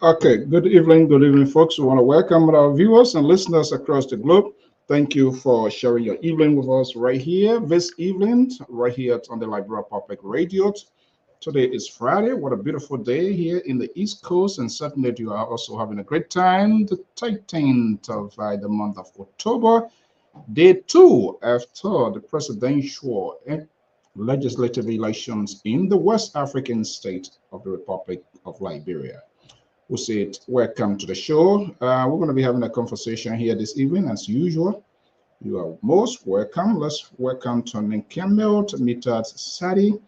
Okay, good evening, folks. We want to welcome our viewers and listeners across the globe. Thank you for sharing your evening with us right here this evening, right here on the Liberia Public Radio. Today is Friday. What a beautiful day here in the East Coast, and certainly you are also having a great time. The 13th of the month of October, day 2 after the presidential and legislative elections in the West African state of the Republic of Liberia. We said, welcome to the show. We're going to be having a conversation here this evening, as usual. You are most welcome. Let's welcome Tony Campbell, Mitad Sadi,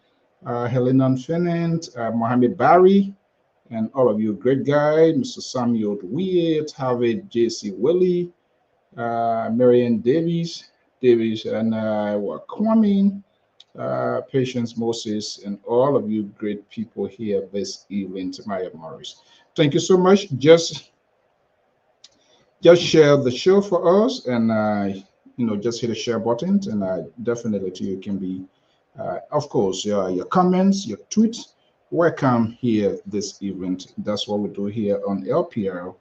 Helena Fennant, Mohammed Barry, and all of you great guys, Mr. Samuel Weird, Harvard J.C. Willie, Marianne Davies, and Kwame, Patience Moses, and all of you great people here this evening, Maya Morris. Thank you so much. Just share the show for us, and just hit the share button, and definitely you can be, of course, your comments, your tweets, welcome here this evening. That's what we do here on LPR.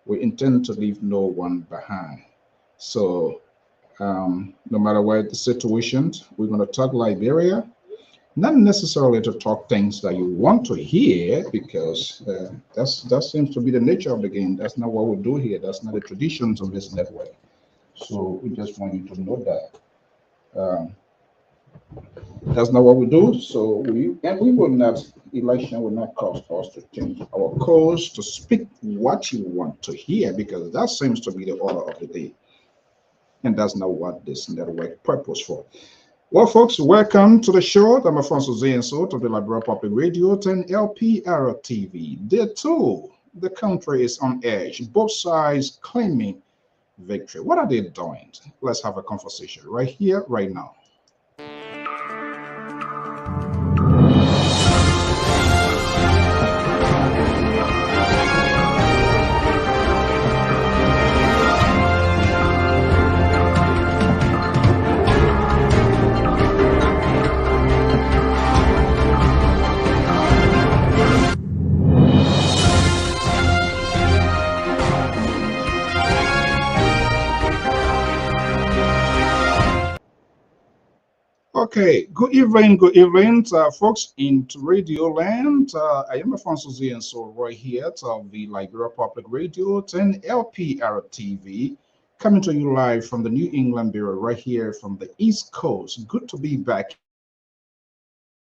We intend to leave no one behind. So no matter what the situation, we're going to talk Liberia. Not necessarily to talk things that you want to hear, because that seems to be the nature of the game. That's not what we do here. That's not the traditions of this network. So we just want you to know that. That's not what we do. So we will not, election will not cause us to change our course to speak what you want to hear, because that seems to be the order of the day. And that's not what this network purpose for. Well, folks, welcome to the show. I'm Alfonso Zienso of the Liberal Public Radio 10 Lpr-Tv. Day two, the country is on edge, both sides claiming victory. What are they doing? Let's have a conversation right here, right now. Okay, good evening, folks in Radio Land. I am Alfonso Zienso right here to the Liberal Public Radio 10 LPR TV, coming to you live from the New England Bureau right here from the East Coast. Good to be back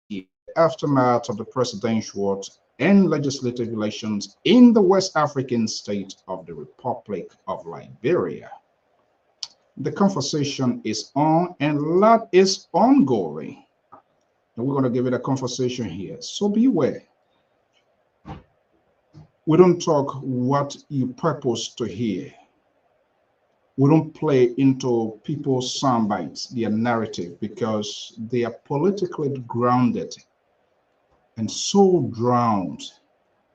here. Aftermath of the presidential and legislative elections in the West African state of the Republic of Liberia. The conversation is on and a lot is ongoing. And we're going to give it a conversation here. So beware. We don't talk what you purpose to hear. We don't play into people's sound bites, their narrative, because they are politically grounded and so drowned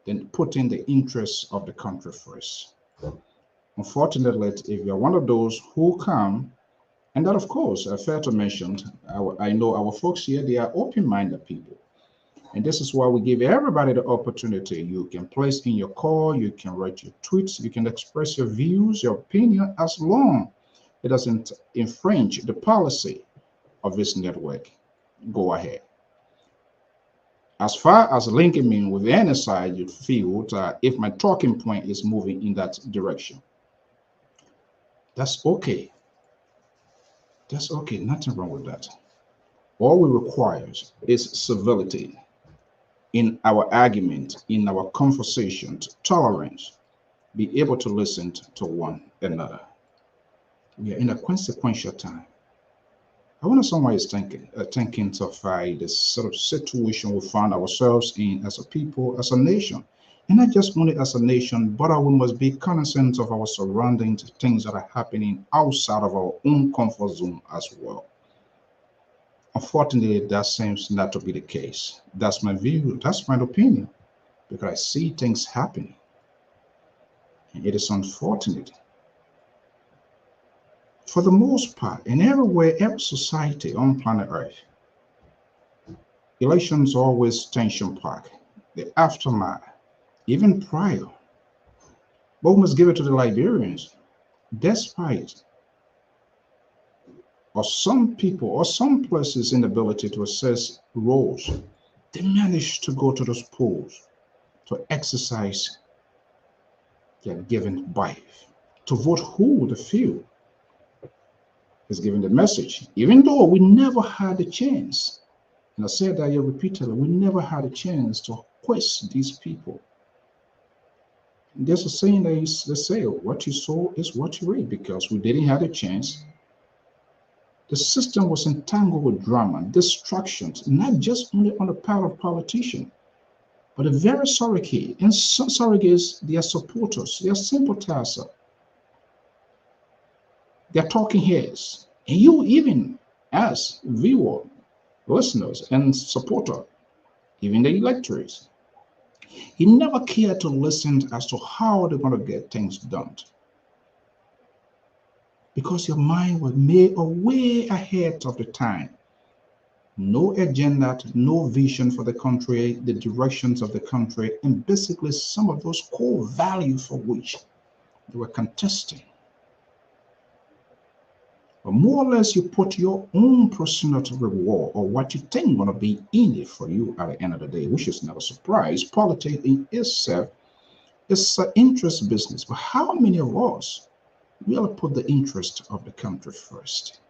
than putting the interests of the country first. Unfortunately, if you're one of those who come, and that, of course, fair to mention, I know our folks here, they are open-minded people. And this is why we give everybody the opportunity. You can place in your call, you can write your tweets, you can express your views, your opinion, as long it doesn't infringe the policy of this network. Go ahead. As far as linking me with any side you feel, if my talking point is moving in that direction, that's okay. That's okay, nothing wrong with that. All we require is civility in our argument, in our conversations, tolerance, be able to listen to one another. We are in a consequential time. I wonder someone is thinking of the sort of situation we found ourselves in as a people, as a nation. And not just only as a nation, but we must be cognizant of our surroundings, things that are happening outside of our own comfort zone as well. Unfortunately, that seems not to be the case. That's my view, that's my opinion, because I see things happening. And it is unfortunate. For the most part, and everywhere, every society on planet Earth, elections always tension park, the aftermath, even prior. But we must give it to the Liberians, despite or some people or some places' inability to assess roles, they managed to go to those polls to exercise their given belief, to vote who they feel is giving the message, even though we never had a chance. And I said that here repeatedly, we never had a chance to question these people. There's a saying they say, what you sow is what you reap, because we didn't have a chance. The system was entangled with drama, distractions, not just only on the part of politicians, but the very surrogates and surrogates, their supporters, their sympathizers, their talking heads, and you even as viewer, listeners, and supporter, even the electors. He never cared to listen as to how they're going to get things done, because your mind was made way ahead of the time. No agenda, no vision for the country, the directions of the country, and basically some of those core values for which they were contesting. But more or less, you put your own personal reward or what you think going to be in it for you at the end of the day, which is not a surprise. Politics in itself is an interest business. But how many of us will put the interest of the country first?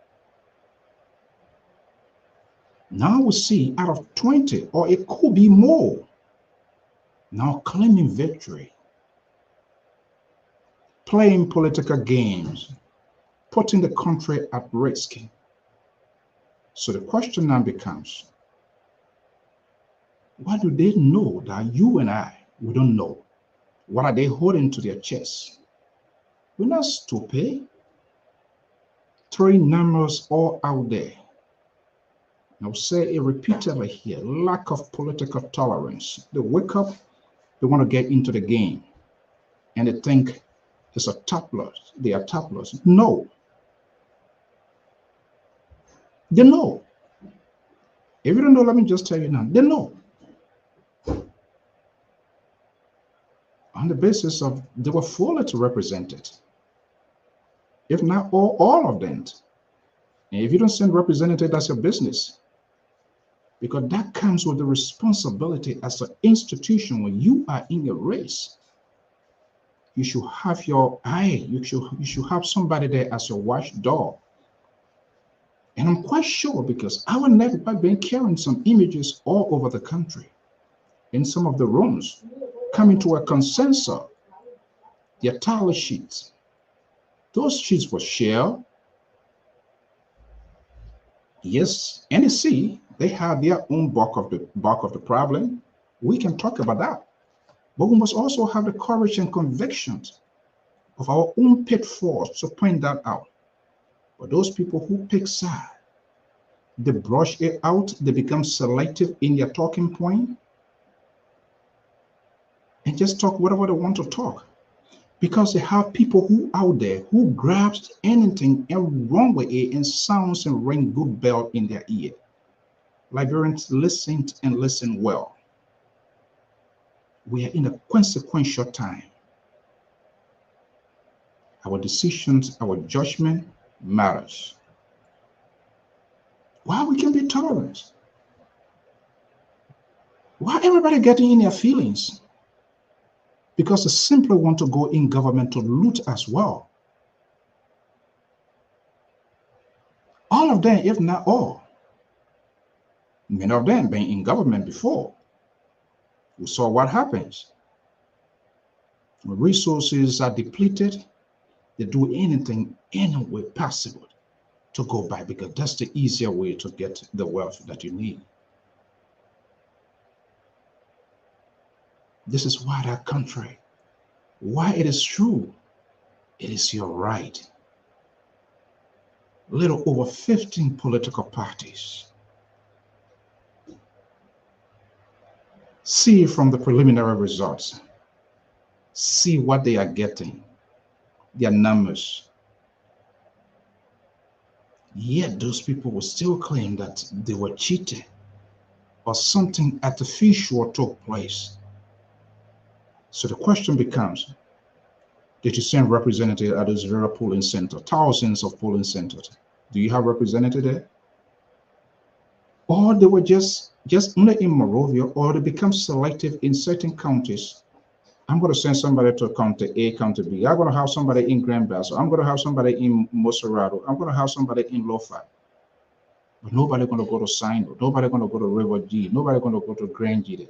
Now we see out of 20, or it could be more, now claiming victory, playing political games, putting the country at risk. So the question now becomes, what do they know that you and we don't know? What are they holding to their chests? We're not stupid. Three numbers all out there. I'll say it repeatedly here, lack of political tolerance. They wake up, they want to get into the game, and they think it's a topless. They are topless. No. They know. If you don't know, let me just tell you now, they know. On the basis of they were fully represented. If not all of them. And if you don't send representative, that's your business. Because that comes with the responsibility as an institution. When you are in a race, you should have your eye, you should have somebody there as your watchdog. And I'm quite sure, because our network have been carrying some images all over the country in some of the rooms, coming to a consensus, their tally sheets. Those sheets were shared. Yes, NEC, they have their own bulk of the problem. We can talk about that. But we must also have the courage and convictions of our own pitfalls to point that out. But those people who pick side, they brush it out, they become selective in their talking point, and just talk whatever they want to talk. Because they have people who out there who grabs anything and run with it and sounds and ring good bell in their ear. Liberians listen and listen well. We are in a consequential time. Our decisions, our judgment matters. Why we can be tolerant? Why everybody getting in their feelings? Because they simply want to go in government to loot as well. All of them, if not all, many of them been in government before. We saw what happens. When resources are depleted, they do anything any way possible to go by, because that's the easier way to get the wealth that you need. This is why that country, why it is true, it is your right. Little over 15 political parties. See from the preliminary results, see what they are getting, their numbers. Yet those people will still claim that they were cheated or something artificial took place. So the question becomes, did you send representatives at those very polling centers, thousands of polling centers? Do you have representatives there? Or they were just only in Monrovia, or they become selective in certain counties. I'm going to send somebody to county A, county B. I'm going to have somebody in Grand Bassa. I'm going to have somebody in Moserado. I'm going to have somebody in Lofa. But nobody going to go to Sino. Nobody going to go to River G. Nobody going to go to Grand G.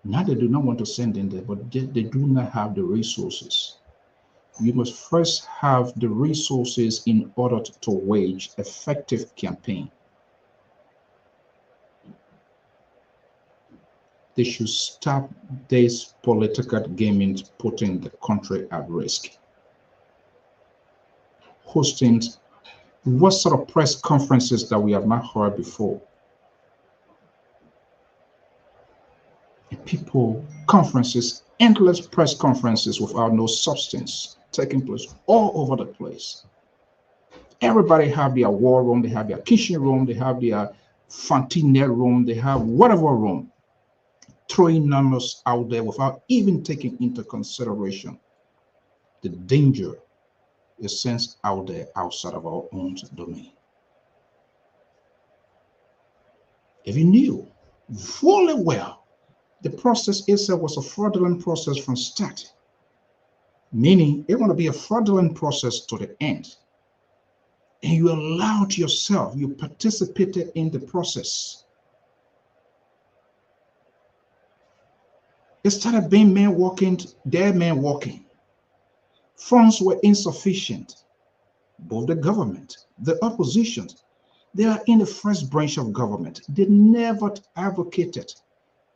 Now they do not want to send in there, but they do not have the resources. You must first have the resources in order to wage effective campaign. They should stop this political gaming, putting the country at risk. Hosting what sort of press conferences that we have not heard before? People, conferences, endless press conferences without no substance taking place all over the place. Everybody have their war room, they have their kitchen room, they have their fontenelle room, they have whatever room, throwing numbers out there without even taking into consideration the danger is sensed out there outside of our own domain. If you knew fully well the process itself was a fraudulent process from start, meaning it want to be a fraudulent process to the end. and you allowed yourself, you participated in the process. It started being men walking, their men walking. Funds were insufficient. Both the government, the opposition, they are in the first branch of government. They never advocated.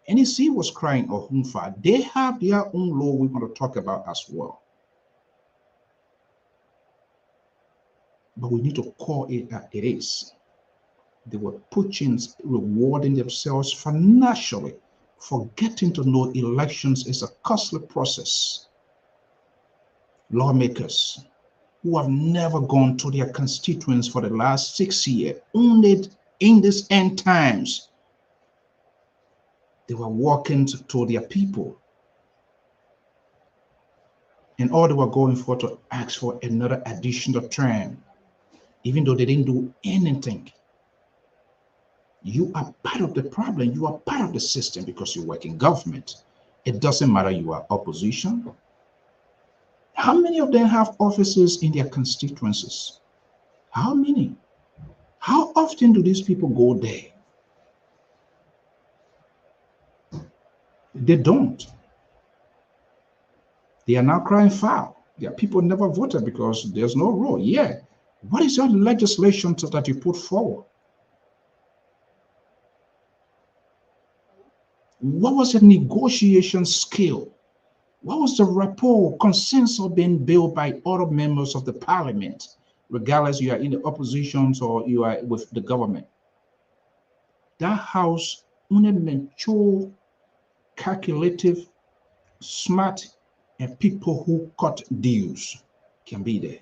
NEC was crying Ohunfa. They have their own law we're going to talk about as well. But we need to call it as it is. They were pushing, rewarding themselves financially for getting to know elections is a costly process. Lawmakers who have never gone to their constituents for the last 6 years, only in these end times, they were walking to their people. And all they were going for to ask for another additional term, even though they didn't do anything. You are part of the problem. You are part of the system because you work in government. It doesn't matter you are opposition. How many of them have offices in their constituencies? How many? How often do these people go there? They don't. They are now crying foul. Their people never voted because there's no rule. Yeah. What is your legislation that you put forward? What was the negotiation skill? What was the rapport, consensus being built by other members of the parliament, regardless you are in the opposition or you are with the government? That house, only mature, calculative, smart, and people who cut deals can be there.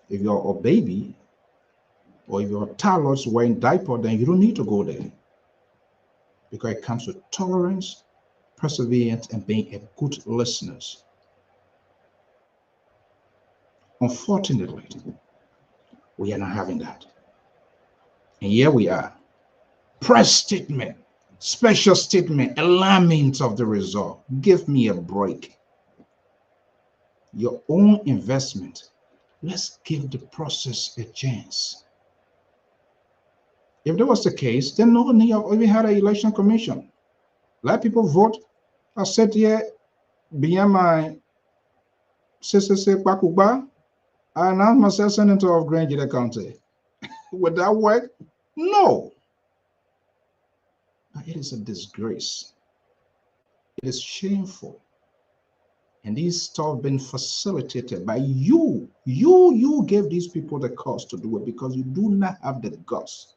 If you're a baby or if you're a toddler wearing diaper, then you don't need to go there because it comes with tolerance, perseverance, and being a good listeners. Unfortunately, we are not having that. And here we are. Press statement, special statement, alignment of the result. Give me a break. Your own investment. Let's give the process a chance. If that was the case, then no need of even had an election commission. Let people vote. I said here, beyond my CCC Bakuba, I announced myself senator of Granger County. Would that work? No. But it is a disgrace. It is shameful. And this stuff been facilitated by you. You gave these people the cause to do it because you do not have the guts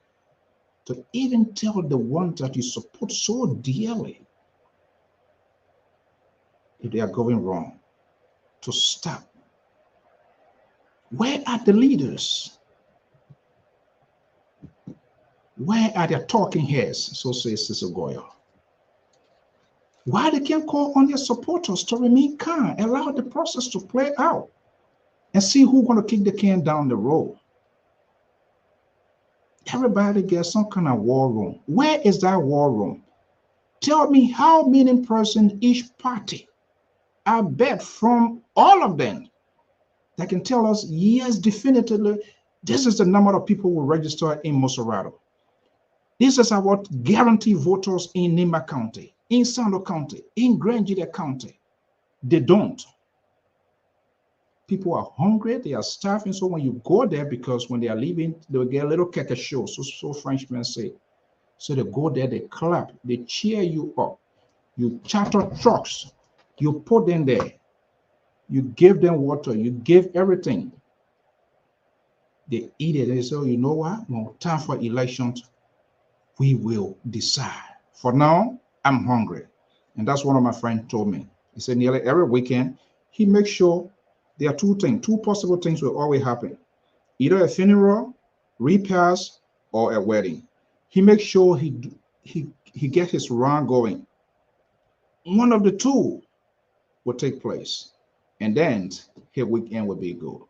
to even tell the ones that you support so dearly if they are going wrong to stop. Where are the leaders? Where are their talking heads? So says Sister Goya. Why they can't call on their supporters to remain calm, allow the process to play out, and see who's going to kick the can down the road? Everybody gets some kind of war room. Where is that war room? Tell me how many persons each party. I bet from all of them that can tell us, yes, definitively, this is the number of people who register in Moserado. This is what guarantee voters in Nima County, in Sando County, in Granger County. They don't. People are hungry, they are starving. So when you go there, because when they are leaving, they'll get a little keke show, so Frenchmen say. So they go there, they clap, they cheer you up. You charter trucks, you put them there, you give them water, you give everything. They eat it, they say, oh, you know what? When time for elections, we will decide. For now, I'm hungry. And that's one of my friends told me. He said nearly every weekend, he makes sure there are two possible things will always happen. Either a funeral, repairs, or a wedding. He makes sure he gets his run going. One of the two will take place. And then his weekend will be good.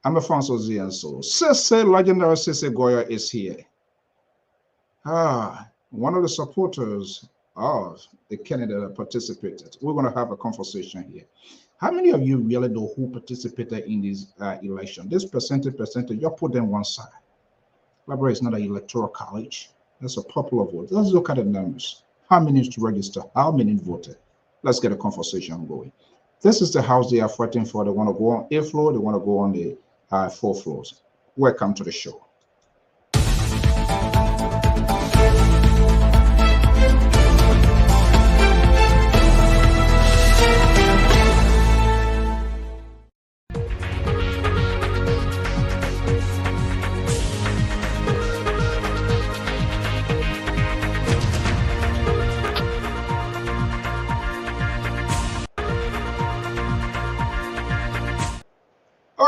I'm Alfonso Zianso. Sese, legendary Sese Goya is here. One of the supporters of the candidate that participated. We're going to have a conversation here. How many of you really know who participated in this election? This percentage, you put them one side. Library is not an electoral college. That's a popular vote. Let's look at the numbers. How many to register? How many voted? Let's get a conversation going. This is the house they are fighting for. They want to go on 8th floor. They want to go on the 4th floors. Welcome to the show.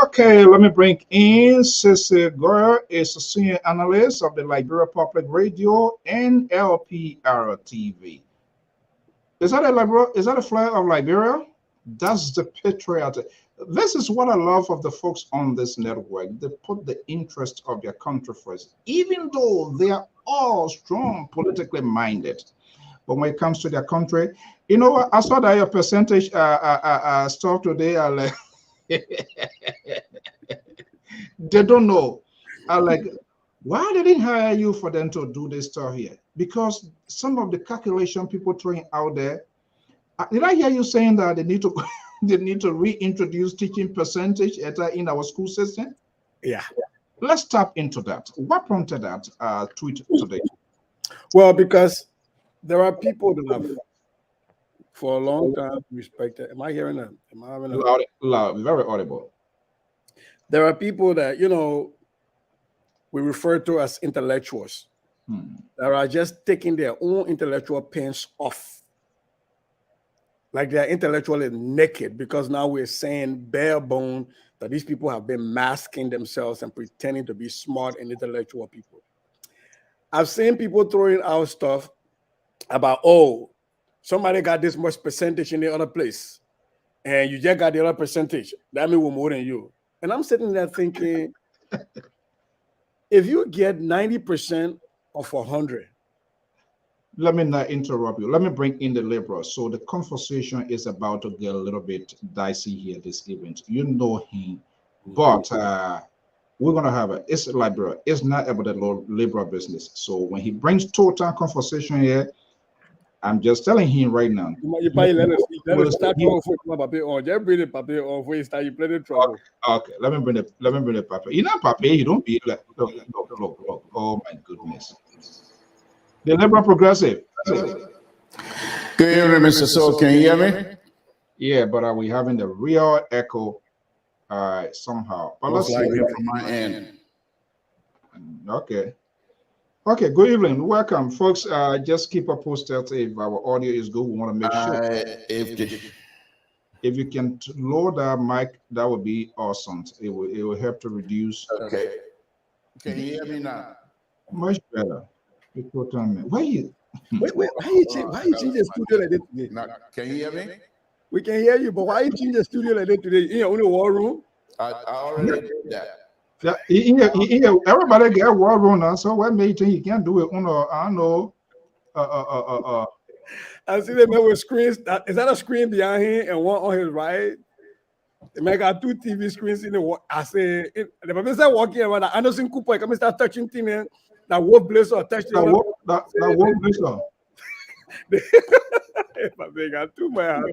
Okay, let me bring in Sissy Goyer, is a senior analyst of the Liberia Public Radio and Lpr-Tv. Is that a flag of Liberia? That's the patriot. This is what I love of the folks on this network. They put the interest of their country first, even though they are all strong politically minded. But when it comes to their country, you know what? I saw that your percentage stuff today. I like. They don't know. I like, why they didn't hire you for them to do this stuff here? Because some of the calculation people throwing out there. Did I hear you saying that they need to they need to reintroduce teaching percentage in our school system? Yeah. Let's tap into that. What prompted that tweet today? Well, because there are people that have for a long time respected. Am I hearing that? Am I having loud, very audible. There are people that, we refer to as intellectuals that are just taking their own intellectual pants off. Like they're intellectually naked, because now we're saying bare bone that these people have been masking themselves and pretending to be smart and intellectual people. I've seen people throwing out stuff about, oh, somebody got this much percentage in the other place, and you just got the other percentage. That means we're more than you. And I'm sitting there thinking, if you get 90% of 100. Let me not interrupt you. Let me bring in the liberals. So the conversation is about to get a little bit dicey here this evening. You know him, but we're going to have it's liberal. It's not about the liberal business. So when he brings total conversation here, I'm just telling him right now. You probably let us start off with paper on. Just bring the paper on before you start. You play the trouble. Okay. Let me bring the paper. You know, paper. You don't be like look. Oh my goodness. The Liberal Progressive. Good evening, Mr. So. Can you hear me? Yeah, but we having the real echo somehow. But let's see from my end. Okay. Okay, good evening. Welcome, folks. Just keep us posted if our audio is good. We want to make sure. If you can load that mic, that would be awesome. It will help to reduce. Okay. Can you hear me now? Much better. Why you? Why you change the studio like that today? Now, can you hear me? We can hear you, but why you change the studio like that today? In your own war room? I already did that. Yeah, everybody get a war room now. So what made you can't do it on I know. I see the man with screens. Is that a screen behind him and one on his right? The man got two TV screens in the. I say the man said walking around. Anderson Cooper come start touching things, man. That wolf blazer touched that wolf blazer. They got too much.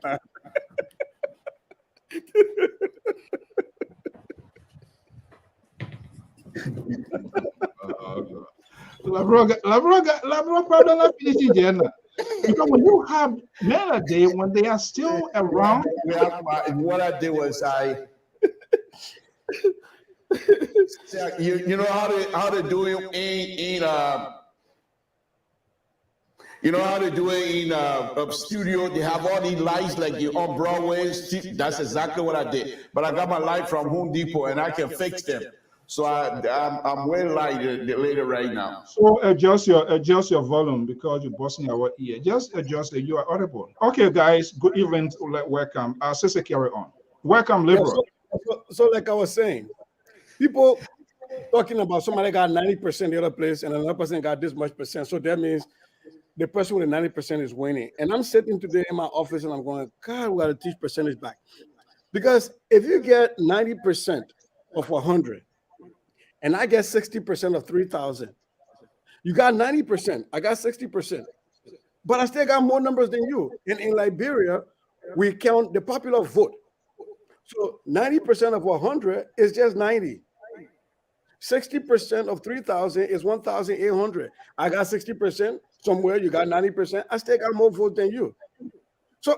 Labro problem not finishing Jenna. Because when you have melody, when they are still around, what I did was you know how to do it in you know how to do it in studio. They have all these lights like you on Broadway. That's exactly what I did. But I got my light from Home Depot and I can fix them. So I'm way later right now. So adjust your volume because you're busting our ear. Just adjust it. You are audible. Okay, guys. Good evening. Welcome. Sissy, carry on. Welcome, Liberal. Yeah, so like I was saying, people talking about somebody got 90% the other place and another person got this much percent. So that means the person with the 90% is winning. And I'm sitting today in my office and I'm going, God, we got to teach percentage back. Because if you get 90% of 100 and I get 60% of 3,000, you got 90%, I got 60%, but I still got more numbers than you. And in Liberia, we count the popular vote. So 90% of 100 is just 90. 60% of 3,000 is 1,800. I got 60%. Somewhere you got 90%. I still got more votes than you. So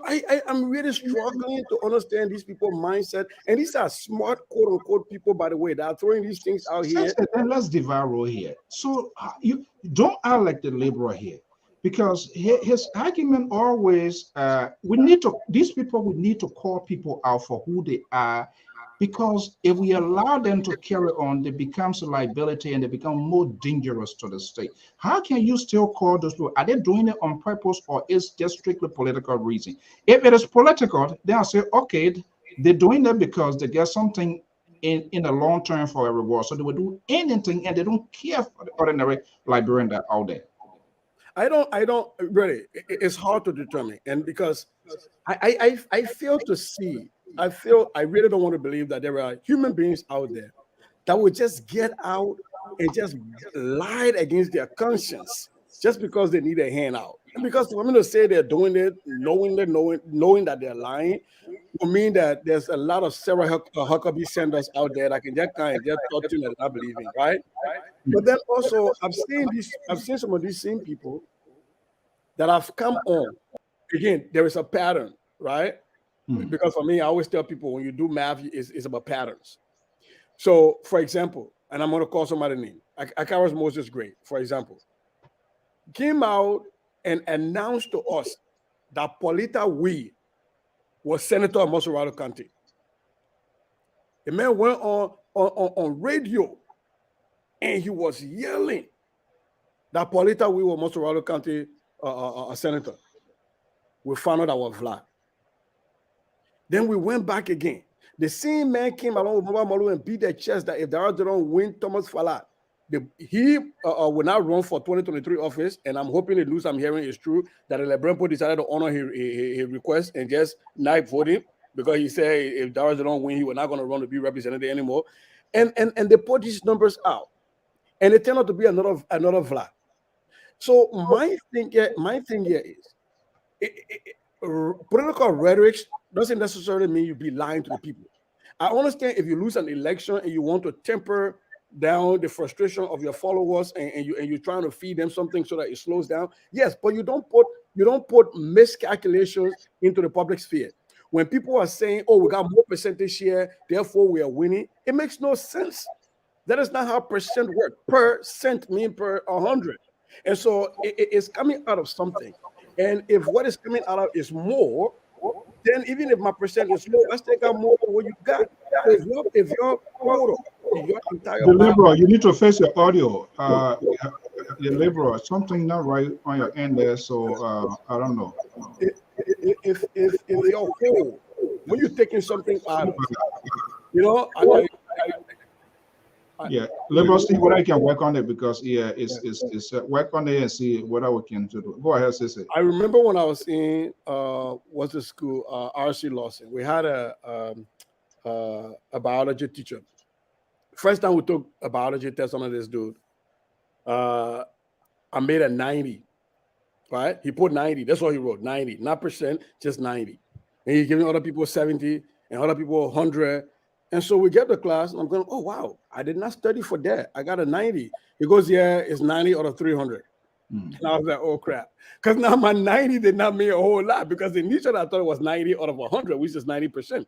I'm really struggling to understand these people's mindset. And these are smart, quote unquote, people, by the way, that are throwing these things out here. And let's divide role here. So you don't act like the liberal here, because his argument always, these people would need to call people out for who they are, because if we allow them to carry on, they become a liability and they become more dangerous to the state. How can you still call those people? Are they doing it on purpose, or is just strictly political reason? If it is political, then I say, okay, they're doing that because they get something in the long term for a reward. So they will do anything and they don't care for the ordinary Liberian that are out there. I don't really, it's hard to determine. And because I fail to see, I really don't want to believe that there are human beings out there that would just get out and just lie against their conscience just because they need a handout. And because for me to say they're doing it, knowing that they're lying, will mean that there's a lot of Sarah Huckabee Sanders out there that can just kind of just talk to and not believing, right? But then also I've seen some of these same people that have come on. Again, there is a pattern, right? Because for me, I always tell people when you do math, it's about patterns. So, for example, and I'm going to call somebody's name, Akaras Moses Gray, for example, came out and announced to us that Paulita Wee was senator of Mosorado County. The man went on radio and he was yelling that Paulita Wee was Mosorado County senator. We found out that was Vlad. Then we went back again. The same man came along with Mobile Malu and beat their chest that if Dara don't win Thomas Falat, he will not run for 2023 office. And I'm hoping the news I'm hearing is true, that the Lebrenpo decided to honor his request and just not vote him, because he said if Dara don't win, he was not going to run to be representative anymore. And they put these numbers out, and it turned out to be another Vlad. So my thing here is political rhetoric doesn't necessarily mean you be lying to the people. I understand if you lose an election and you want to temper down the frustration of your followers and you're trying to feed them something so that it slows down. Yes, but you don't put miscalculations into the public sphere. When people are saying, "Oh, we got more percentage here, therefore we are winning," it makes no sense. That is not how percent work. Percent mean per 100, and so it's coming out of something. And if what is coming out of is more, then even if my percent is low, let's take out more than what you got. So if your quota, your entire the liberal, you need to face your audio. The liberal, something not right on your end there. So I don't know. If your whole, when you're taking something out of, yeah, liberal, see what I can work on it, because it's work on it and see what we can do. Go ahead, Sissy. I remember when I was in what's the school, RC Lawson. We had a biology teacher. First time we took a biology test on this dude, I made a 90. Right? He put 90. That's what he wrote, 90, not percent, just 90. And he's giving other people 70 and other people 100. And so we get to class and I'm going, "Oh, wow, I did not study for that. I got a 90. He goes, "Yeah, it's 90 out of 300. And I was like, "Oh, crap." Because now my 90 did not mean a whole lot, because initially I thought it was 90 out of 100, which is 90%.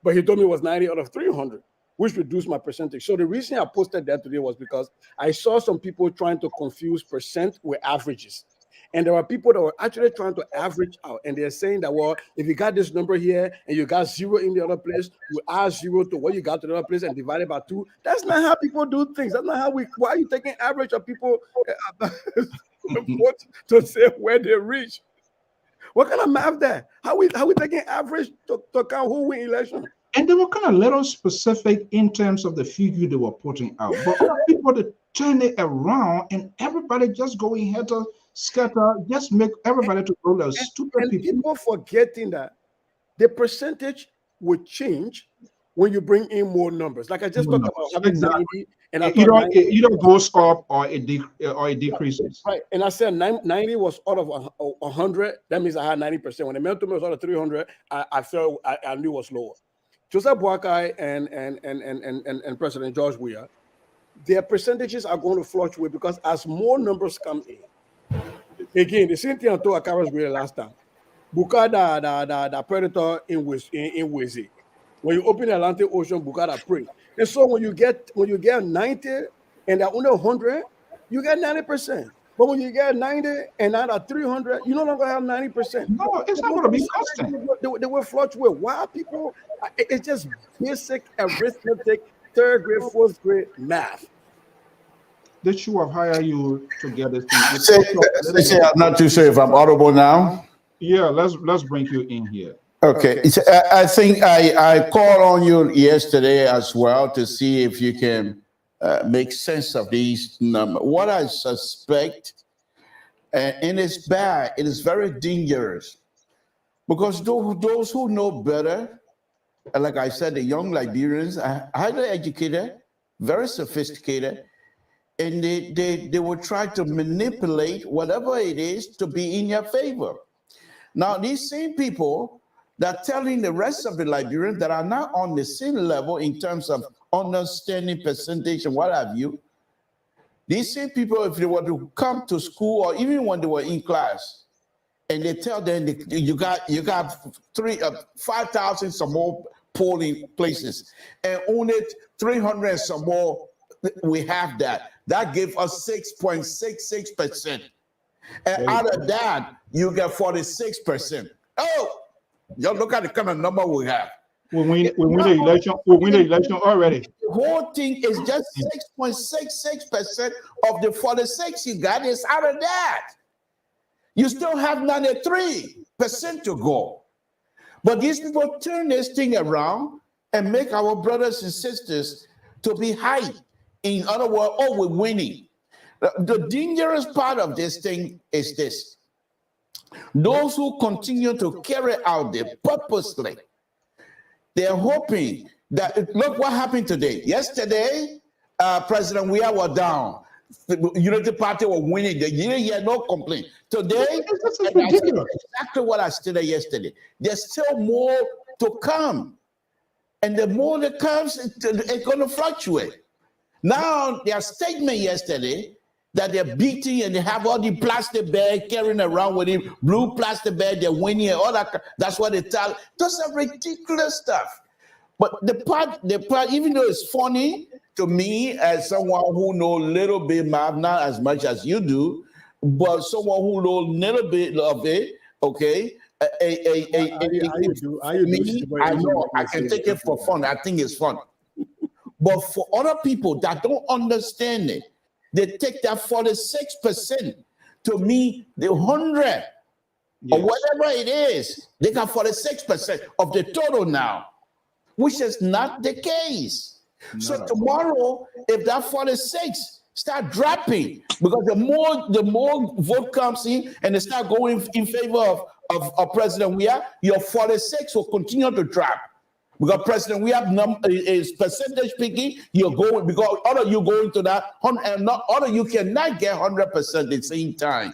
But he told me it was 90 out of 300, which reduced my percentage. So the reason I posted that today was because I saw some people trying to confuse percent with averages. And there are people that were actually trying to average out. And they're saying that, well, if you got this number here and you got 0 in the other place, you add 0 to what you got to the other place and divide it by 2. That's not how people do things. That's not how why are you taking average of people to say where they reach? What kind of math that? How we taking average to count who win election? And they were kind of little specific in terms of the figure they were putting out. But other people to turn it around and everybody just going head to scatter, just make everybody to roll as stupid and people. People forgetting that the percentage would change when you bring in more numbers. Like I just talked about having 90, and I it thought 90, either goes up or it decreases. right. And I said 90 was out of 100. That means I had 90%. When the mental was out of 300, I felt I knew it was lower. Joseph Boakai and President George Weah, their percentages are going to fluctuate because as more numbers come in, again, the same thing I told Akaras Great last time. Buka the predator in Wezi. When you open the Atlantic Ocean, Buka the prey. And so when you get 90 and they're only 100, you get 90%. But when you get 90 and now at 300, you no longer have 90%. No, it's not going to be constant. They will fluctuate. Why are people? It's just basic arithmetic, third grade, fourth grade math. They should have hired you to get this thing. I'm not too sure if I'm audible now. Yeah, let's bring you in here. Okay. So I think I called on you yesterday as well to see if you can make sense of these numbers. What I suspect, and it's bad, it is very dangerous, because those who know better, like I said, the young Liberians are highly educated, very sophisticated, and they will try to manipulate whatever it is to be in your favor. Now, these same people that are telling the rest of the Liberians that are not on the same level in terms of understanding percentage and what have you, these same people, if they were to come to school or even when they were in class, and they tell them you got 5,000 some more polling places, and only 300 some more we have that gives us 6.66%. And out of that, you get 46%. Oh, y'all look at the kind of number we have. We win the election already. The whole thing is just 6.66% of the 46 you got is out of that. You still have 93% to go. But these people turn this thing around and make our brothers and sisters to be high. In other words, oh, we're winning. The dangerous part of this thing is this. Those who continue to carry out this purposely, they're hoping that, look what happened today. Yesterday, President Weah was down. The Unity Party were winning. You didn't hear no complaint. Today, exactly what I stated yesterday. There's still more to come. And the more that comes, it's going to fluctuate. Now, their statement yesterday that they're beating and they have all the plastic bag carrying around with him, blue plastic bag, they're winning and all that. That's what they tell. Those are ridiculous stuff. But the part, even though it's funny to me as someone who knows a little bit math, not as much as you do, but someone who knows a little bit of it, okay? I know I can take it for fun. I think it's fun. But for other people that don't understand it, they take that 46% to me, the 100 or whatever it is, they got 46% of the total now, which is not the case. No. So tomorrow, if that 46 start dropping, because the more vote comes in and they start going in favor of President Weah, your 46 will continue to drop. Because President Weah is percentage speaking, you're going, because other you go into that, and not other you cannot get 100% at the same time.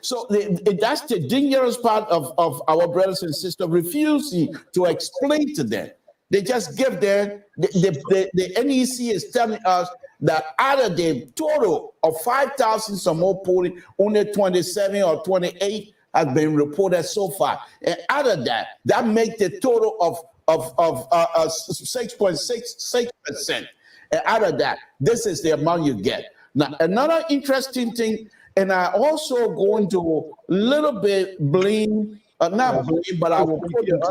So that's the dangerous part of our brothers and sisters refusing to explain to them. They just give them, the NEC is telling us that out of the total of 5,000 some more polling, only 27 or 28 has been reported so far. And out of that makes the total of 6.66%. And out of that, this is the amount you get. Now, another interesting thing, and I also going to a little bit blame, not blame, but I will put it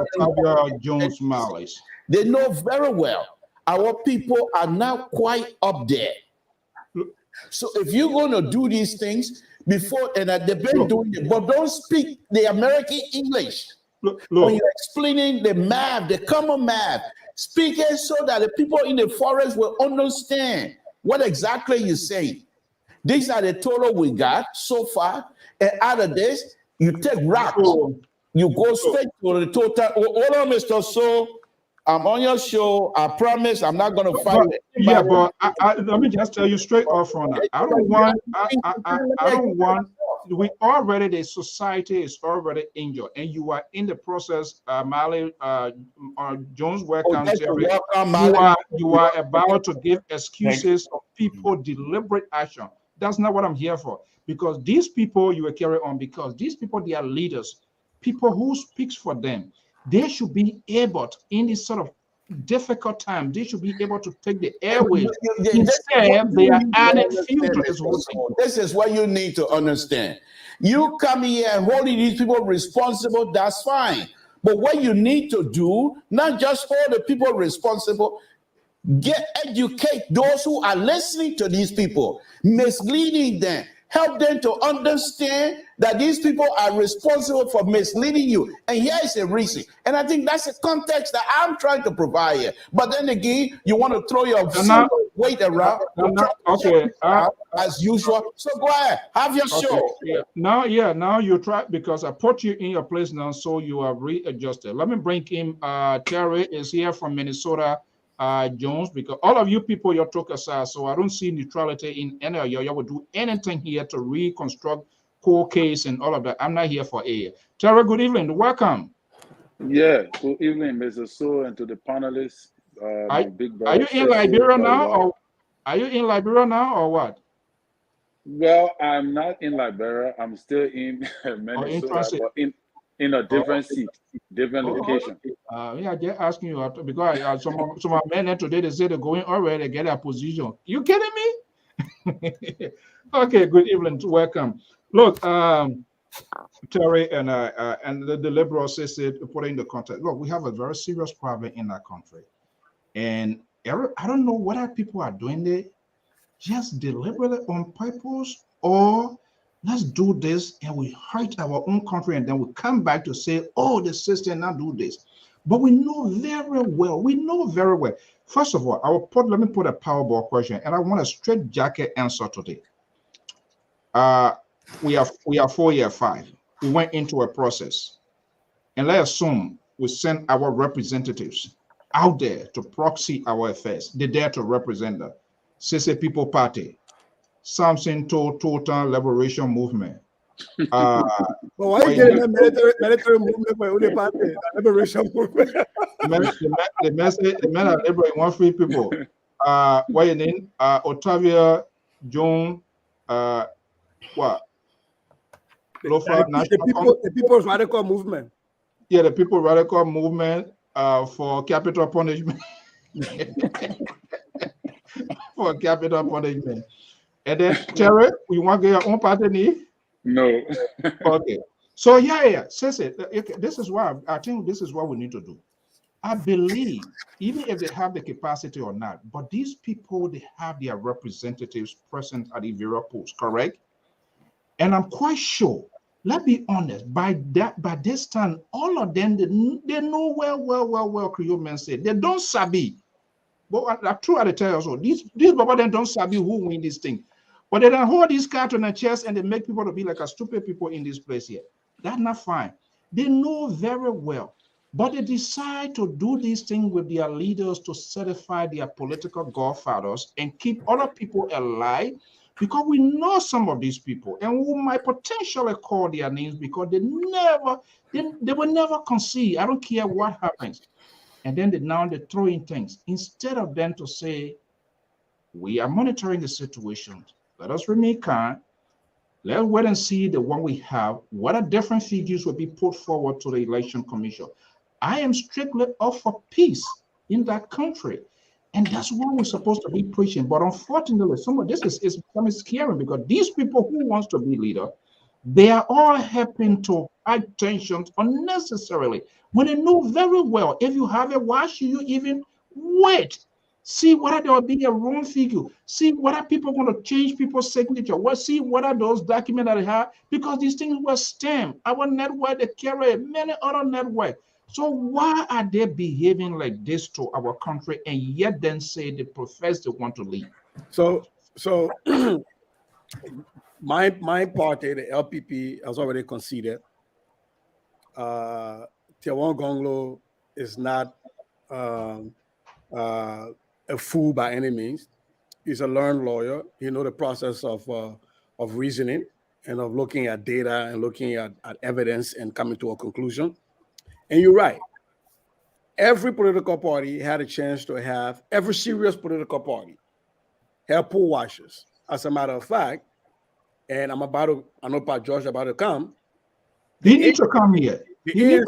Jones Malice. They know very well our people are not quite up there. So if you're going to do these things before, and they've been doing it, but don't speak the American English. When you're explaining the math, the common math, speak it so that the people in the forest will understand what exactly you say. These are the total we got so far. And out of this, you take rocks. You go straight to the total. Hold on, Mr. So. I'm on your show. I promise I'm not going to fight. Yeah, but let me just tell you straight off on that. I don't want. We already, the society is already injured, and you are in the process. Mali, Jones, welcome. You are about to give excuses of people deliberate action. That's not what I'm here for. Because these people you will carry on, because these people, they are leaders, people who speaks for them. They should be able to, in this sort of difficult time, they should be able to take the airwaves. Instead, they are adding fuel to this whole thing. This is what you need to understand. You come here and holding these people responsible, that's fine. But what you need to do, not just hold the people responsible, educate those who are listening to these people, misleading them. Help them to understand that these people are responsible for misleading you. And here is a reason. And I think that's the context that I'm trying to provide here. But then again, you want to throw your weight around as usual. So go ahead, have your show. Yeah. Now you try, because I put you in your place now, so you are readjusted. Let me bring him. Terry is here from Minnesota. Jones, because all of you people, you're aside, so I don't see neutrality in any of you. You would do anything here to reconstruct court case and all of that. I'm not here for a. Terry, good evening. Welcome. Yeah, good evening, Mr. So, and to the panelists. Are you in Liberia now, or are you in Liberia now, or what? Well, I'm not in Liberia. I'm still in Minnesota, but in a different seat, different location. Yeah, they're asking you because some of men today, they say they're going already to get a position. You kidding me? Okay, good evening, welcome. Look, Terry and the liberal said, put in the context. Look, we have a very serious problem in our country, and I don't know whether people are doing it just deliberately on purpose, or let's do this and we hurt our own country, and then we come back to say, oh, the system not do this. But we know very well. First of all, let me put a Powerball question, and I want a straight jacket answer today. We are 4 year 5. We went into a process, and let's assume we send our representatives out there to proxy our affairs. They dare to represent the CC People Party, something to Total Liberation Movement. But why are you getting a military movement by only party? Liberation movement. The men are liberating one free people. What you name? Otavia, Joan, what? The People's Radical Movement. Yeah, the People's Radical Movement for capital punishment. For capital punishment. And then, Terry, you want to get your own party? No. Okay. So, yeah. This is why I think this is what we need to do. I believe, even if they have the capacity or not, but these people, they have their representatives present at the various polls, correct? And I'm quite sure, let's be honest, by this time, all of them, they know well, Creole men say. They don't sabi. But I'm true, I tell you also, these Baba then don't sabi who win this thing. But they don't hold these cards on their chest and they make people to be like a stupid people in this place here. That's not fine. They know very well. But they decide to do these things with their leaders to certify their political godfathers and keep other people alive, because we know some of these people and we might potentially call their names because they will never concede. I don't care what happens. And then they throw in things instead of them to say, we are monitoring the situation. Let us remain calm. Let's wait and see the one we have. What are different figures will be put forward to the election commission? I am strictly up for peace in that country. And that's what we're supposed to be preaching. But unfortunately, some of this is becoming scary, because these people who wants to be leader, they are all helping to add tensions unnecessarily. When they know very well, if you have it, why should you even wait? See whether there will be a wrong figure. See whether people want to change people's signature. Well, see whether those documents that they have, because these things were stamped. Our network, they carry many other networks. So why are they behaving like this to our country, and yet then say they profess they want to leave? So my party, the LPP, has already conceded. Tiawan Gonglo is not a fool by any means. He's a learned lawyer. He knows the process of reasoning and of looking at data and looking at evidence and coming to a conclusion. And you're right. Every political party had a chance to have, every serious political party have poll watchers. As a matter of fact, and I know Pat George about to come. He needs to come here. The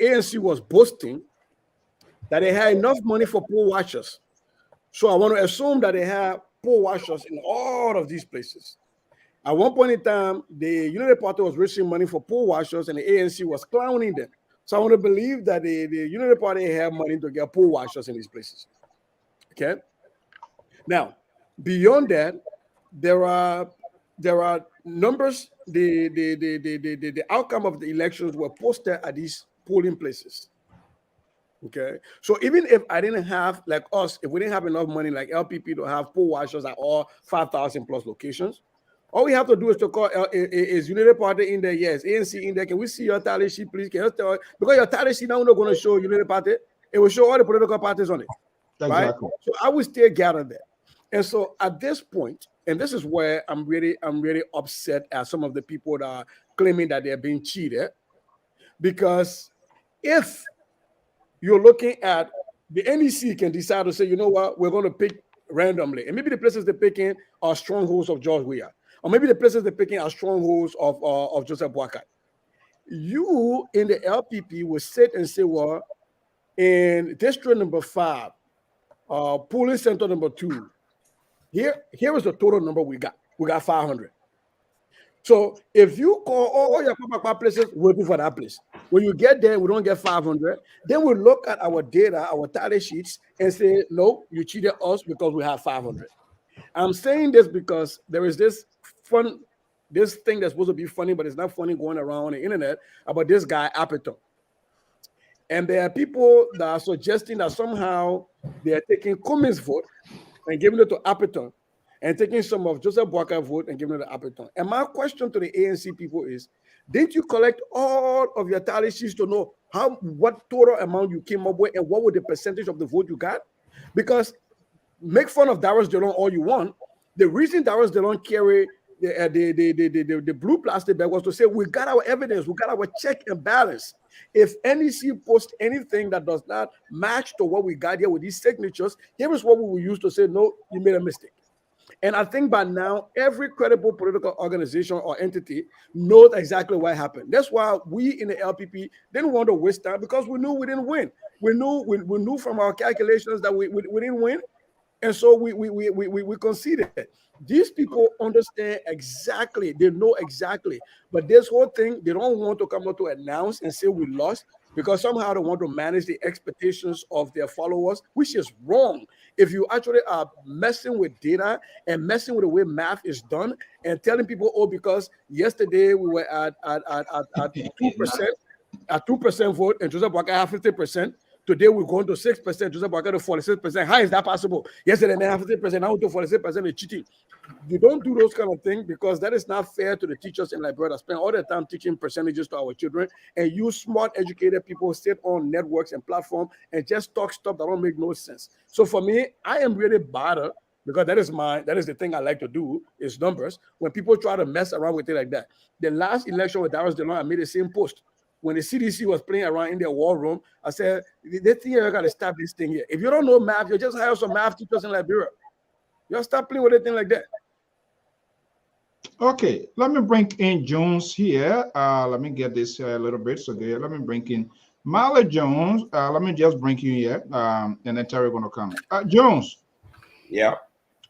ANC was boasting that they had enough money for poll watchers. So I want to assume that they have poll watchers in all of these places. At one point in time, the United Party was raising money for poll watchers and the ANC was clowning them. So I want to believe that the United Party have money to get poll watchers in these places. Okay? Now, beyond that, there are numbers. The outcome of the elections were posted at these polling places. Okay, so even if I didn't have, like us, if we didn't have enough money like LPP to have poll watchers at all 5,000 plus locations, all we have to do is to call is United Party in there, yes, ANC in there. Can we see your tally sheet, please? Can you tell, because your tally sheet now not going to show United Party, it will show all the political parties on it. Exactly. Right? So I would still gather that. And so at this point, and this is where I'm really upset at some of the people that are claiming that they're being cheated, because if you're looking at the NEC can decide to say, you know what, we're going to pick randomly, and maybe the places they're picking are strongholds of George Weah, or maybe the places they're picking are strongholds of Joseph Boakai. You in the LPP will sit and say, well, in district number 5, polling center number 2, here is the total number we got. We got 500. So if you call all your places, working for that place, when you get there, we don't get 500. Then we look at our data, our tally sheets, and say, no, you cheated us because we have 500. I'm saying this because there is this thing that's supposed to be funny, but it's not funny, going around on the internet about this guy, Appeton. And there are people that are suggesting that somehow they are taking Cummins' vote and giving it to Appeton, and taking some of Joseph Boakai's vote and giving it to Appeton. And my question to the ANC people is, didn't you collect all of your tally sheets to know what total amount you came up with and what was the percentage of the vote you got? Because make fun of Darius Delon all you want. The reason Darius Delon carried the blue plastic bag was to say, we got our evidence, we got our check and balance. If NEC posts anything that does not match to what we got here with these signatures, here is what we will use to say, no, you made a mistake. And I think by now, every credible political organization or entity knows exactly what happened. That's why we in the LPP didn't want to waste time, because we knew we didn't win. We knew from our calculations that we didn't win. And so we conceded. These people understand exactly, they know exactly. But this whole thing, they don't want to come out to announce and say we lost, because somehow they want to manage the expectations of their followers, which is wrong. If you actually are messing with data and messing with the way math is done and telling people, oh, because yesterday we were at 2%, at 2% vote, and Joseph Boakai had 50%. Today we're going to 6%, Joseph Boakai to 46%. How is that possible? Yesterday they had 50%, now to 46% is cheating. You don't do those kind of things, because that is not fair to the teachers in Liberia that spend all their time teaching percentages to our children, and you smart, educated people sit on networks and platforms and just talk stuff that don't make no sense. So for me, I am really bothered, because that is the thing I like to do, is numbers. When people try to mess around with it like that. The last election with Darius Delon, I made the same post. When the CDC was playing around in their war room, I said, they think you're going to stop this thing here. If you don't know math, you just hire some math teachers in Liberia. You stop playing with anything like that. Okay, let me bring in Jones here. Let me get this a little bit. So let me bring in Marley Jones. Let me just bring you here, and then Terry going to come. Jones. Yeah.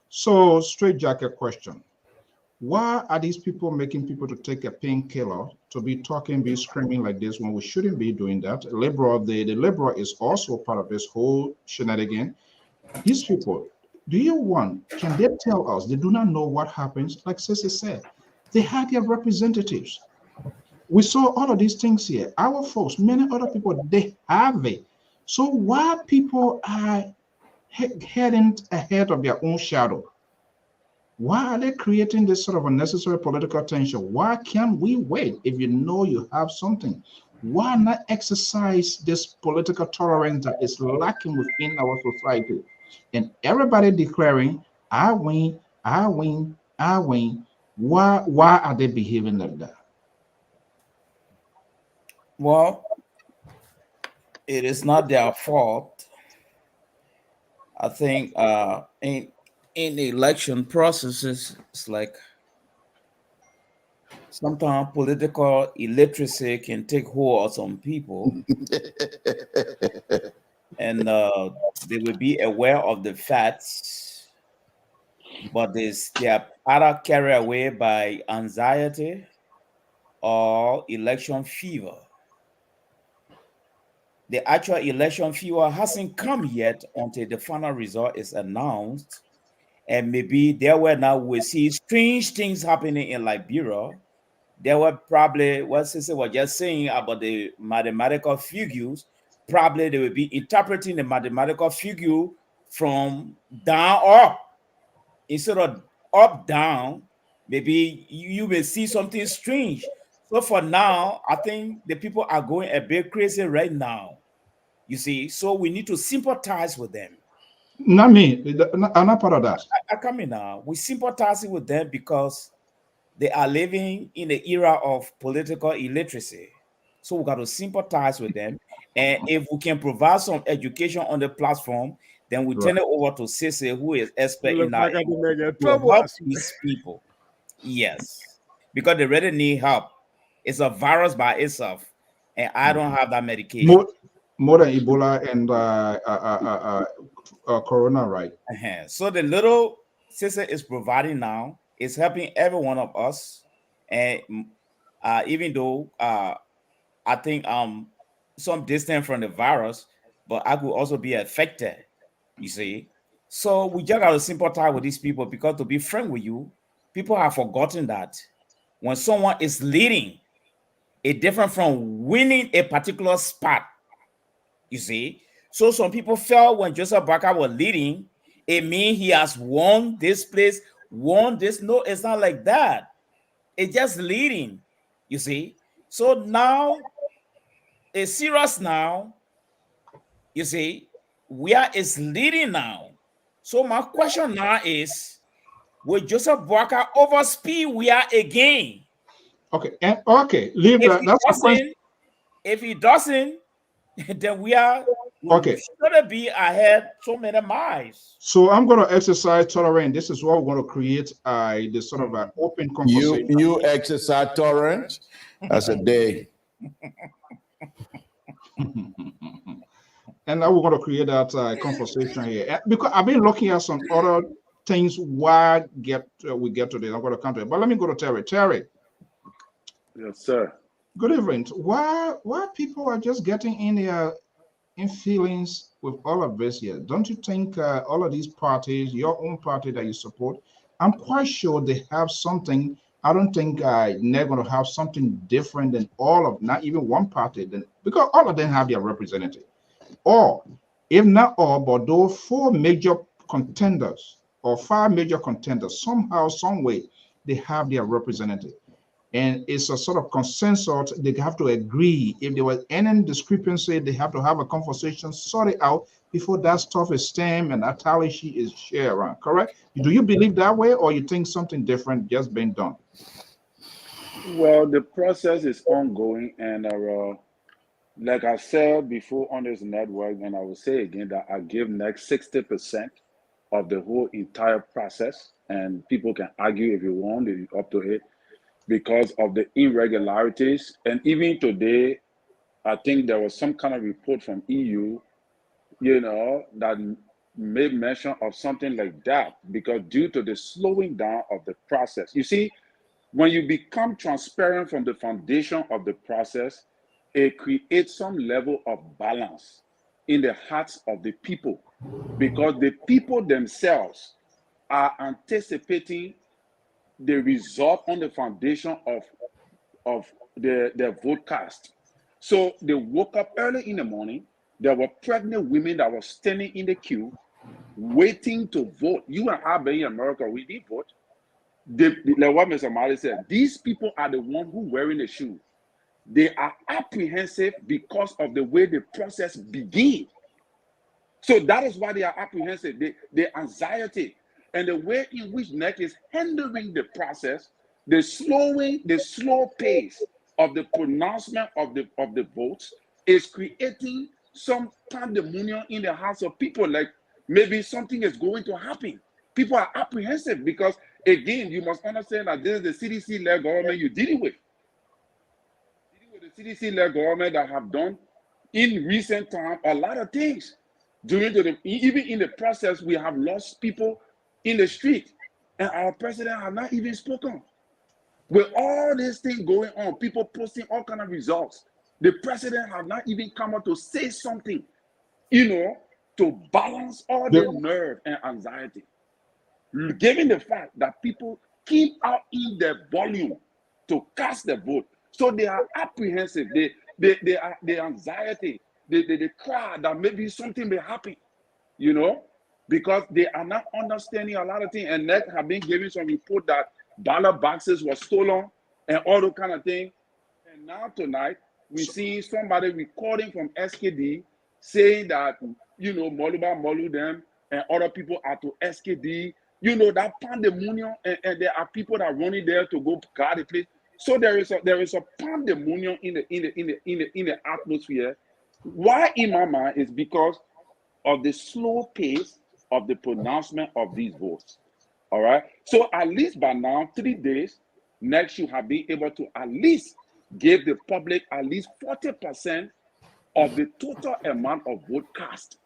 So straight jacket question. Why are these people making people to take a painkiller to be talking, be screaming like this when we shouldn't be doing that? The liberal is also part of this whole shenanigan. These people, can they tell us they do not know what happens? Like Ceci said, they had their representatives. We saw all of these things here. Our folks, many other people, they have it. So why people are heading ahead of their own shadow? Why are they creating this sort of unnecessary political tension? Why can't we wait if you know you have something? Why not exercise this political tolerance that is lacking within our society? And everybody declaring, I win, I win, I win. Why are they behaving like that? Well, it is not their fault. I think in election processes, it's like sometimes political illiteracy can take hold of some people, and they will be aware of the facts, but they are either carried away by anxiety or election fever. The actual election fever hasn't come yet until the final result is announced. And maybe there were now we see strange things happening in Liberia. There were probably what Sissy was just saying about the mathematical figures. Probably they will be interpreting the mathematical figure from down up instead of up down. Maybe you may see something strange. So for now, I think the people are going a bit crazy right now. You see, so we need to sympathize with them. Not me. I'm not part of that. I come in now. We sympathize with them because they are living in the era of political illiteracy. So we got to sympathize with them. And if we can provide some education on the platform, then we turn it over to Sissy, who is expert in that to help these people. Yes, because they really need help. It's a virus by itself, and I don't have that medication. More than Ebola and Corona, right? So the little Sissy is providing now is helping every one of us, and even though I think some distance from the virus, but I could also be affected. You see, so we just got to sympathize with these people because to be frank with you, people have forgotten that when someone is leading, it's different from winning a particular spot. You see, so some people felt when Joseph Barker was leading, it means he has won this place, won this. No, it's not like that. It's just leading. You see, so now it's serious now. You see, where is leading now? So my question now is, will Joseph Barker overspeed where again? Okay, and okay, leave that. That's a question. If he doesn't, then we should be ahead so many miles. So I'm going to exercise tolerance. This is what we're going to create this sort of an open conversation. You exercise tolerance? That's a day. And now we're going to create that conversation here. Because I've been looking at some other things why we get to this. I'm going to come to it. But let me go to Terry. Terry. Yes, sir. Good evening. Why people are just getting in feelings with all of this here? Don't you think all of these parties, your own party that you support, I'm quite sure they have something. I don't think they're going to have something different than all of, not even one party, because all of them have their representative. Or if not all, but those four major contenders or five major contenders, somehow, some way, they have their representative. And it's a sort of consensus. They have to agree. If there was any discrepancy, they have to have a conversation, sort it out before that stuff is stamped and that tally sheet is shared around. Correct? Do you believe that way, or you think something different just been done? Well, the process is ongoing, and like I said before on this network, and I will say again that I give next 60% of the whole entire process, and people can argue if you want, it's up to it, because of the irregularities. And even today, I think there was some kind of report from EU, that made mention of something like that, because due to the slowing down of the process. You see, when you become transparent from the foundation of the process, it creates some level of balance in the hearts of the people, because the people themselves are anticipating the result on the foundation of their vote cast. So they woke up early in the morning. There were pregnant women that were standing in the queue waiting to vote. You and I being in America, we did vote. Like what Mr. Mali said, these people are the ones who wearing the shoe. they are apprehensive because of the way the process begins. So that is why they are apprehensive. The anxiety and the way in which NEC is hindering the process, the slow pace of the pronouncement of the votes is creating some pandemonium in the hearts of people. Like maybe something is going to happen. People are apprehensive because, again, you must understand that this is the CDC-led government you're dealing with. The CDC-led government that have done in recent time a lot of things. Even in the process, we have lost people in the street, and our president has not even spoken. With all this thing going on, people posting all kind of results, the president has not even come out to say something, to balance all the nerve and anxiety. Given the fact that people keep out in their volume to cast the vote, so they are apprehensive. They are the anxiety. They cry that maybe something may happen, because they are not understanding a lot of things. And NEC have been giving some report that ballot boxes were stolen and all those kind of things. And now tonight, we see somebody recording from SKD saying that, Moluba Molu them and other people are to SKD. That pandemonium, and there are people that are running there to go guard the place. So there is a pandemonium in the atmosphere. Why in my mind is because of the slow pace of the pronouncement of these votes. All right. So at least by now, 3 days, NEC should have been able to at least give the public at least 40% of the total amount of vote cast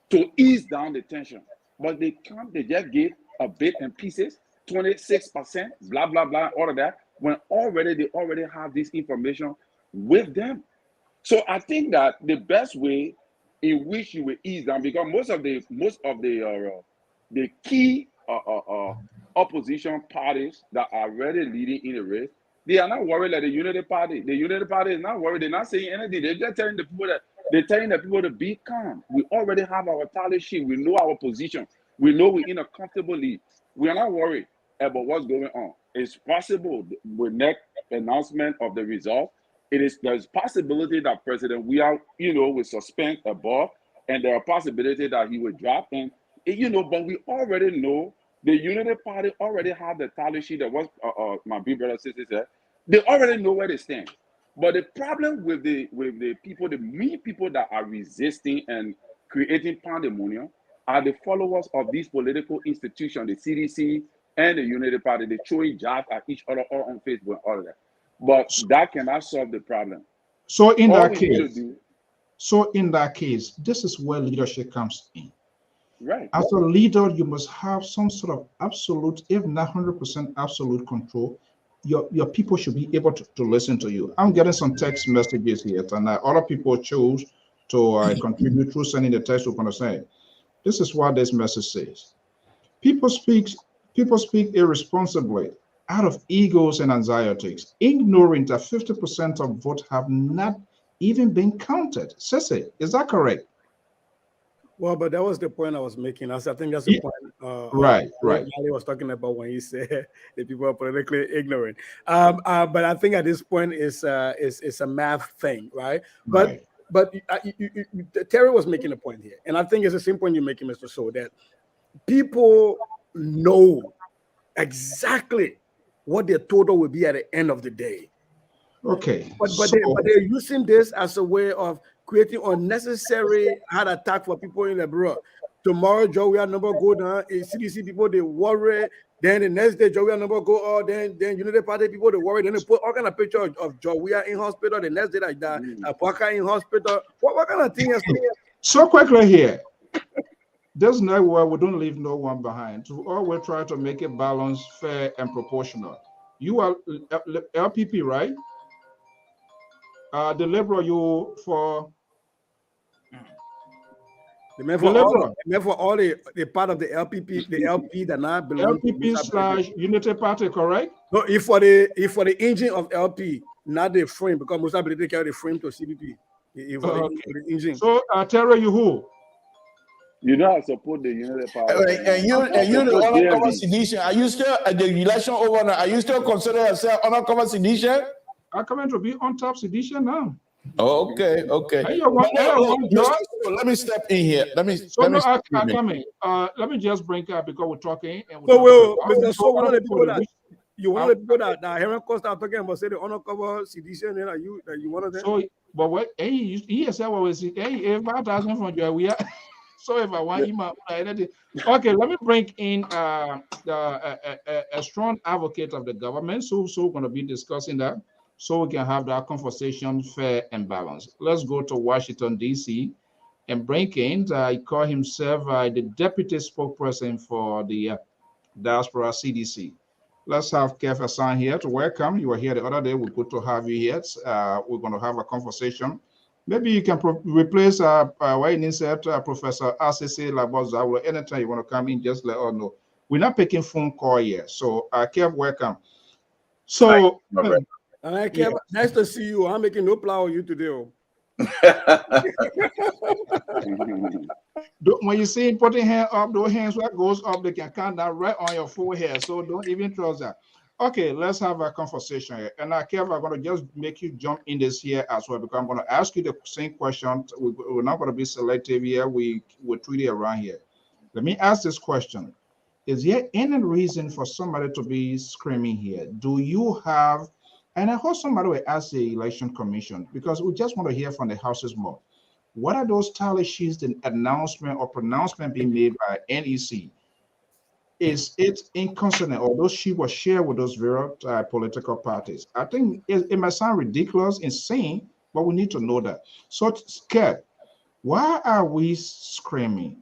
to ease down the tension. But they can't. They just give a bit and pieces, 26%, blah blah blah, all of that. When they already have this information with them. So I think that the best way in which you will ease down, because most of the key opposition parties that are already leading in the race, they are not worried like the Unity Party. The Unity Party is not worried. They're not saying anything. They're just telling the people to be calm. We already have our tally sheet. We know our position. We know we're in a comfortable lead. We are not worried about what's going on. It's possible with next announcement of the result. There's possibility that President will suspend a ball, and there are possibility that he will drop. And but we already know the Unity Party already have the tally sheet. That was my big brother sister said. They already know where they stand. But the problem with the people, the main people that are resisting and creating pandemonium are the followers of these political institutions, the CDC and the Unity Party. They throwing jabs at each other all on Facebook and all of that. But that cannot solve the problem. So in that case, this is where leadership comes in. Right. As a leader, you must have some sort of absolute, if not 100% absolute control. Your people should be able to listen to you. I'm getting some text messages here tonight. Other people chose to contribute through sending the text we're saying. This is what this message says. People speak irresponsibly out of egos and anxieties, ignoring that 50% of votes have not even been counted. Sese, is that correct? Well, but that was the point I was making. I think that's the point. Right. He was talking about when he said that people are politically ignorant. But I think at this point it's a math thing, right? But Terry was making a point here, and I think it's the same point you're making, Mr. So, that people know exactly what their total will be at the end of the day. Okay. But they're using this as a way of creating unnecessary heart attack for people in the bureau. Tomorrow, Joey number go down. CDC people, they worry. Then the next day, Joey number go up. Then Unity Party people, they worry. Then they put all kind of pictures of Joey in hospital. The next day, like that, Parker in hospital. What kind of thing is this? So quickly here. This network, we don't leave no one behind. We always try to make it balanced, fair, and proportional. You are LPP, right? The Liberal, you for the man for all the part of the LPP, the LP that now belongs LPP / Unity Party, correct? No, if for the engine of LP, not the frame, because Musa Bility carry the frame to CBP. The engine. So Terry, you who? I support the Unity Party. And you the undercover sedition. Are you still at the election over now? Are you still considering yourself undercover sedition? are coming to be on top sedition now. Okay. Hey, you want, hey, No, one job. let me step in here. Let me No, step I in. come in. Let me just bring up because we're talking and we're So, talking well, Mr. So, one of the people that you one I- of the people that Heron Costa talking about say the undercover sedition, that you one of them. so, but what? Hey, he said what was it? Hey, 5,000 from Joy, we are. So if I want him, okay, let me bring in a strong advocate of the government. So we're going to be discussing that, so we can have that conversation fair and balanced. Let's go to Washington D.C. and bring in. He called himself the deputy spokesperson for the diaspora CDC. Let's have Kev Hassan here to welcome. You were here the other day. We're good to have you here. We're going to have a conversation. Maybe you can replace what you said, Professor RCC Laboza. Anytime you want to come in, just let us know. We're not picking phone call here. So, Kev, welcome. So, Kev, nice to see you. I'm making no plow on you today. Oh. When you see him putting hand up, those hands that goes up, they can count that right on your forehead. So don't even trust that. Okay, let's have a conversation here. And Kev, I'm going to just make you jump in this here as well, because I'm going to ask you the same question. We're not going to be selective here. We're treating around here. Let me ask this question. Is there any reason for somebody to be screaming here? Do you have, and I hope somebody will ask the election commission, because we just want to hear from the houses more. What are those tally sheets, the announcement or pronouncement being made by NEC? Is it inconsistent, or those sheets were shared with those various political parties? I think it might sound ridiculous, insane, but we need to know that. So, Kev, why are we screaming?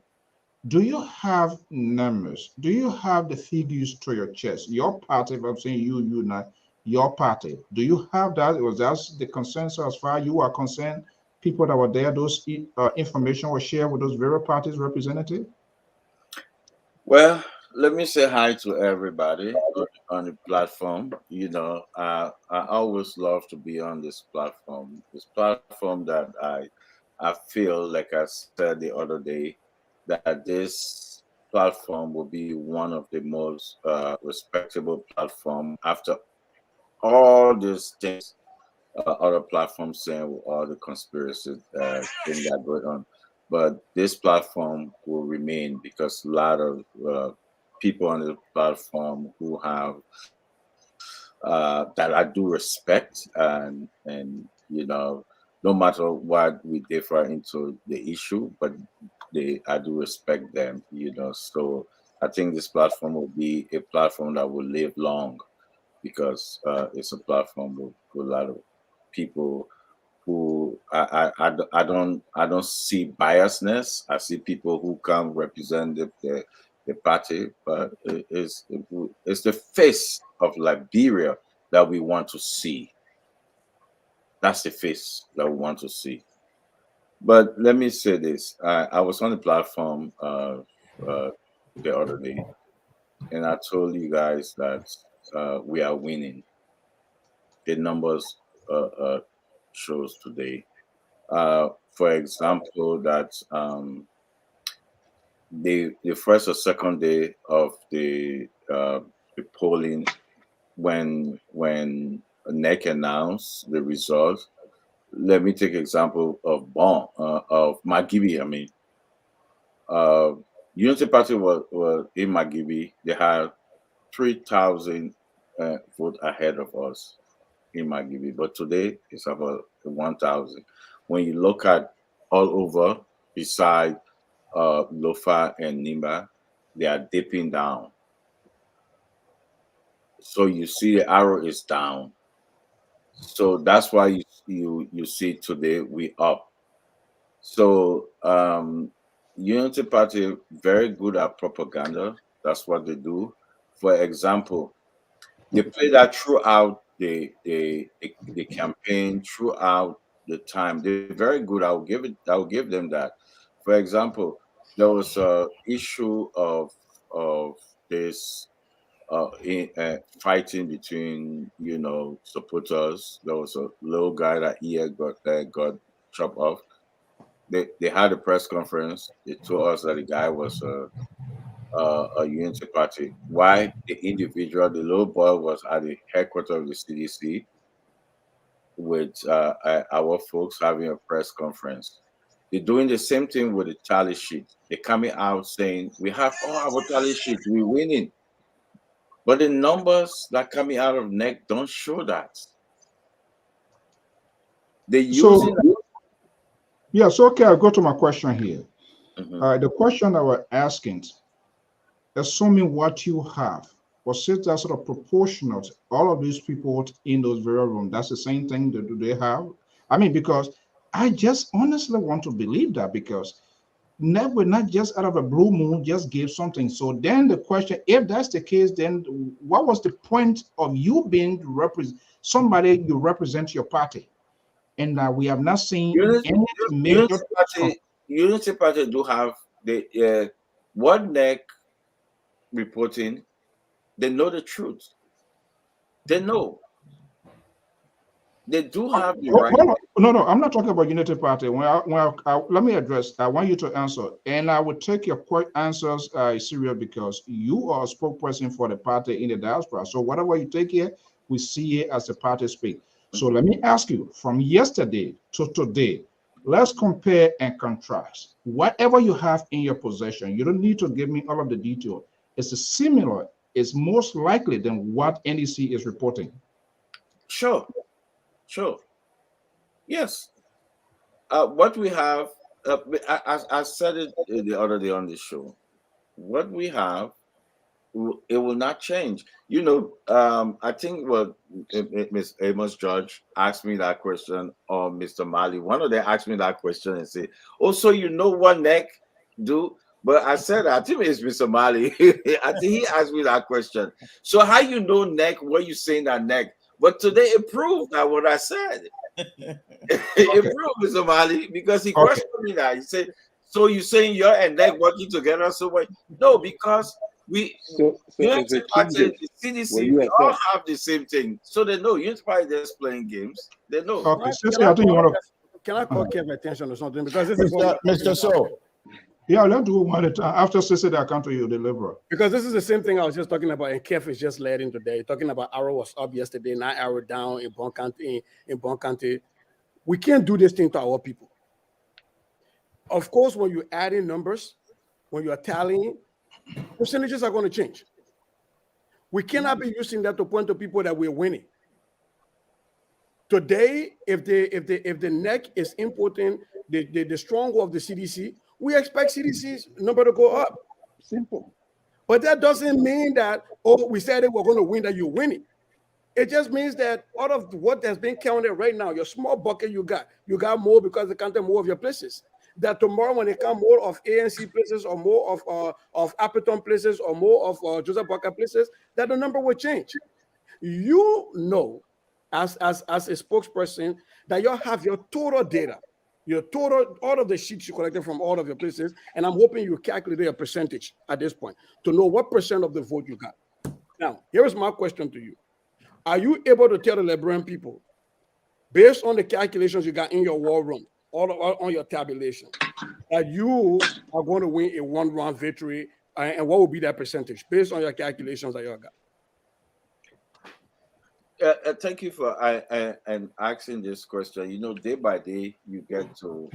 Do you have numbers? Do you have the figures to your chest? Your party, if I'm saying you not your party, do you have that? Was that the consensus as far as you are concerned? People that were there, those information was shared with those various parties representative? Well, let me say hi to everybody on the platform. I always love to be on this platform. This platform that I feel like I said the other day that this platform will be one of the most respectable platform after all these things other platforms saying with all the conspiracy thing that going on. But this platform will remain because a lot of people on the platform who have that I do respect and no matter what we differ into the issue, but I do respect them, So I think this platform will be a platform that will live long because it's a platform with a lot of people who I don't see biasness. I see people who can represent the party, but it's the face of Liberia that we want to see. That's the face that we want to see. But let me say this: I was on the platform the other day, and I told you guys that we are winning. The numbers shows today. For example, that the first or second day of the polling, when NEC announced the results, let me take example of of Magibi. I mean, Unity Party was in Magibi. They had 3,000 vote ahead of us in Magibi, but today it's about 1,000. When you look at all over, beside Lofa and Nimba, they are dipping down. So you see the arrow is down. So that's why you see today we up. So Unity Party very good at propaganda. That's what they do. For example, they play that throughout the campaign, throughout the time. They're very good. I'll give them that. For example, there was a issue of this fighting between supporters. There was a little guy that ear got chopped off. They had a press conference. They told us that the guy was a unity party. Why the individual, the little boy was at the headquarters of the CDC. with our folks having a press conference. They're doing the same thing with the tally sheet. They're coming out saying, we have all our tally sheet, we're winning. But the numbers that are coming out of NEC don't show that. They're using... Yes, okay, I'll go to my question here. The question I was asking, assuming what you have, was it that sort of proportional to all of these people in those various rooms? That's the same thing that do they have? I mean, because I just honestly want to believe that, because NEC will not just out of a blue moon just give something. So then the question, if that's the case, then what was the point of you being somebody you represent your party? And we have not seen any major... Unity Party do have the what NEC reporting. They know the truth. They know. They do have the right. No, I'm not talking about Unity Party. Let me address. I want you to answer, and I will take your quick answers serious, because you are a spokesperson for the party in the diaspora. So whatever you take here, we see it as the party speak. So let me ask you, from yesterday to today, let's compare and contrast. Whatever you have in your possession, you don't need to give me all of the detail. It's similar. It's most likely than what NEC is reporting. Sure. Yes. What we have, I said it the other day on the show. What we have, it will not change. You know, I think Ms. Amos George asked me that question, or Mr. Mali. One of them asked me that question and said, "Oh, so you know what NEC do?" But I said, I think it's Mr. Mali. I think he asked me that question. So how you know NEC? What you saying that NEC? But today it proved that what I said. It proved, Mr. Mali, because he questioned me that. He said, "So you saying you're and NEC working together?" So what? No, because Unity Party, the CDC, we all have the same thing. So they know Unity Party is just playing games. They know. Okay, can I call Kev attention or something? Because this is Mr. So. Yeah, let's do one at a time. After Ceci, I come to you, the Liberal. Because this is the same thing I was just talking about, and Kev is just led in today, talking about Arrow was up yesterday, now Arrow down in Bon County. We can't do this thing to our people. Of course, when you're adding numbers, when you're tallying, percentages are going to change. We cannot be using that to point to people that we're winning. Today, if the NEC is importing the stronghold of the CDC, we expect CDC's number to go up. Simple. But that doesn't mean that, we said that we're going to win, that you're winning. It just means that out of what has been counted right now, your small bucket you got more because they counted more of your places. That tomorrow when they count more of ANC places or more of Appleton places or more of Joseph Parker places, that the number will change. You know, as a spokesperson, that you have your total data. Your total, all of the sheets you collected from all of your places, and I'm hoping you calculate a percentage at this point to know what percent of the vote you got. Now, here's my question to you. Are you able to tell the Liberian people, based on the calculations you got in your war room, all on your tabulation, that you are going to win a one-round victory, and what will be that percentage based on your calculations that you got? Thank you for asking this question. You know, day by day, you get to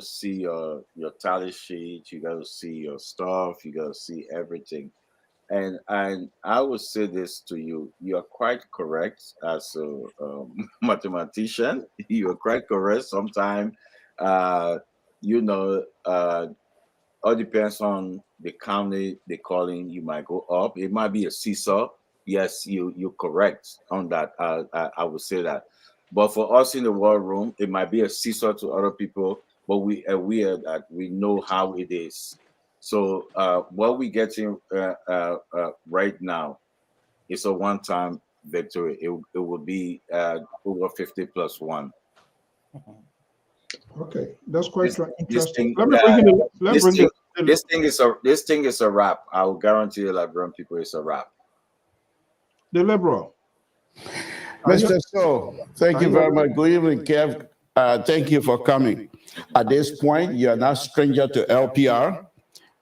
see your tally sheet, you got to see your stuff, you got to see everything. And I will say this to you: you are quite correct as a mathematician. You are quite correct. Sometimes, you know, all depends on the county, the calling. You might go up. It might be a seesaw. Yes, you're correct on that. I would say that. But for us in the war room, it might be a seesaw to other people. But we are that we know how it is. So what we're getting right now is a one-time victory. It will be over 50 plus 1. Okay, that's quite interesting. This thing is a wrap. I will guarantee you, Liberian people, it's a wrap. The Liberal. Mr. So, thank you very much. Good evening, Kev. Thank you for coming. At this point, you are not stranger to LPR,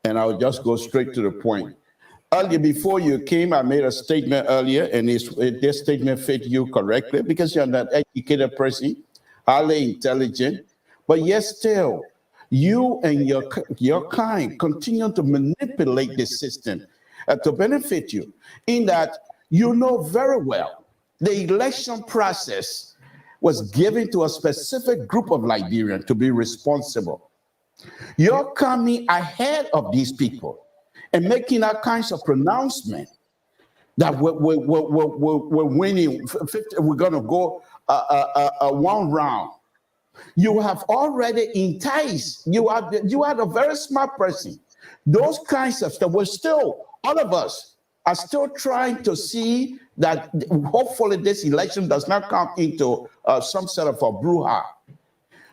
and I'll just go straight to the point. earlier before you came, I made a statement earlier, and this statement fit you correctly because you're an educated person, highly intelligent, but yet still, you and your kind continue to manipulate the system to benefit you, in that you know very well the election process was given to a specific group of Liberians to be responsible. You're coming ahead of these people and making all kinds of pronouncement that we're winning. We're going to go one round. You have already enticed. You are a very smart person. Those kinds of stuff. We're still, all of us are still trying to see that hopefully this election does not come into some sort of a brouhaha.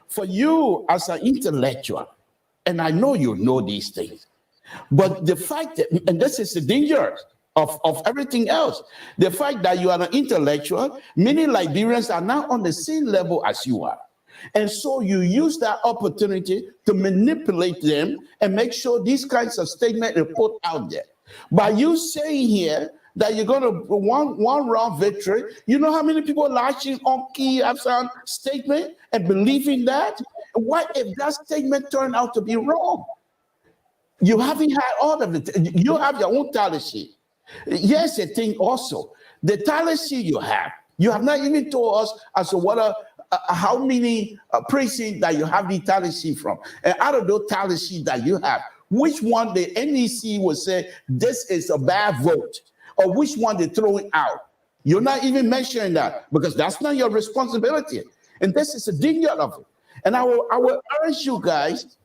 For you as an intellectual, and I know you know these things, but the fact that, and this is the danger of everything else, the fact that you are an intellectual, many Liberians are not on the same level as you are. And so you use that opportunity to manipulate them and make sure these kinds of statements are put out there. By you saying here that you're going to one round victory, you know how many people are latching on key statement and believing that? What if that statement turned out to be wrong? You haven't had all of it. You have your own tally sheet. Here's the thing also. The tally sheet you have not even told us as to what how many precincts that you have the tally sheet from. And out of those tally sheets that you have, which one the NEC will say this is a bad vote, or which one they throw it out? You're not even mentioning that because that's not your responsibility. And this is a danger of it. And I will urge you guys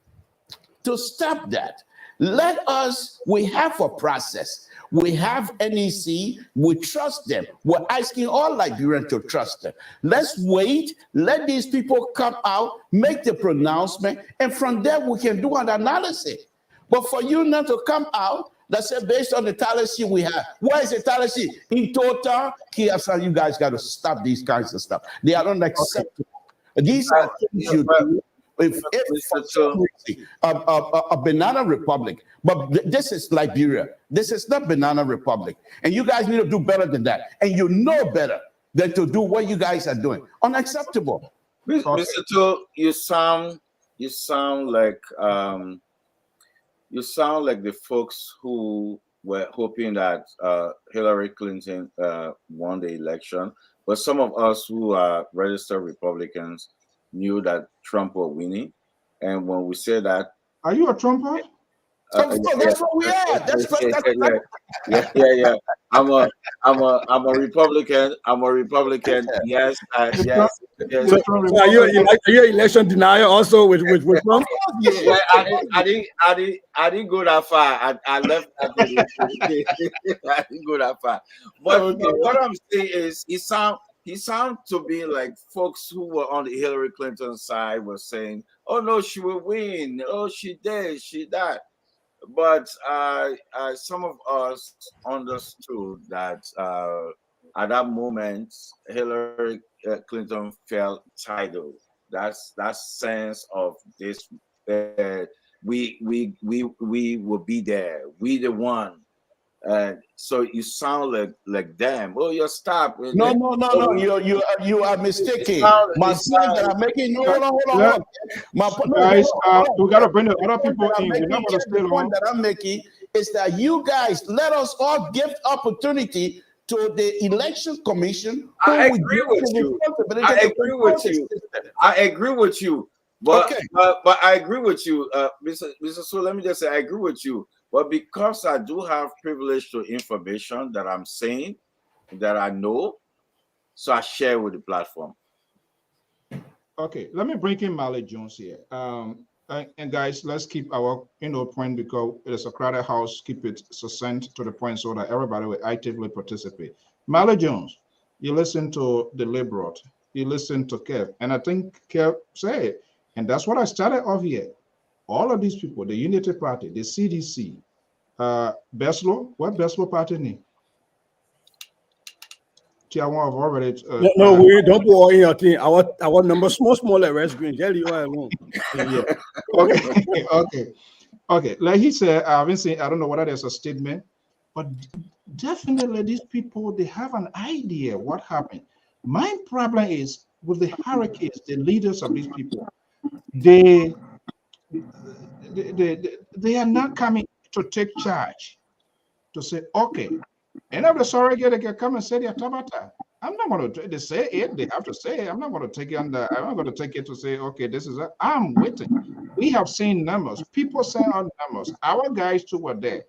to stop that. We have a process. We have NEC, we trust them. We're asking all Liberians to trust them. Let's wait, let these people come out, make the pronouncement, and from there we can do an analysis. But for you not to come out, that's based on the tally sheet we have. What is the tally sheet? In total, you guys got to stop these kinds of stuff. They are unacceptable. Okay. These are things you do. If a banana republic, but this is Liberia. This is not banana republic. And you guys need to do better than that. And you know better than to do what you guys are doing. Unacceptable. Mr. Cho, you sound like the folks who were hoping that Hillary Clinton won the election, but some of us who are registered Republicans knew that Trump was winning, and when we say that, are you a Trumper? That's what we are. Yeah. I'm a Republican. I'm a Republican. Yes, yes. So are you election denier also with Trump? Yeah, I didn't go that far. I left. I didn't go that far. But what I'm saying is, he sound to be like folks who were on the Hillary Clinton side were saying, "Oh no, she will win. Oh, she did. She that." But some of us understood that at that moment, Hillary Clinton felt titled. That's that sense of this. We will be there. We the one. So you sound like them. Oh, you stop. No. You are mistaken. My point that I'm making. No, hold on. Guys, we gotta bring the other people in. We're not gonna stay long. The point that I'm making is that you guys let us all give opportunity to the election commission. I agree with you. I agree with you. But okay. But I agree with you, Mr. So let me just say I agree with you. But because I do have privilege to information that I'm saying, that I know, so I share with the platform. Okay, let me bring in Mally Jones here. And guys, let's keep our point because it is a crowded house. Keep it succinct to the point so that everybody will actively participate. Mally Jones, you listen to the Liberal, you listen to Kev, and I think Kev said, and that's what I started off here. All of these people, the Unity Party, the CDC, Beslo, what Beslo party name? No, we don't put in your thing. Our number small like red screen. Tell you alone. Yeah. Okay. Like he said, I haven't seen. I don't know whether there's a statement But definitely these people, they have an idea what happened. My problem is with the hierarchies, the leaders of these people, they they are not coming to take charge, to say, okay, and if the surrogate they can come and say their tabata. I'm not going to, they say it, they have to say it. I'm not going to take it under, I'm not going to take it to say, okay, this is it. I'm waiting. We have seen numbers. People send out numbers. Our guys too were there.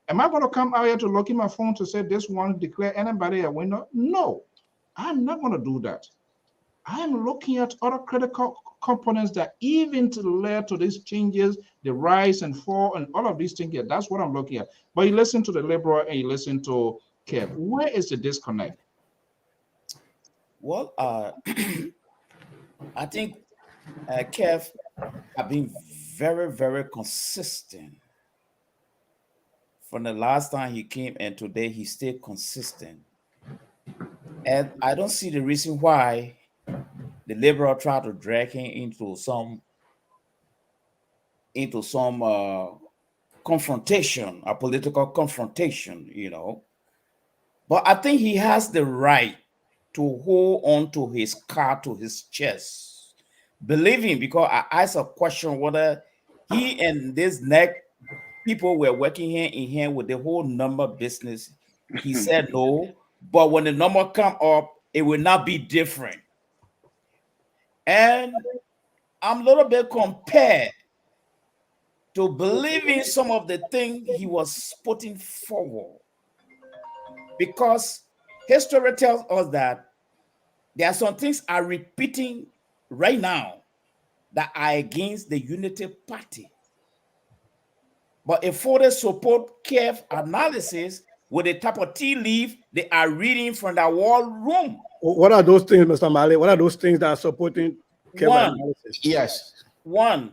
Am I going to come out here to look in my phone to say this one declare anybody a winner? No, I'm not going to do that. I'm looking at other critical components that even to led to these changes, the rise and fall, and all of these things here. That's what I'm looking at. But you listen to the liberal and you listen to Kev. Where is the disconnect? Well, I think Kev have been very, very consistent. From the last time he came and today he stayed consistent. And I don't see the reason why the liberal try to drag him into some confrontation, a political confrontation, you know. But I think he has the right to hold on to his card to his chest, believing, because I asked a question whether he and this neck people were working hand in hand with the whole number business. He said no, but when the number come up, it will not be different. And I'm a little bit compared to believing some of the things he was putting forward, because history tells us that there are some things are repeating right now that are against the Unity Party. But if further support Kev analysis with the type of tea leaf they are reading from the war room. What are those things, Mr. Mali? What are those things that are supporting Kev analysis? Yes. One,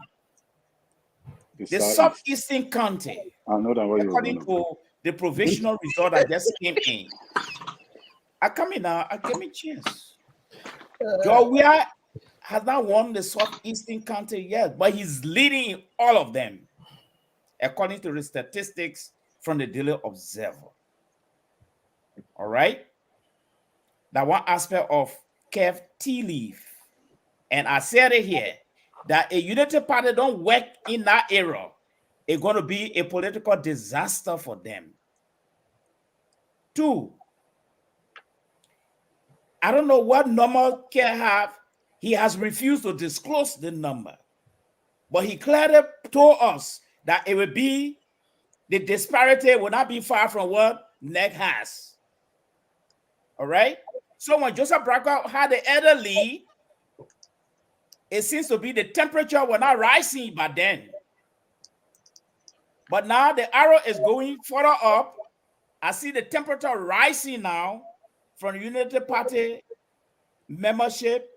the Southeast. southeastern county, I know that according to the provisional result that just came in. I come in now, I give me chance. Georgia has not won the southeastern county yet, but he's leading in all of them, according to the statistics from the Daily Observer. All right? That one aspect of Kev tea leaf. And I said it here, that a unity party don't work in that era. It's going to be a political disaster for them. Two, I don't know what number Kev have. He has refused to disclose the number. But he clearly told us that it will be, the disparity will not be far from what NEC has. All right? So when Joseph Braca had the other lead, it seems to be the temperature was not rising by then. But now the arrow is going further up. I see the temperature rising now from the Unity Party membership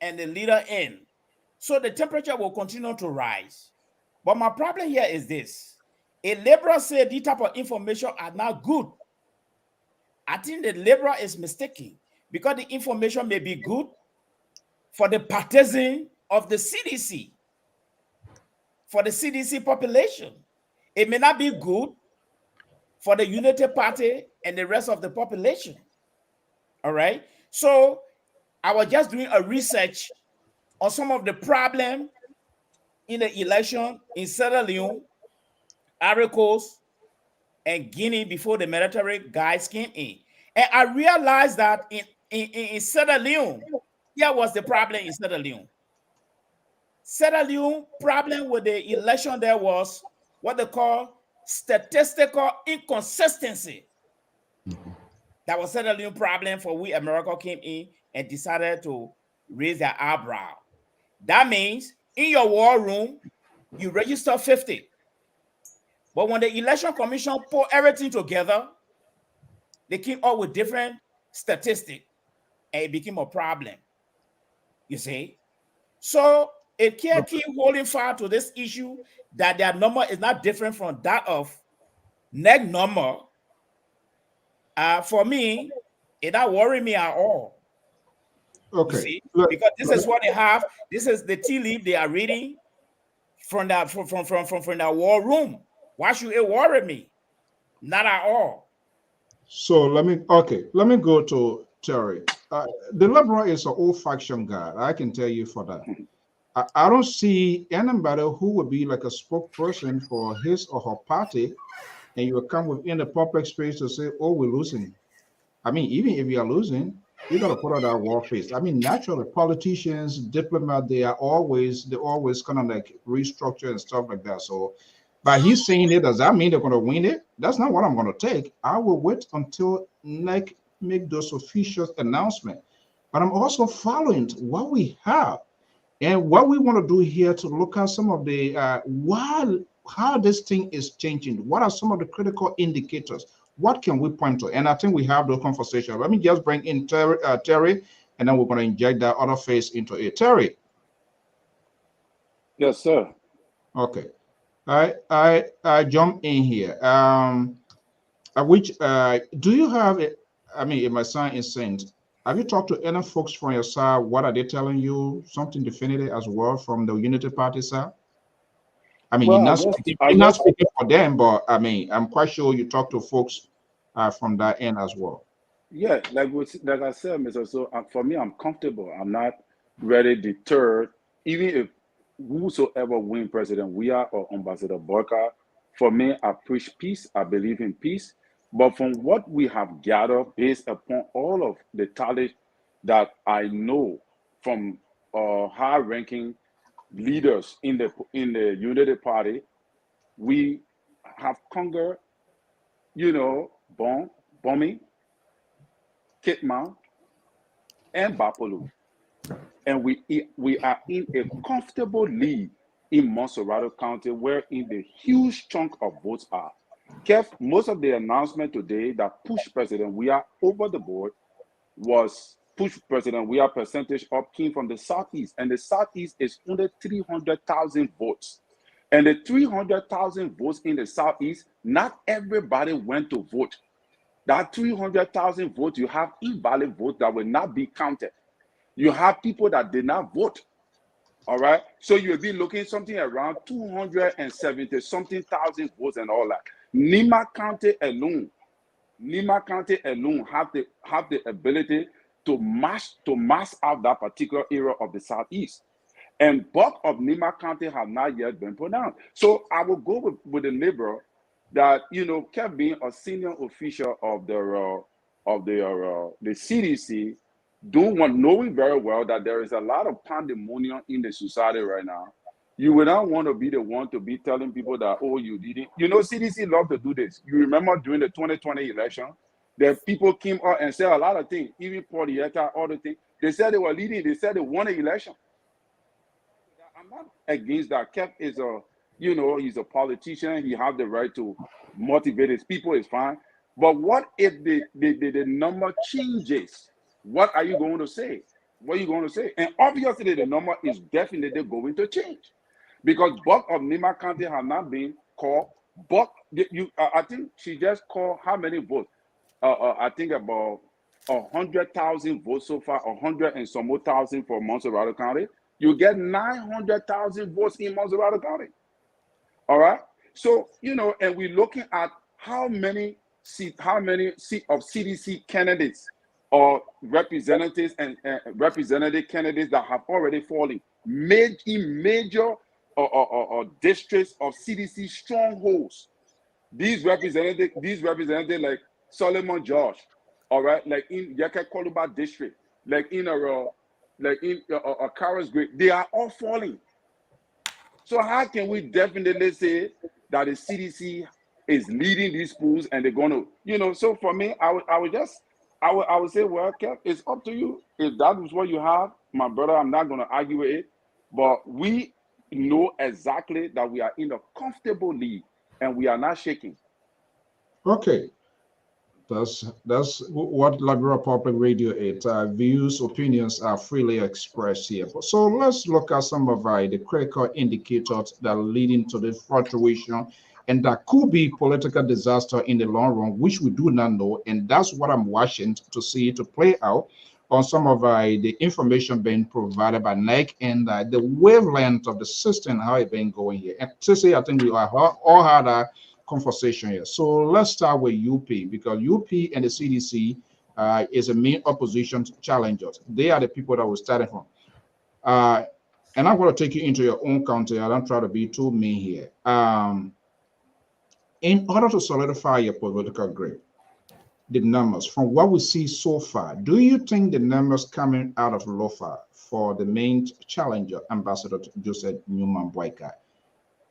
and the leader in. So the temperature will continue to rise. But my problem here is this. A liberal said these type of information are not good. I think the liberal is mistaken, because the information may be good for the partisan of the CDC, for the CDC population. It may not be good for the Unity Party and the rest of the population. All right. So I was just doing a research on some of the problem in the election in Sierra Leone, Ivory Coast, and Guinea before the military guys came in. And I realized that in Sierra Leone, here was the problem in Sierra Leone. Sierra Leone problem with the election there was what they call statistical inconsistency. That was Sierra Leone problem for we America came in and decided to raise their eyebrow. That means in your war room, you register 50. But when the election commission put everything together, they came up with different statistics, and it became a problem. You see? So it can't keep holding fast to this issue that their number is not different from that of NEC number. For me, it don't worry me at all. Okay. You see? Because this is what they have. This is the tea leaf they are reading from that from the war room. Why should it worry me? Not at all. So let me go to Terry. The liberal is an old faction guy. I can tell you for that. I don't see anybody who would be like a spokesperson for his or her party, and you will come within the public space to say, "Oh, we're losing." I mean, even if you are losing, you got to put out that war face. I mean, naturally, politicians, diplomats, they always kind of like restructure and stuff like that. So, by he's saying it, does that mean they're going to win it? That's not what I'm going to take. I will wait until NEC make those official announcements. But I'm also following what we have and what we want to do here to look at some of the how this thing is changing. What are some of the critical indicators? What can we point to? And I think we have those conversations. Let me just bring in Terry, and then we're going to inject that other face into it. Terry. Yes, sir. Okay. I jump in here. Which do you have? I mean, if my son is saying, have you talked to any folks from your side? What are they telling you? Something definitive as well from the Unity Party side? I mean, Well, I you're not guess, speaking for them, but I mean, I'm quite sure you talk to folks from that end as well. yeah, like I said, Mr. So for me, I'm comfortable. I'm not really deterred. Even if whosoever win president, we are or Ambassador Barker. For me, I preach peace. I believe in peace. But from what we have gathered, based upon all of the talent that I know from high-ranking leaders in the Unity Party, we have conquered, bombing, Kitma, and Bapolu. And we are in a comfortable lead in Monserrato County, where in the huge chunk of votes are. Kev, most of the announcement today that pushed President we are over the board was push President we are percentage up came from the Southeast. And the Southeast is under 300,000 votes. And the 300,000 votes in the Southeast, not everybody went to vote. That 300,000 votes, you have invalid votes that will not be counted. You have people that did not vote. All right. So you'll be looking something around 270 something thousand votes and all that. Nima County alone have the ability to mass out that particular area of the Southeast. And bulk of Nima County have not yet been pronounced. So I will go with the liberal that kept being a senior official of the CDC, knowing very well that there is a lot of pandemonium in the society right now. You would not want to be the one to be telling people that, oh, you didn't. CDC love to do this. You remember during the 2020 election, the people came out and said a lot of things, even Polieta, all the things. They said they were leading. They said they won the election. I'm not against that. Kev is he's a politician. He has the right to motivate his people. It's fine. But what if the number changes? What are you going to say? What are you going to say? And obviously, the number is definitely going to change because bulk of Nima County have not been called. But I think she just called how many votes? I think about 100,000 votes so far, 100 and some more thousand for Monserrato County. You get 900,000 votes in Monserrato County. All right. So and we're looking at how many seat of CDC candidates or representatives and representative candidates that have already fallen in major districts of CDC strongholds. These representatives like Solomon George, all right, like in Yeke Koluba district, like in Karas Great, they are all falling. So how can we definitely say that the CDC is leading these schools and they're going to, so for me, I would say, well, Kev, it's up to you. If that is what you have, my brother, I'm not going to argue with it. But we know exactly that we are in a comfortable league and we are not shaking. Okay. That's what Liberal Public Radio is. Views, opinions are freely expressed here. So let's look at some of the critical indicators that are leading to the fluctuation and that could be political disaster in the long run, which we do not know. And that's what I'm watching to see to play out on some of the information being provided by NEC and the wavelength of the system, how it's been going here. And to say, I think we all had conversation here. So let's start with UP, because UP and the CDC is a main opposition challengers. They are the people that we're starting from. And I'm going to take you into your own county. I don't try to be too mean here. In order to solidify your political grip, the numbers from what we see so far, do you think the numbers coming out of LOFA for the main challenger, Ambassador Joseph Newman Boyka,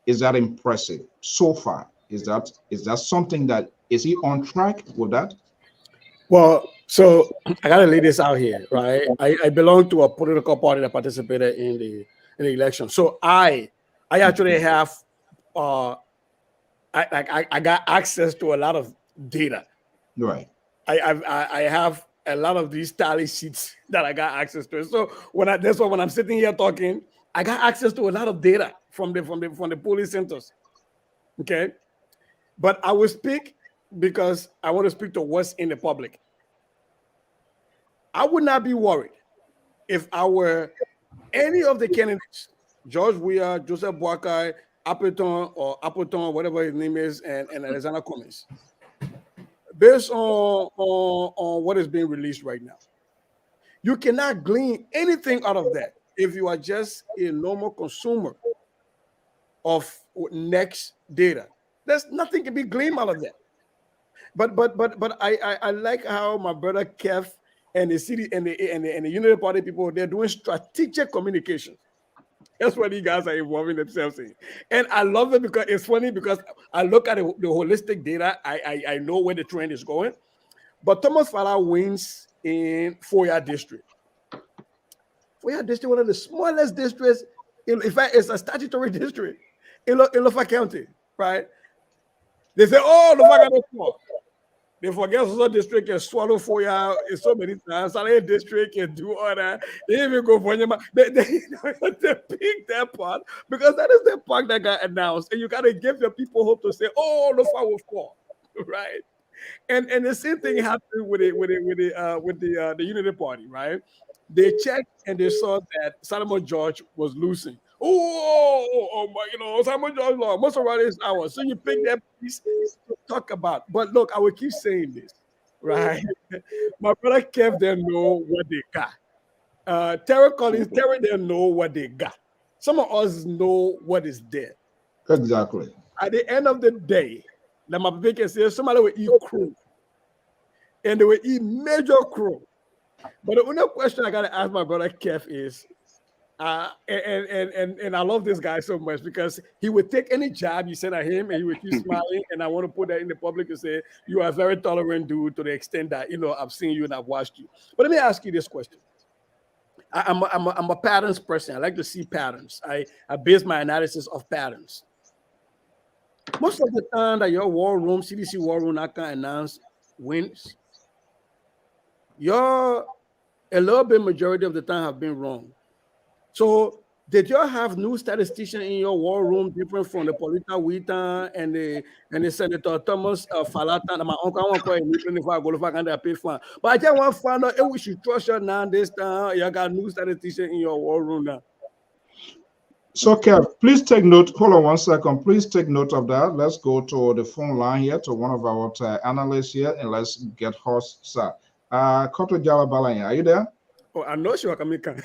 is that impressive so far? Is that something that, is he on track with that? Well, so I gotta lay this out here, right? I belong to a political party that participated in the election. So I actually have I got access to a lot of data. Right. I have a lot of these tally sheets that I got access to. So when I'm sitting here talking, I got access to a lot of data from the polling centers. Okay. But I will speak because I want to speak to what's in the public. I would not be worried if I were any of the candidates, George Weah, Joseph Boakai, Appleton, whatever his name is, and Alexander Cummings, based on what is being released right now. You cannot glean anything out of that if you are just a normal consumer of next data. There's nothing to be gleaned out of that. But I like how my brother Kev and the city and the Unity Party people, they're doing strategic communication. That's what you guys are involving themselves in. And I love it because it's funny because I look at the holistic data. I know where the trend is going. But Thomas Fala wins in Foya District. Foya District, one of the smallest districts. In fact, it's a statutory district in Lofa County, right? They say, oh, Lofa got no. They forget also district can swallow Foya so many times. Saleh district can do all that. They even go for them. They pick that part because that is the part that got announced. And you got to give your people hope to say, oh, Lofa will fall, right? And the same thing happened with the Unity Party, right? They checked and they saw that Solomon George was losing. Oh my, Solomon George lost most of his hours. So you pick that piece to talk about. But look, I will keep saying this, right? My brother Kev didn't know what they got. Terry Collins, Terry didn't know what they got. Some of us know what is there. Exactly. At the end of the day, like my people can say, somebody will eat crew. And they will eat major crew. But the only question I gotta ask my brother Kev is, and I love this guy so much because he would take any job you send at him and he would keep smiling. And I want to put that in the public and say, you are a very tolerant dude to the extent that, I've seen you and I've watched you. But let me ask you this question. I'm a patterns person. I like to see patterns. I base my analysis of patterns. Most of the time that your war room, CDC war room, not gonna announce wins, you're a little bit majority of the time have been wrong. So did you have new statistician in your war room different from the Polita Wita and the Senator Thomas Falata? My uncle, I want to call him if I go if I can pay for. But I just want to find out if we should trust you now this time. You got new statistician in your war room now. So, Kev, please take note. Hold on 1 second. Please take note of that. Let's go to the phone line here to one of our analysts here, and let's get host, sir. Koto Jala Balanya, are you there? Oh, I'm not sure I can make it.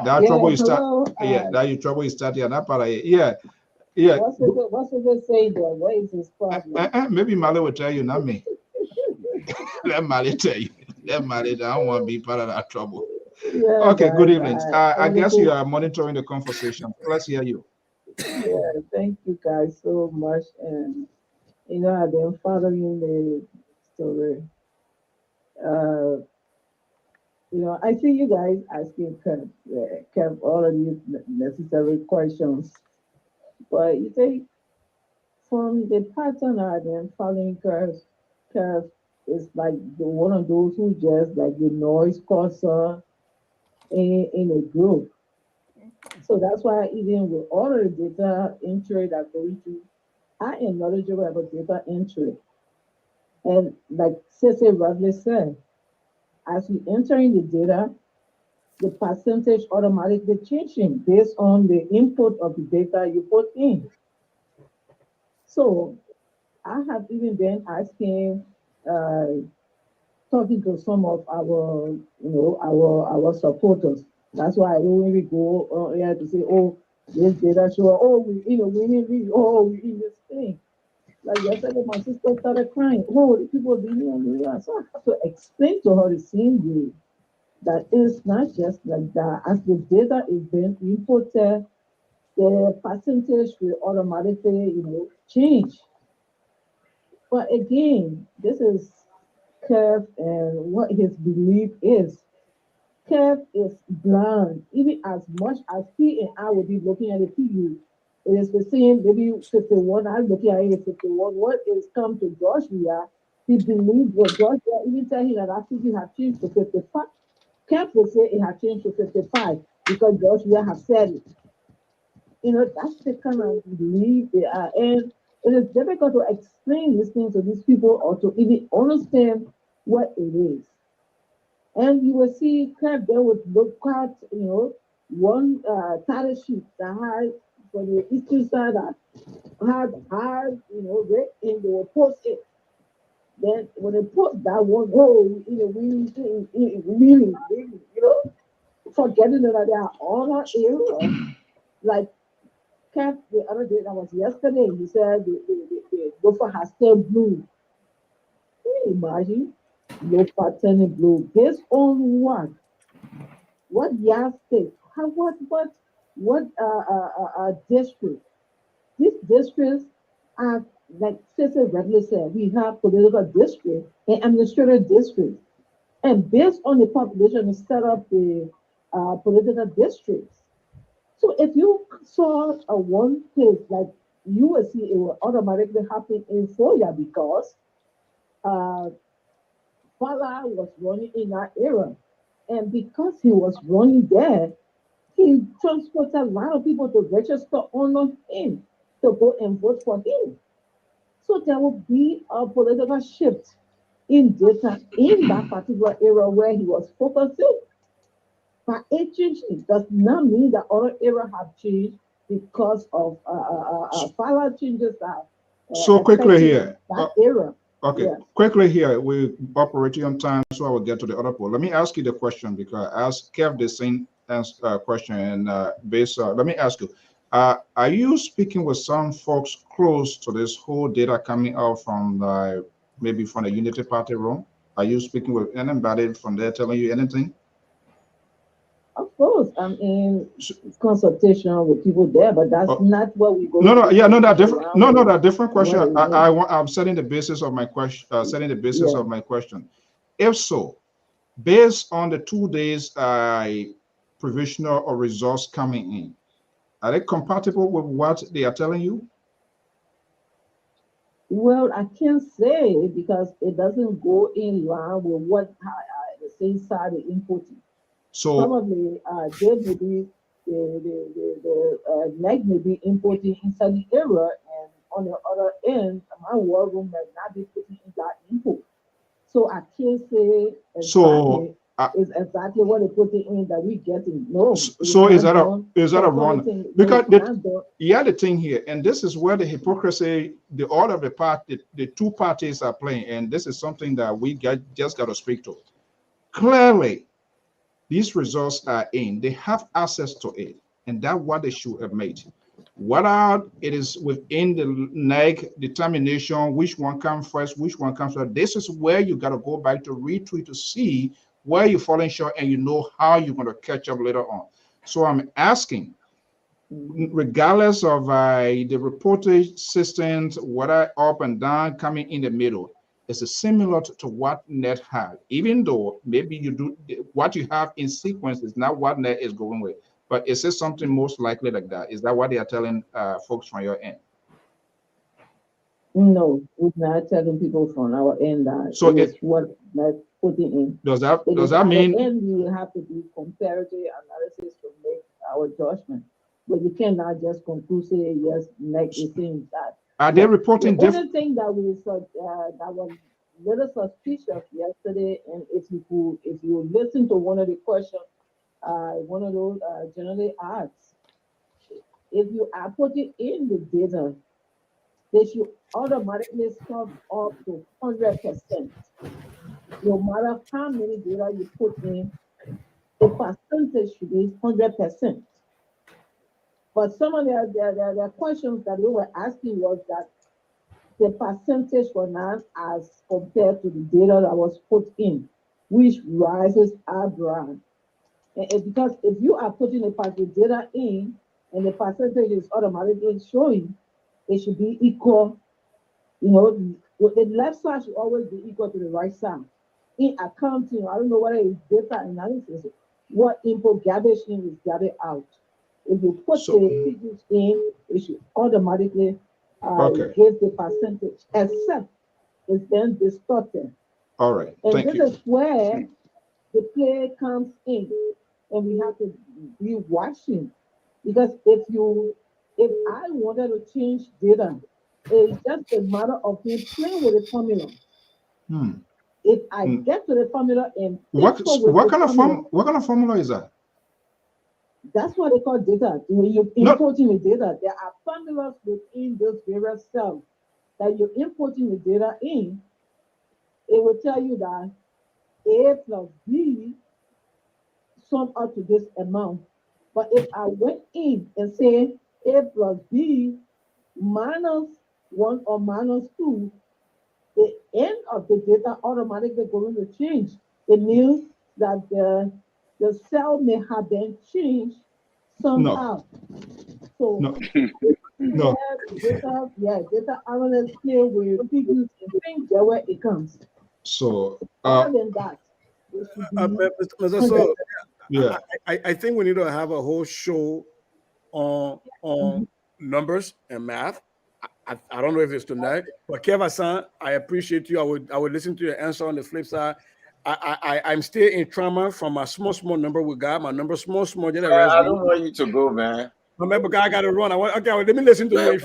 That trouble is start. Yeah, that your trouble is starting. Yeah. What's it say there? What is his problem? Maybe Mali will tell you, not me. Let Mali tell you. Let Mali. I don't want to be part of that trouble. Yeah, okay, good evening. I guess you are monitoring the conversation. Let's hear you. Yeah, thank you guys so much. And I've been following the story. I see you guys asking Kev all of these necessary questions. But you say from the pattern I've been following Kev is like one of those who just like the noise causer in a group. So that's why even with all of the data entry that going to, I am knowledgeable about data entry. And like Cece rightly said, as we enter in the data, the percentage automatically changing based on the input of the data you put in. So I have even been asking, talking to some of our, our supporters. That's why when we go here to say, oh, this data show, oh, we need this, oh, we need this thing. Like yesterday, my sister started crying. Oh, the people being on the US. So I have to explain to her the same way that it's not just like that. As the data is being imported, the percentage will automatically, change. But again, this is Kev and what his belief is. Kev is blind. Even as much as he and I will be looking at the PU, it is the same, maybe 51. I'm looking at it 51. What is come to Joshua, he believes what Joshua even tell him that actually have changed to 55. Kev will say it has changed to 55 because Joshua has said it. That's the kind of belief they are. And it is difficult to explain these things to these people or to even understand what it is. And you will see Clive there would look at, one title sheet that had for the eastern side that had, red and they will post it. Then when they post that one, oh, really, forgetting that they are all our area. Like Kev, the other day, that was yesterday, he said the gopher has turned blue. Can you imagine? Gopher turning blue. Based on what? What yardstick? How, what district? These districts are, like Sister Redley said, we have political districts and administrative districts. And based on the population, we set up the political districts. So if you saw a one case, like you will see it will automatically happen in Foya because uh, Fala was running in that era. And because he was running there, he transported a lot of people to register on him to go and vote for him. So there will be a political shift in data in that particular era where he was focusing. But it changed. It does not mean that other era have changed because of file changes that So quickly affecting here. that era. Okay, Yes. quickly here. We're operating on time, so I will get to the other poll. Let me ask you the question because I asked Kev the same question and let me ask you. Are you speaking with some folks close to this whole data coming out from maybe from the Unity Party room? Are you speaking with anybody from there telling you anything? Of course, I'm in consultation with people there, but that's not what we go No, to. yeah, no, that different. No, no, that different question. What I'm setting the basis of my question. Setting the basis Yeah. of my question. If so, based on the 2 days provisional or results coming in, are they compatible with what they are telling you? Well, I can't say because it doesn't go in line with what the same side is inputting. So, Probably they may be the neck may be importing inside the area, and on the other end, my war room might not be putting in that input. So I can't say so, exactly is exactly what they putting in that we getting. No, it's so is not that a done. wrong? No, Because it's not done. yeah, the thing here, and this is where the hypocrisy, the all of the part, the two parties are playing, and this is something that we just got to speak to. Clearly, these results are in. They have access to it, and that's what they should have made. Whether it is within the NEG determination, which one comes first, which one comes first, this is where you got to go back to retweet to see where you're falling short and you know how you're going to catch up later on. So I'm asking, regardless of the reportage systems, whether up and down, coming in the middle, it's similar to what net had, even though maybe you do what you have in sequence is not what net is going with. But is it something most likely like that? Is that what they are telling folks from your end? No, we're not telling people from our end that So it is what not putting in. Does that It is that at mean the end we will have to do comparative analysis to make our judgment. But you cannot just conclude say yes, next is saying that. are they But the reporting only thing that we saw that was little suspicious yesterday, and if you listen to one of the questions, one of those generally asks, if you are putting in the data, they should automatically sum up to 100%. No matter how many data you put in, the percentage should be 100%. But some of the questions that we were asking was that the percentage was not as compared to the data that was put in, which rises eyebrow. Because if you are putting a part of the data in and the percentage is automatically showing, it should be equal. You know, the left side should always be equal to the right side. In accounting, I don't know whether it's data analysis, what input garbage in is garbage out. If you put the figures in, it should automatically give the percentage, except it's then distorted. All right. And this is where the play comes in, and we have to be watching, because if I wanted to change data, it's just a matter of me playing with the formula. If I get to the formula and what kind of formula is that? That's what they call data. When you're importing the data, there are formulas within those various cells that you're importing the data in. It will tell you that A plus B sum up to this amount. But if I went in and say A plus B minus 1 or minus 2, the end of the data automatically going to change. It means that the cell may have been changed somehow. So data analysts play with figures and think that where it comes. So other than that, I think we need to have a whole show on numbers and math. I don't know if it's tonight, but Kev-san, I appreciate you. I would listen to your answer on the flip side. I'm still in trauma from my small number we got. My number small. I don't want you to go, man. Remember, I got to run. Let me listen to you.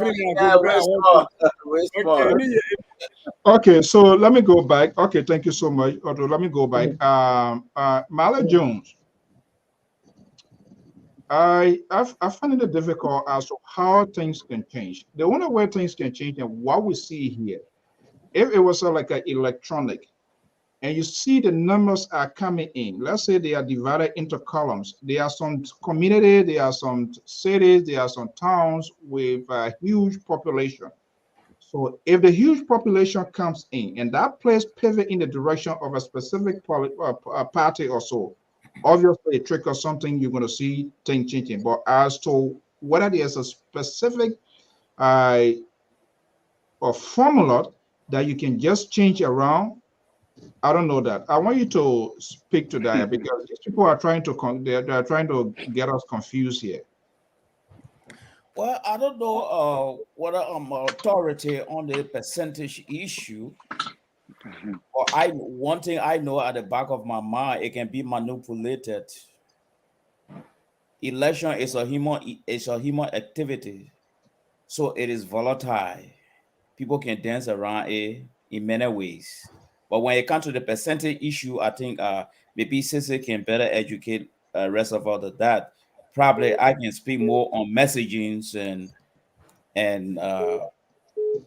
Okay, so let me go back. Okay, thank you so much, Otto. Let me go back. Marla Jones. I find it difficult as to how things can change. The only way things can change and what we see here, if it was like an electronic, and you see the numbers are coming in, let's say they are divided into columns. There are some community, there are some cities, there are some towns with a huge population. So if the huge population comes in and that place pivot in the direction of a specific party or so, obviously a trick or something, you're going to see things changing. But as to whether there's a specific or formula that you can just change around, I don't know that. I want you to speak to that because these people are trying to they're trying to get us confused here. Well, I don't know whether I'm authority on the percentage issue. Or one thing I know at the back of my mind, it can be manipulated. Election is a human activity, so it is volatile. People can dance around it in many ways. But when it comes to the percentage issue, I think maybe Sissy can better educate rest of us that. Probably I can speak more on messaging and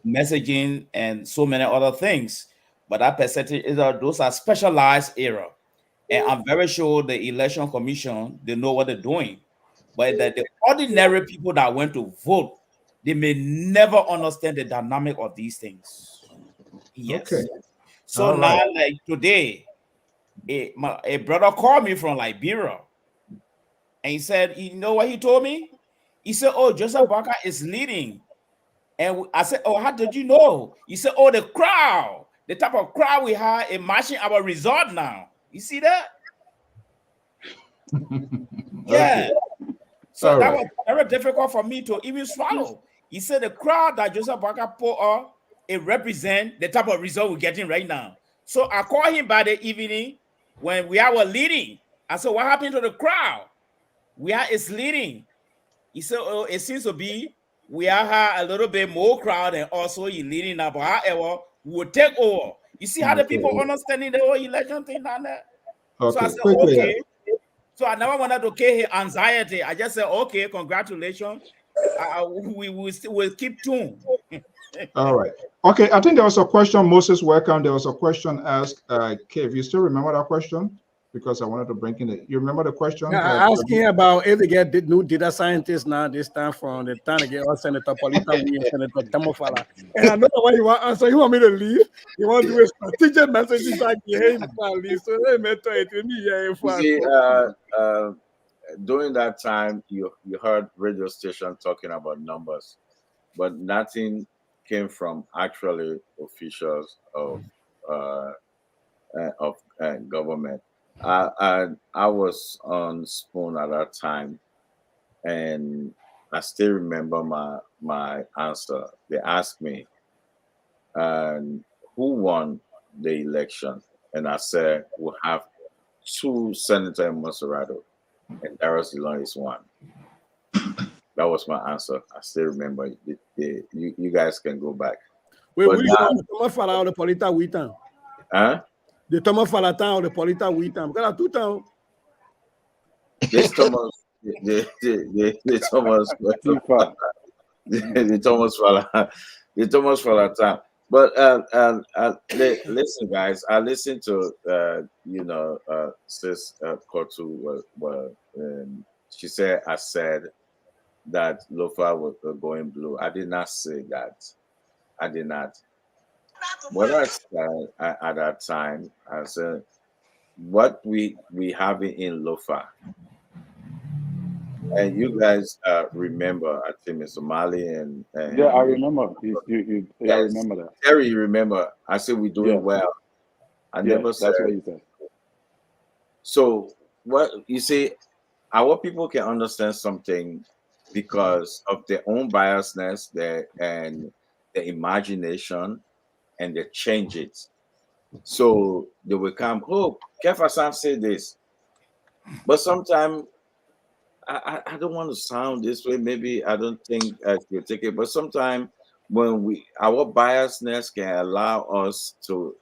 messaging and so many other things. But that percentage those are specialized area, and I'm very sure the election commission, they know what they're doing. But the ordinary people that went to vote, they may never understand the dynamic of these things. Yes. Okay. So all now, like today, a brother called me from Liberia, and he said, you know what he told me? He said, "Oh, Joseph Barker is leading." And I said, "Oh, how did you know?" He said, "Oh, the crowd, the type of crowd we have in matching our result now. You see that?" Yeah. So that was very difficult for me to even swallow. He said the crowd that Joseph Barker put up, it represents the type of result we're getting right now. So I called him by the evening when we are leading. I said, "What happened to the crowd? It's leading." He said, "Oh, it seems to be we are a little bit more crowd and also you leading now, but however, we'll take over." You see how the people understanding the whole election thing down there? So I said, okay. So I never wanted to kill his anxiety. I just said, okay, congratulations. We'll keep tuned. All right. Okay, I think there was a question, Moses, welcome. There was a question asked, Kev, you still remember that question? Because I wanted to bring in it. You remember the question? Asking about if they get new data scientists now this time from the time they get us Senator Polita we and Senator Tamofala. And I know what you want to answer. You want me to leave? You want to do a strategic message inside the before I leave. So let me tell it to me. You see, during that time, you heard radio station talking about numbers, but nothing came from actually officials of government. I was on Spoon at that time, and I still remember my answer. They asked me, who won the election? And I said, we have 2 senators in Monserrato, and Darius Dillon is one. That was my answer. I still remember. You guys can go back. Wait, which one? The Tamofala or the Polita Witan? Huh? The Tamofala town or the Polita Witan? Because I two town. This Thomas, the Thomas, the Thomas Fala time. But listen, guys. I listened to Sis Kotu. She said I said that Lofa was going blue. I did not say that. I did not. What I said at that time, I said what we have in Lofa. And you guys remember, I think Mr. Mali and yeah, I remember. I remember that. Terry, you remember? I said we're doing well. I never said. That's what you said. So what you see, our people can understand something because of their own biasness, and their imagination, and they change it. So they will come. Oh, Kefa Sam said this, but sometimes. I don't want to sound this way. Maybe I don't think you take it, but sometimes when our biasness can allow us to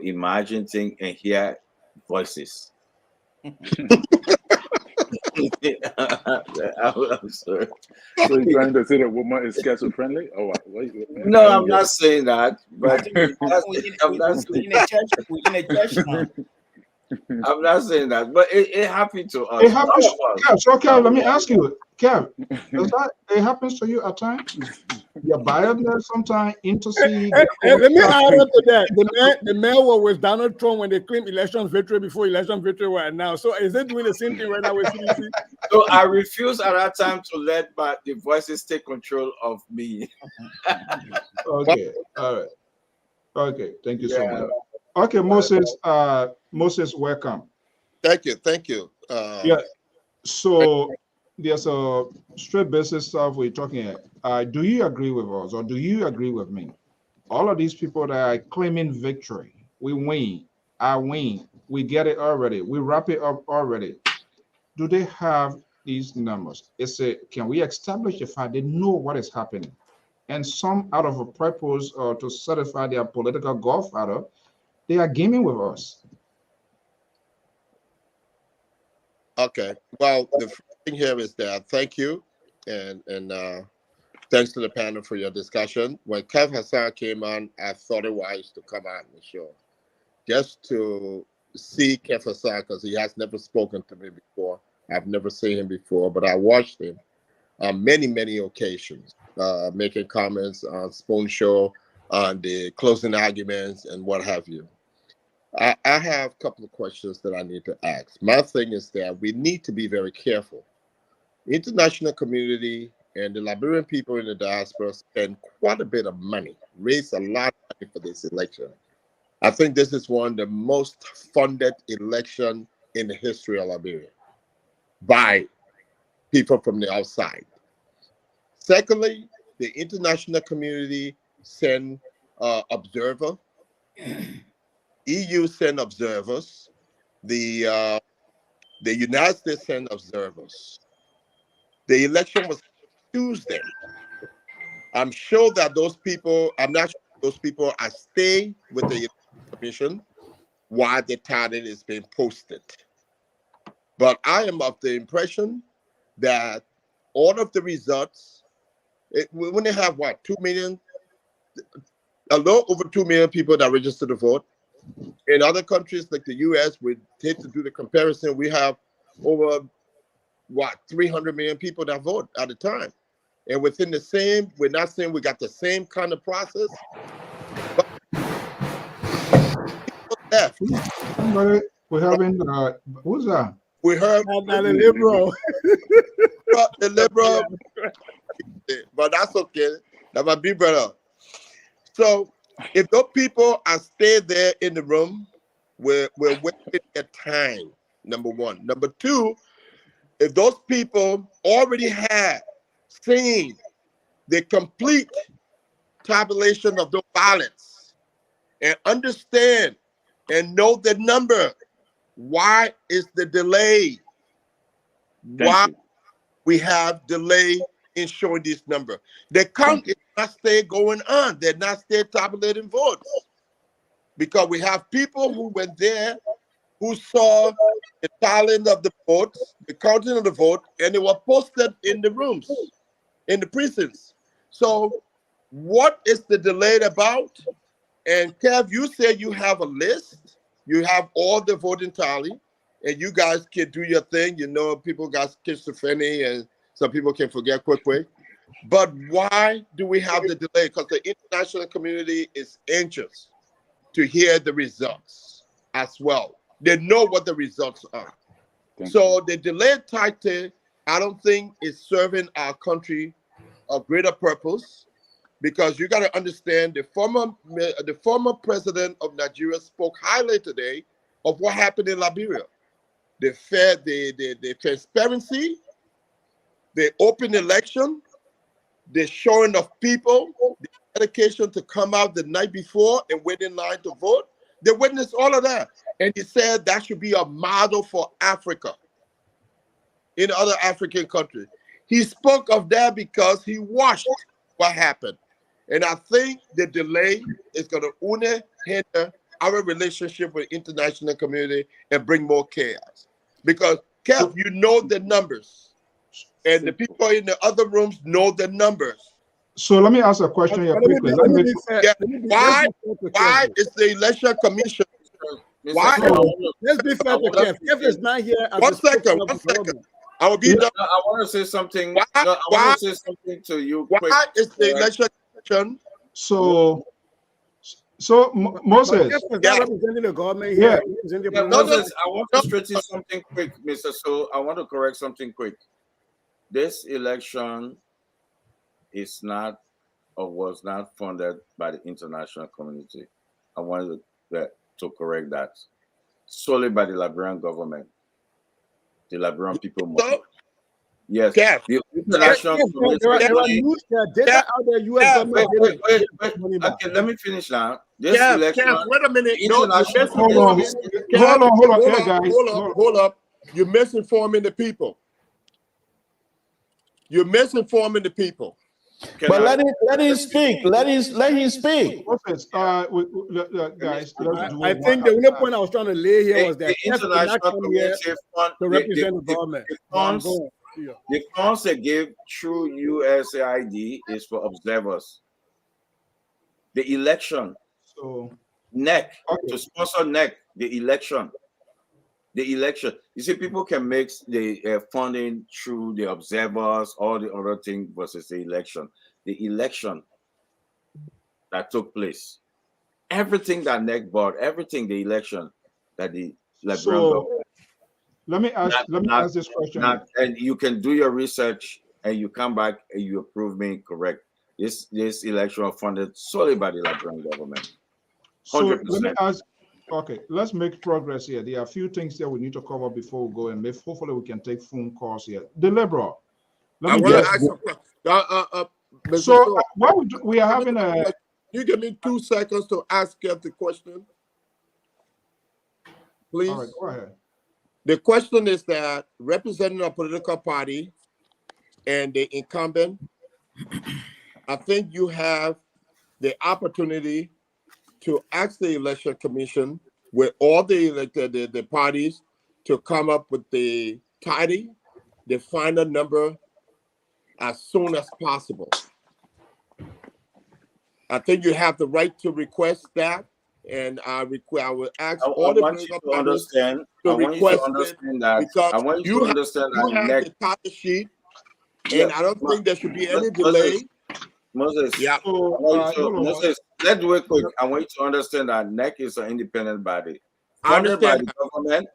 imagine things and hear voices. I'm sorry. So you're trying to say that woman is schizophrenic? Oh, what? No, I'm not saying that. But I'm not saying that, but it happened to us. It happens. Kev, so Kev, let me ask you, Kev, it happens to you at times? Your biasness sometimes intercede. Let me add on to that. The mayor was Donald Trump when they claimed election victory before election victory were announced. So is it doing the same thing right now with CDC? So I refuse at that time to let the voices take control of me. Okay, all right. Okay, thank you so much. Okay, Moses. Moses, welcome. Thank you. Yeah. So there's a straight basis stuff we're talking about. Do you agree with us, or do you agree with me? All of these people that are claiming victory, we win, I win, we get it already, we wrap it up already. Do they have these numbers? Can we establish the fact they know what is happening? And some, out of a purpose or to satisfy their political godfather, they are gaming with us. Okay. Well, the first thing here is that thank you, and thanks to the panel for your discussion. When Kev Hassan came on, I thought it wise to come on the show, just to see Kev Hassan, because he has never spoken to me before. I've never seen him before, but I watched him on many occasions, making comments on Spoon Show, on the closing arguments, and what have you. I have a couple of questions that I need to ask. My thing is that we need to be very careful. The international community and the Liberian people in the diaspora spend quite a bit of money, raise a lot of money for this election. I think this is one of the most funded election in the history of Liberia by people from the outside. Secondly, the international community send observers. EU send observers. The United States send observers. The election was Tuesday. I'm sure that those people, I'm not sure those people are staying with the commission while the title is being posted. But I am of the impression that all of the results When they have what, 2 million, a little over 2 million people that register to vote. In other countries like the US, we hate to do the comparison. We have over 300 million people that vote at a time. And within the same, we're not saying we got the same kind of process, but people left. Somebody, we're having, who's that? We heard the liberal. the liberal, but that's okay. That might be better. So if those people are stayed there in the room, we're wasting their time, number one. Number two, if those people already have seen the complete tabulation of those ballots and understand and know the number, why is the delay? Why we have delay in showing this number? The count is not still going on. They're not still tabulating votes because we have people who went there who saw the tallying of the votes, the counting of the vote, and they were posted in the rooms, in the precincts. So what is the delay about? And Kev, you said you have a list. You have all the voting tally, and you guys can do your thing. You know, people got schizophrenia, and some people can forget quickly. But why do we have the delay? Because the international community is anxious to hear the results as well. They know what the results are. So the delayed tactic, I don't think is serving our country a greater purpose, because you got to understand the former president of Nigeria spoke highly today of what happened in Liberia. The transparency, the open election, the showing of people, the dedication to come out the night before and wait in line to vote. They witnessed all of that. And he said that should be a model for Africa in other African countries. He spoke of that because he watched what happened. And I think the delay is going to only hinder our relationship with the international community and bring more chaos. Because, Kev, you know the numbers. And the people in the other rooms know the numbers. So let me ask a question here quickly. Why is the election commission? Why? Let's be fair to Kev. Kev is not here. One second. I will be done. I want to say something. Why, I want to say something to you. Why is the election commission? So Moses, representing the government here. Moses, I want to straighten something quick, Mr. So I want to correct something quick. This election is not or was not funded by the international community. I wanted to correct that. Solely by the Liberian government. The Liberian people. Yes. The international community. Data out there, US government. Wait. Okay, let me finish now. This election. Wait a minute. Hold up. You're misinforming the people. You're misinforming the people. But let him speak. Let him speak. Guys, I think the only point I was trying to lay here was that the international community to represent the government. The funds they give through USAID is for observers. The election, NEC, to sponsor NEC, the election. You see, people can mix the funding through the observers, all the other things versus the election. The election that took place, everything that NEC bought, everything, the election that the Liberian government. Let me ask this question. And you can do your research and you come back and you prove me correct. This election was funded solely by the Liberian government. 100%. So let me ask. Okay, let's make progress here. There are a few things that we need to cover before we go, and hopefully we can take phone calls here. The liberal. I want to ask a question. So we are having a. You give me 2 seconds to ask Kev the question, please. All right, go ahead. The question is that representing a political party and the incumbent, I think you have the opportunity to ask the election commission with all the parties to come up with the tidy, the final number as soon as possible. I think you have the right to request that, and I will ask I all the want you political to parties understand. to I want you to request it understand that. because I want you to understand you that have next. the title sheet, Yeah, and I don't think there should be any Moses, delay. Moses, Yeah, I So, want you to, hold on. Moses, let's do it quick. I want you to understand that NEC is an independent body I funded by understand the that. government,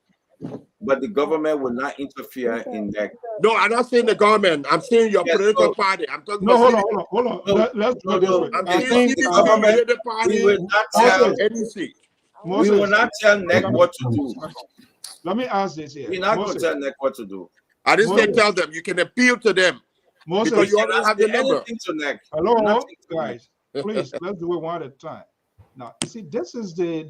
but the government will not interfere in NEC. No, I'm not saying the government. I'm saying your Yes, political so, party. I'm talking No, about hold on. no, Let's no, go this no, way. I'm I saying think the CDC, government, either we party, will not tell, Moses, any seat. we will Moses, not tell NEC let me, what to do. let me ask this here. We're not going to Moses, tell NEC what to do. I didn't say Moses, tell them. You can appeal to them We because you Moses. already cannot have say the number. anything to NEC. Hello, Nothing to NEC. guys. Please, let's do it one at a time. Now, you see, this is the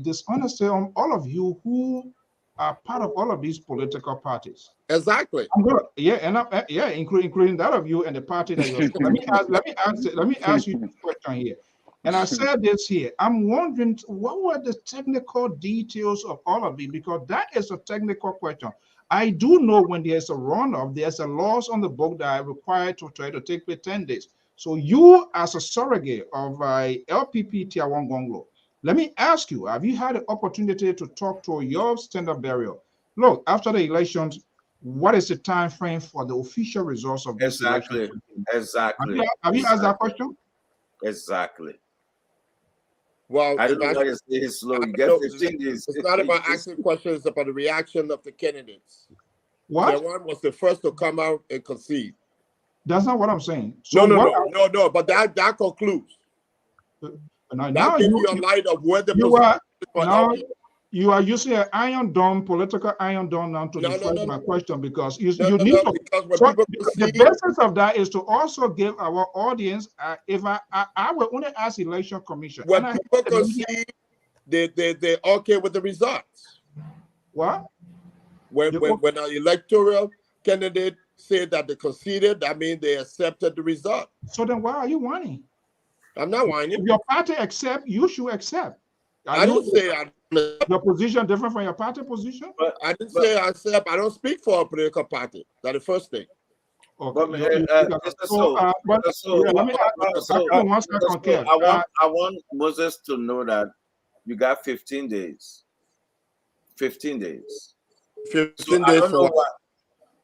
dishonesty on all of you who are part of all of these political parties. Exactly. Yeah, and yeah, including that of you and the party that you're. Let me ask you this question here. And I said this here. I'm wondering what were the technical details of all of it, because that is a technical question. I do know when there's a runoff, there's a laws on the book that are required to try to take place 10 days. So you, as a surrogate of LPP Tier 1 Gonglo, let me ask you, have you had the opportunity to talk to your standard bearer? Look, after the elections, what is the time frame for the official results of this election? Exactly. Have you asked that question? Exactly. Well, I don't know why you say it's slow. You get no, 15 days. it's not about asking questions, it's about the reaction of the candidates. What? Tier 1 was the first to come out and concede. That's not what I'm saying. So no, but that concludes. Now gives you a light of where the you are for now LP. you are using an iron dome, political iron dome now to deflect my question, because you need to. Because when So people the basis of that is to also give our audience. If I will only ask election commission, when and people concede, they're okay with the results. What? When an electoral candidate said that they conceded, that means they accepted the result. So then why are you whining? I'm not whining. If your party accept, you should accept. I didn't say your position different from your party position. I didn't say I accept. I don't speak for a political party. That's the first thing. Okay. I want Moses to know that you got 15 days. 15 days. 15 days for what?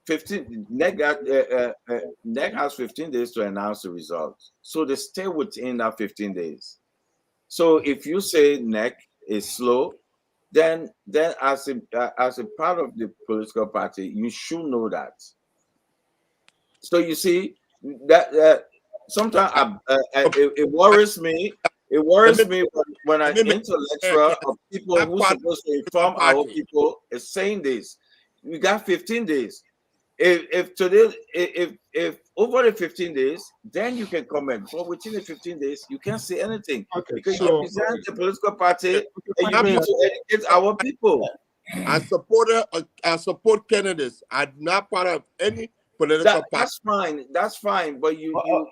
15. NEC has 15 days to announce the results. So they stay within that 15 days. So if you say NEC is slow, then as a part of the political party, you should know that. So you see that sometimes it worries me. It worries me when an intellectual of people who's supposed to inform our people is saying this. We got 15 days. If today, if over the 15 days, then you can comment. But within the 15 days, you can't say anything, because you represent the political party and you need to educate our people. I support candidates. I'm not part of any political party. That's fine. But you are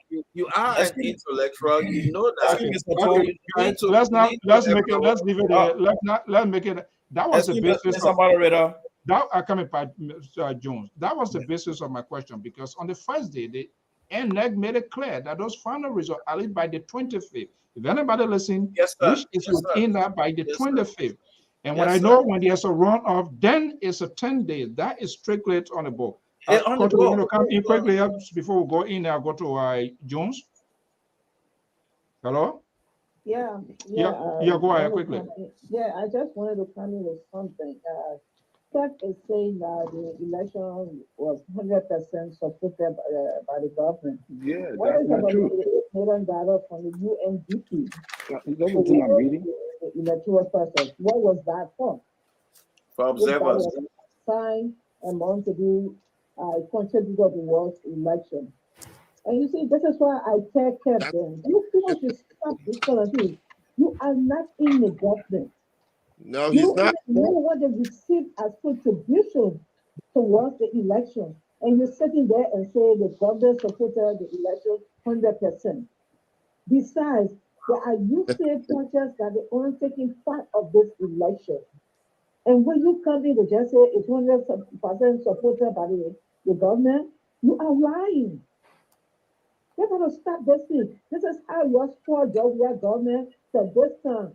an intellectual. You know that. Let's leave it there. Let's make it. That was the basis of moderator. That coming by Mr. Jones. That was the basis of my question, because on the first day, the NEC made it clear that those final results are by the 25th. If anybody listen, which is within that by the 25th. And when I know when there's a runoff, then it's a 10 days. That is strictly on the book. You want to come in quickly before we go in? I'll go to Jones. Hello? Yeah. Go ahead quickly. Yeah, I just wanted to come in with something. Tech is saying that the election was 100% supported by the government. Yeah, what that's is not true. The data from the UNDP? That's what I'm reading. The electoral process. What was that for? For observers. Signed among to be contributor of the world's election. And you see, this is why I tell Captain, you want to stop this kind of thing. You are not in the government. No, he's not. You know what they receive as contribution towards the election. And you're sitting there and say the government supported the election 100%. Besides, there are youth churches that are only taking part of this election. And when you come in to just say it's 100% supported by the government, you are lying. They're going to stop this thing. This is how your poor Georgia government said this time.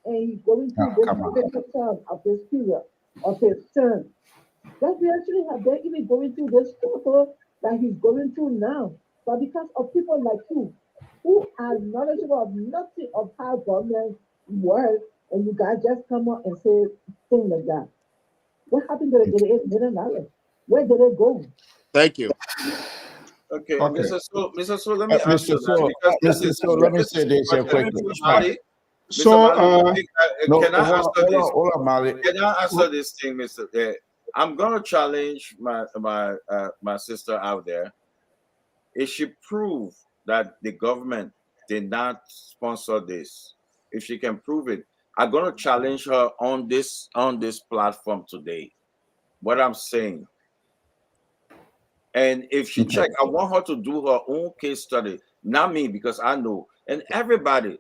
And he's going through this critical time of this period of his term. That we actually have been even going through this struggle that he's going through now. But because of people like you, who are knowledgeable of nothing of how government works, and you guys just come up and say things like that. What happened to the $88 million? Where did it go? Thank you. Okay, Okay. Mr. So, let me answer that because Mr. So, let me say this here quickly. So, can I answer this? Hold on, Mali. Can I answer this thing, Mr. I'm gonna challenge my sister out there. If she prove that the government did not sponsor this, if she can prove it, I'm gonna challenge her on this platform today. What I'm saying. And if she check, I want her to do her own case study, not me, because I know. And everybody,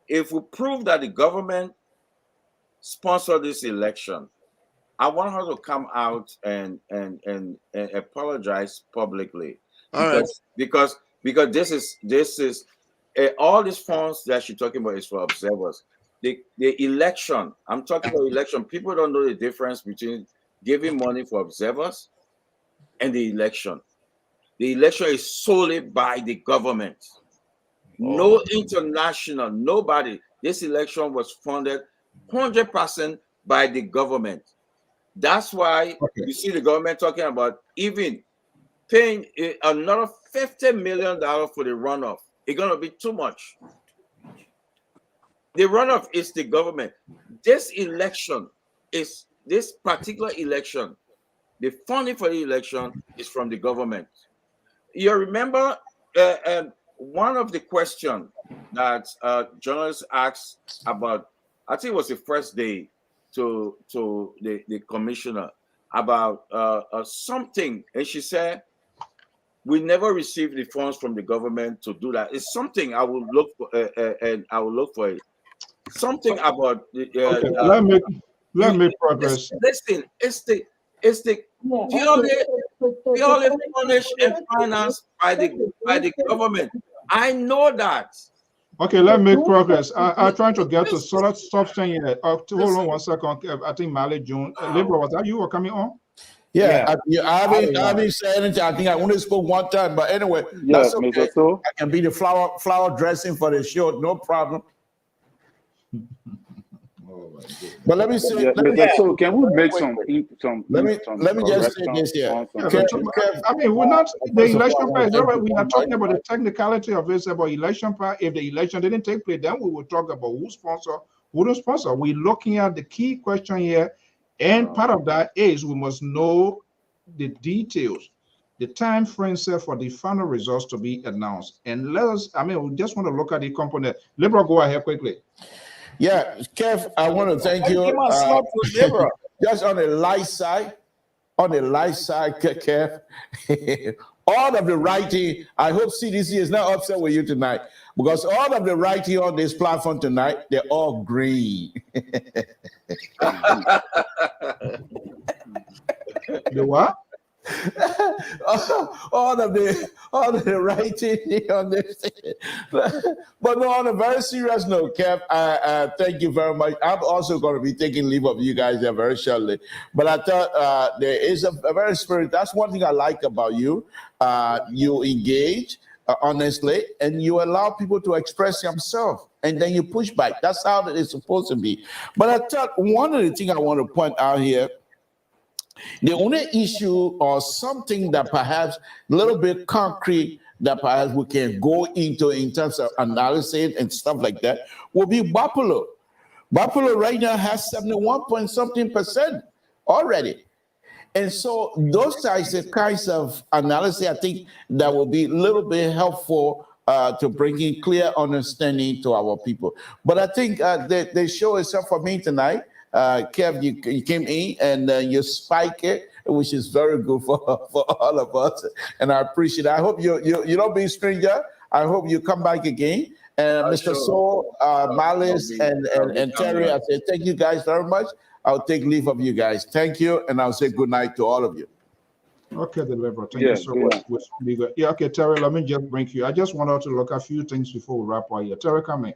if we prove that the government sponsored this election, I want her to come out and apologize publicly. Because this is all these funds that she's talking about is for observers. The election, I'm talking about election. People don't know the difference between giving money for observers and the election. The election is solely by the government. No international, nobody. This election was funded 100% by the government. That's why you see the government talking about even paying another $50 million for the runoff. It's going to be too much. The runoff is the government. This particular election, the funding for the election is from the government. You remember one of the questions that journalists asked about, I think it was the first day to the commissioner about something, and she said, we never received the funds from the government to do that. It's something I will look for, and I will look for it. Something about let me progress. Listen, it's the purely furnished and financed by the government. I know that. Okay, let me progress. I'm trying to get to substance here. Hold on 1 second. I think Mali June. Libra, was that you were coming on? Yeah. I haven't said anything. I think I only spoke one time, but anyway, that's okay. Mr. So, I can be the flower dressing for the show, no problem. But let me say, so can we make some let me just say this here. I mean, we're not the election part. We are talking about the technicality of this about election part. If the election didn't take place, then we will talk about who sponsor, who don't sponsor. We're looking at the key question here, and part of that is we must know the details, the time frame set for the final results to be announced. And we just want to look at the component. Liberal, go ahead quickly. Yeah, Kev, I want to thank you. Just on the light side, Kev, all of the writing, I hope CDC is not upset with you tonight, because all of the writing on this platform tonight, they're all green. The what? all of the writing on this, but no, on a very serious note, Kev, thank you very much. I'm also going to be taking leave of you guys there very shortly, but I thought there is a very spirit. That's one thing I like about you. You engage honestly, and you allow people to express themselves, and then you push back. That's how it is supposed to be. But I thought one of the things I want to point out here, the only issue or something that perhaps a little bit concrete that perhaps we can go into in terms of analysis and stuff like that will be Buffalo. Buffalo right now has 71-point-something% already. And so those kinds of analysis, I think that will be a little bit helpful to bring in clear understanding to our people. But I think the show itself for me tonight, Kev, you came in and you spike it, which is very good for all of us, and I appreciate it. I hope you don't be a stranger. I hope you come back again. And Mr. Soul, Malice, and Terry, I say thank you guys very much. I'll take leave of you guys. Thank you, and I'll say good night to all of you. Okay, the level. Thank you Yeah, so yeah. much. Yeah, okay, Terry, let me just bring you. I just wanted to look at a few things before we wrap up here. Terry, come in.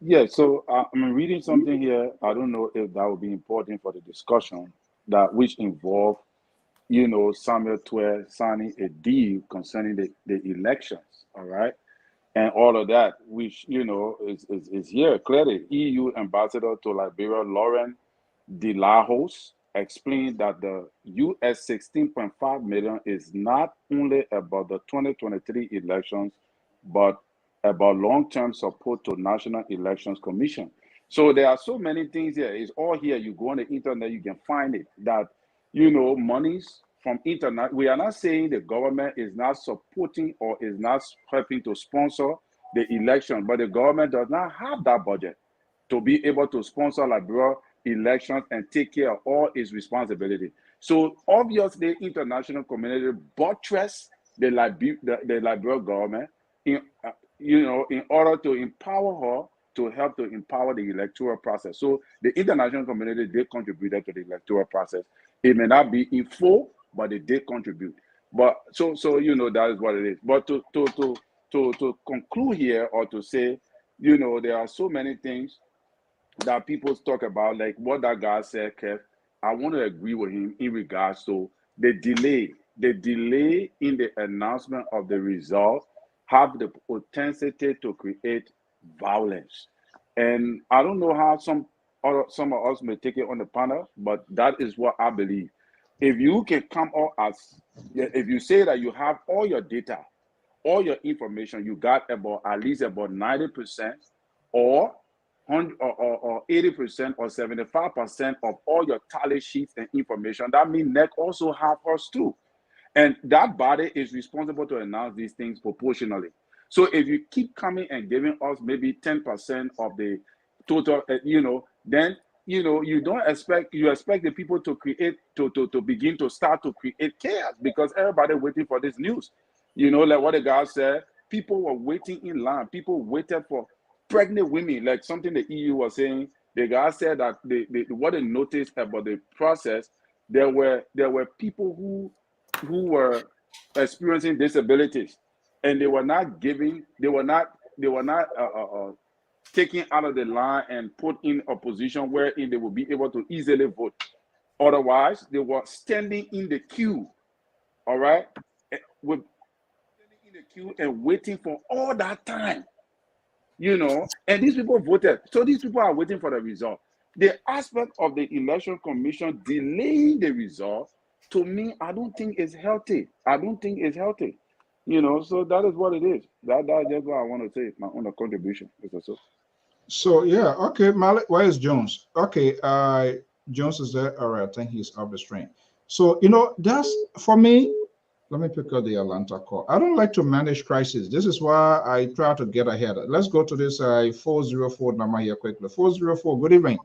Yeah, so I'm reading something here. I don't know if that would be important for the discussion, that which involve, Samuel Twer signing a deal concerning the elections, all right? And all of that, which, is here clearly. EU Ambassador to Liberia, Lauren De Lajos, explained that the US 16.5 million is not only about the 2023 elections, but about long-term support to National Elections Commission. So there are so many things here. It's all here. You go on the internet, you can find it. That, monies from internet. We are not saying the government is not supporting or is not helping to sponsor the election, but the government does not have that budget to be able to sponsor Liberia elections and take care of all its responsibility. So obviously, international community buttress the Liberia government in in order to empower her to help to empower the electoral process. So the international community, they contributed to the electoral process. It may not be in full, but they did contribute. But so that is what it is. But to conclude here, or to say, there are so many things that people talk about, like what that guy said, Kev. I want to agree with him in regards to the delay. The delay in the announcement of the result have the potential to create violence. And I don't know how some of us may take it on the panel, but that is what I believe. If you can come out if you say that you have all your data, all your information, you got at least about 90%, or 80% or 75% of all your tally sheets and information. That means NEC also have us too. And that body is responsible to announce these things proportionally. So if you keep coming and giving us maybe 10% of the total, then you expect the people to create to begin to start to create chaos, because everybody waiting for this news. Like what the guy said, people were waiting in line. People waited for pregnant women, like something the EU was saying. The guy said that what they noticed about the process, there were people who were experiencing disabilities, and they were not taken out of the line and put in a position wherein they will be able to easily vote. Otherwise, they were standing in the queue, all right, with standing in the queue and waiting for all that time, and these people voted. So these people are waiting for the result. The aspect of the election commission delaying the result, to me, I don't think it's healthy. I don't think it's healthy. So that is what it is. That's just what I want to say, my own contribution. So yeah, okay, Malik, where is Jones? Okay, Jones is there. All right, I think he's off the stream. So that's for me. Let me pick up the Atlanta call. I don't like to manage crisis. This is why I try to get ahead. Let's go to this 404 number here quickly. 404. Good evening.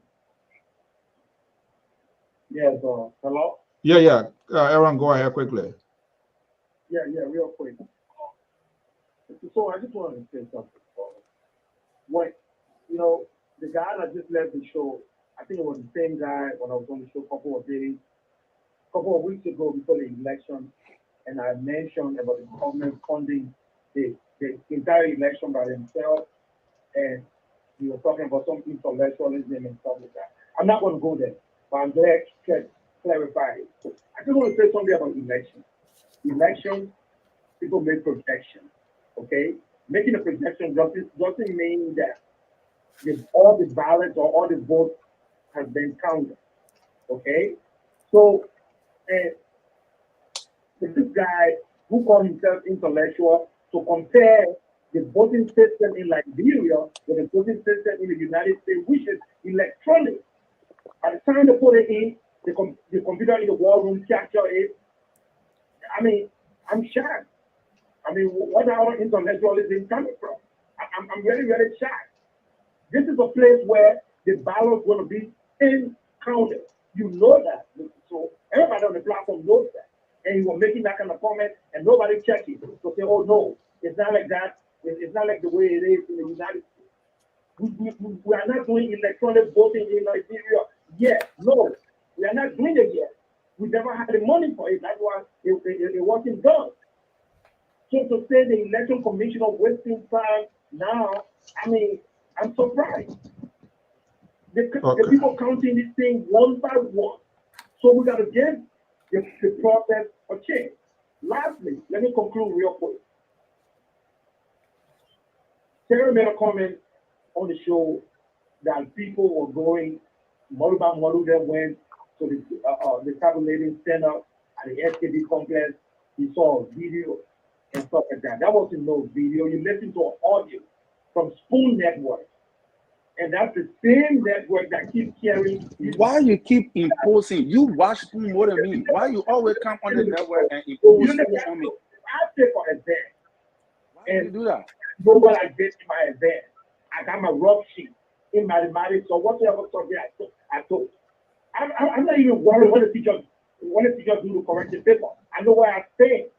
Yes, hello? Yeah. Aaron, go ahead quickly. Yeah, real quick. So I just wanted to say something. When, the guy that just left the show, I think it was the same guy when I was on the show a couple of weeks ago before the election, and I mentioned about the government funding the entire election by themselves, and we were talking about some intellectualism and stuff like that. I'm not going to go there, but I'm glad to clarify it. I just want to say something about elections. Elections, people make projections, okay? Making a projection doesn't mean that all the ballots or all the votes have been counted, okay? So, this guy who called himself intellectual to compare the voting system in Liberia with the voting system in the United States, which is electronic. By the time they put it in, the computer in the war room capture it. I mean, I'm shocked. I mean, what our intellectualism coming from? I'm really, really shocked. This is a place where the ballots will be counted. You know that. So everybody on the platform knows that. And you were making that kind of comment, and nobody checked it. So say, oh no, it's not like that. It's not like the way it is in the United States. We are not doing electronic voting in Nigeria yet. No, we are not doing it yet. We never had the money for it. That's why it wasn't done. So to say the election commission of wasting time now, I mean, I'm surprised. The people counting this thing one by one. So we got to give the process a chance. Lastly, let me conclude real quick. Sarah made a comment on the show that people were going, model by model, that went to the tabulating center at the SKD complex. He saw a video and stuff like that. That wasn't no video. You listened to an audio from Spoon Network. And that's the same network that keeps carrying. Why you keep imposing? You watch Spoon more than me. Why you always come on the network and impose Spoon on me? I take for exam. Why do you do that? You know what I did in my exam? I got my rough sheet in mathematics or whatever subject I took. I'm not even worried when the teacher do the correction paper. I know where I stand.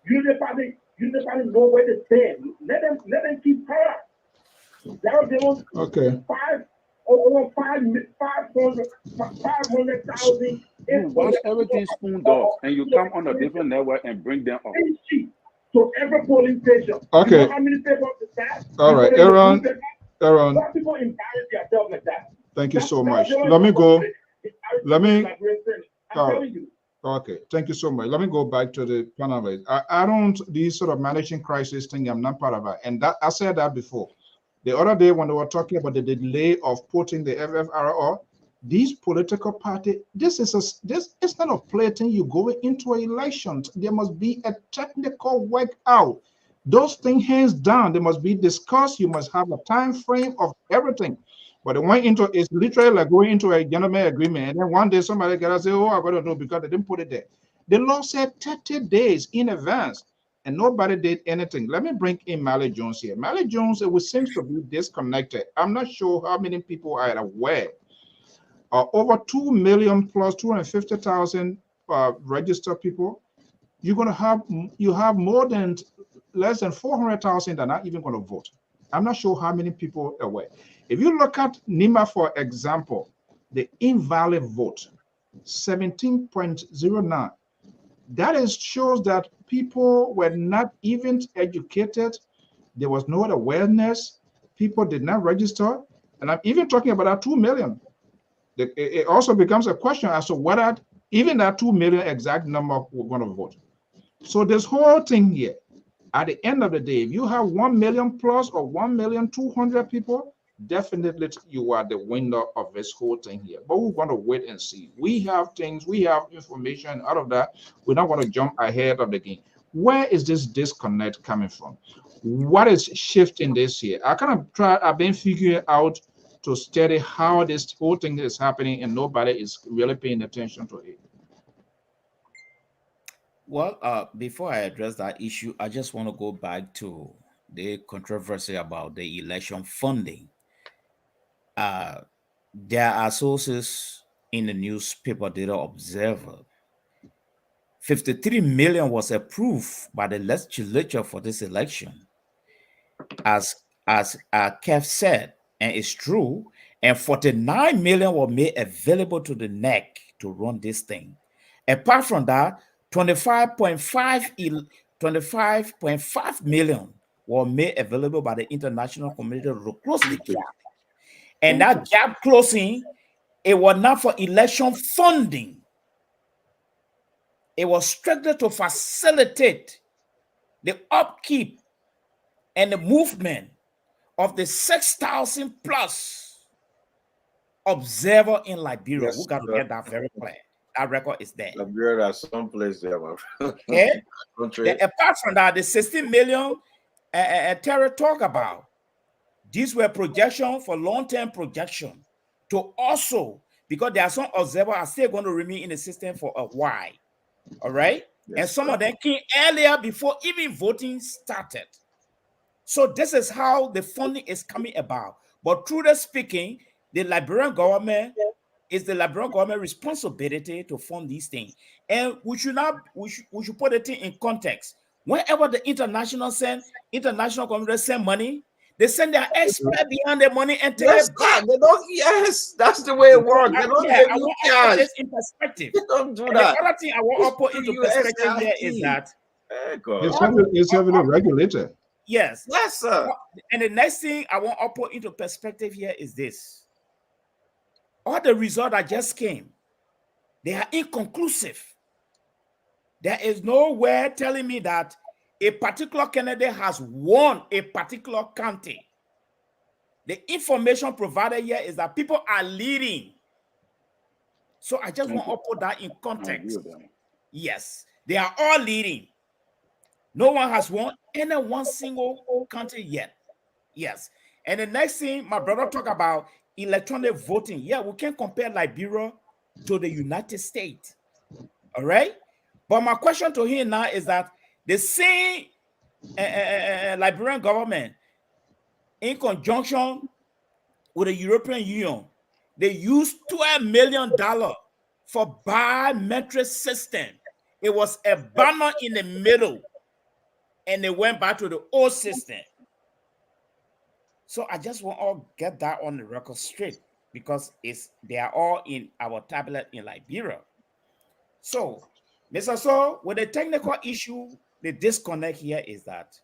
You probably know where to stand. Let them keep quiet. Okay. Over 500,000. You watch everything Spoon does, and you come on a different network and bring them up. So every polling station. Okay. You know how many papers is that? All right, Aaron. Why people embarrass yourself like that? Thank you so much. Let me go. Okay, thank you so much. Let me go back to the panel. I don't, these sort of managing crisis thing, I'm not part of it. And that I said that before. The other day when they were talking about the delay of putting the FFRO, these political parties, this is not a play thing. You go into an election. There must be a technical work out. Those things hands down, they must be discussed. You must have a time frame of everything. But they went into, it's literally like going into a gentleman agreement. And then one day somebody got to say, oh, I got to know because they didn't put it there. The law said 30 days in advance and nobody did anything. Let me bring in Mally Jones here. Mally Jones, it seems to be disconnected. I'm not sure how many people are aware. Over 2 million plus 250,000 registered people. You're going to have, more than less than 400,000 that are not even going to vote. I'm not sure how many people are aware. If you look at NEMA, for example, the invalid vote, 17.09, that shows that people were not even educated. There was no awareness. People did not register. And I'm even talking about that 2 million. It also becomes a question as to whether even that 2 million exact number were going to vote. So this whole thing here, at the end of the day, if you have 1 million plus or 1,200,000 people, definitely you are the winner of this whole thing here. But we're going to wait and see. We have things, we have information. Out of that, we're not going to jump ahead of the game. Where is this disconnect coming from? What is shifting this year? I've been figuring out to study how this whole thing is happening and nobody is really paying attention to it. Well, before I address that issue, I just want to go back to the controversy about the election funding. There are sources in the newspaper Data Observer. 53 million was approved by the legislature for this election, as Kev said, and it's true. And 49 million were made available to the NEC to run this thing. Apart from that, 25.5 million were made available by the international community to close the gap. And that gap closing, it was not for election funding. It was strictly to facilitate the upkeep and the movement of the 6,000 plus observer in Liberia. Yes, we got to get that very clear. That record is there. Liberia, someplace there. Okay. Apart from that, the 16 million Terry talk about, these were projections for long-term projection to also, because there are some observers are still going to remain in the system for a while. All right. Yes, and some of them came earlier before even voting started. So this is how the funding is coming about. But truly speaking, the Liberian government is the Liberian government responsibility to fund these things. And we should put it in context. Whenever the international community send money, They send their expert behind the money and take Yes, it back. they don't. Yes, that's the way it works. They don't Yeah, give I you want to put cash. this in perspective. They don't do And that. the other thing I want to put It's into through perspective here is USAID. that It's heavily regulated. yes. Yes, sir. And the next thing I want to put into perspective here is this. All the results that just came, they are inconclusive. There is nowhere telling me that a particular candidate has won a particular county. The information provided here is that people are leading. So I just want to put that in context. Yes, they are all leading. No one has won any one single county yet. Yes. And the next thing my brother talked about electronic voting. Yeah, we can compare Liberia to the United States. All right. But my question to him now is that the same Liberian government, in conjunction with the European Union, they used $12 million for biometric system. It was a banner in the middle, and they went back to the old system. So I just want to get that on the record straight, because they are all in our tablet in Liberia. So, Mr. So, with the technical issue, the disconnect here is that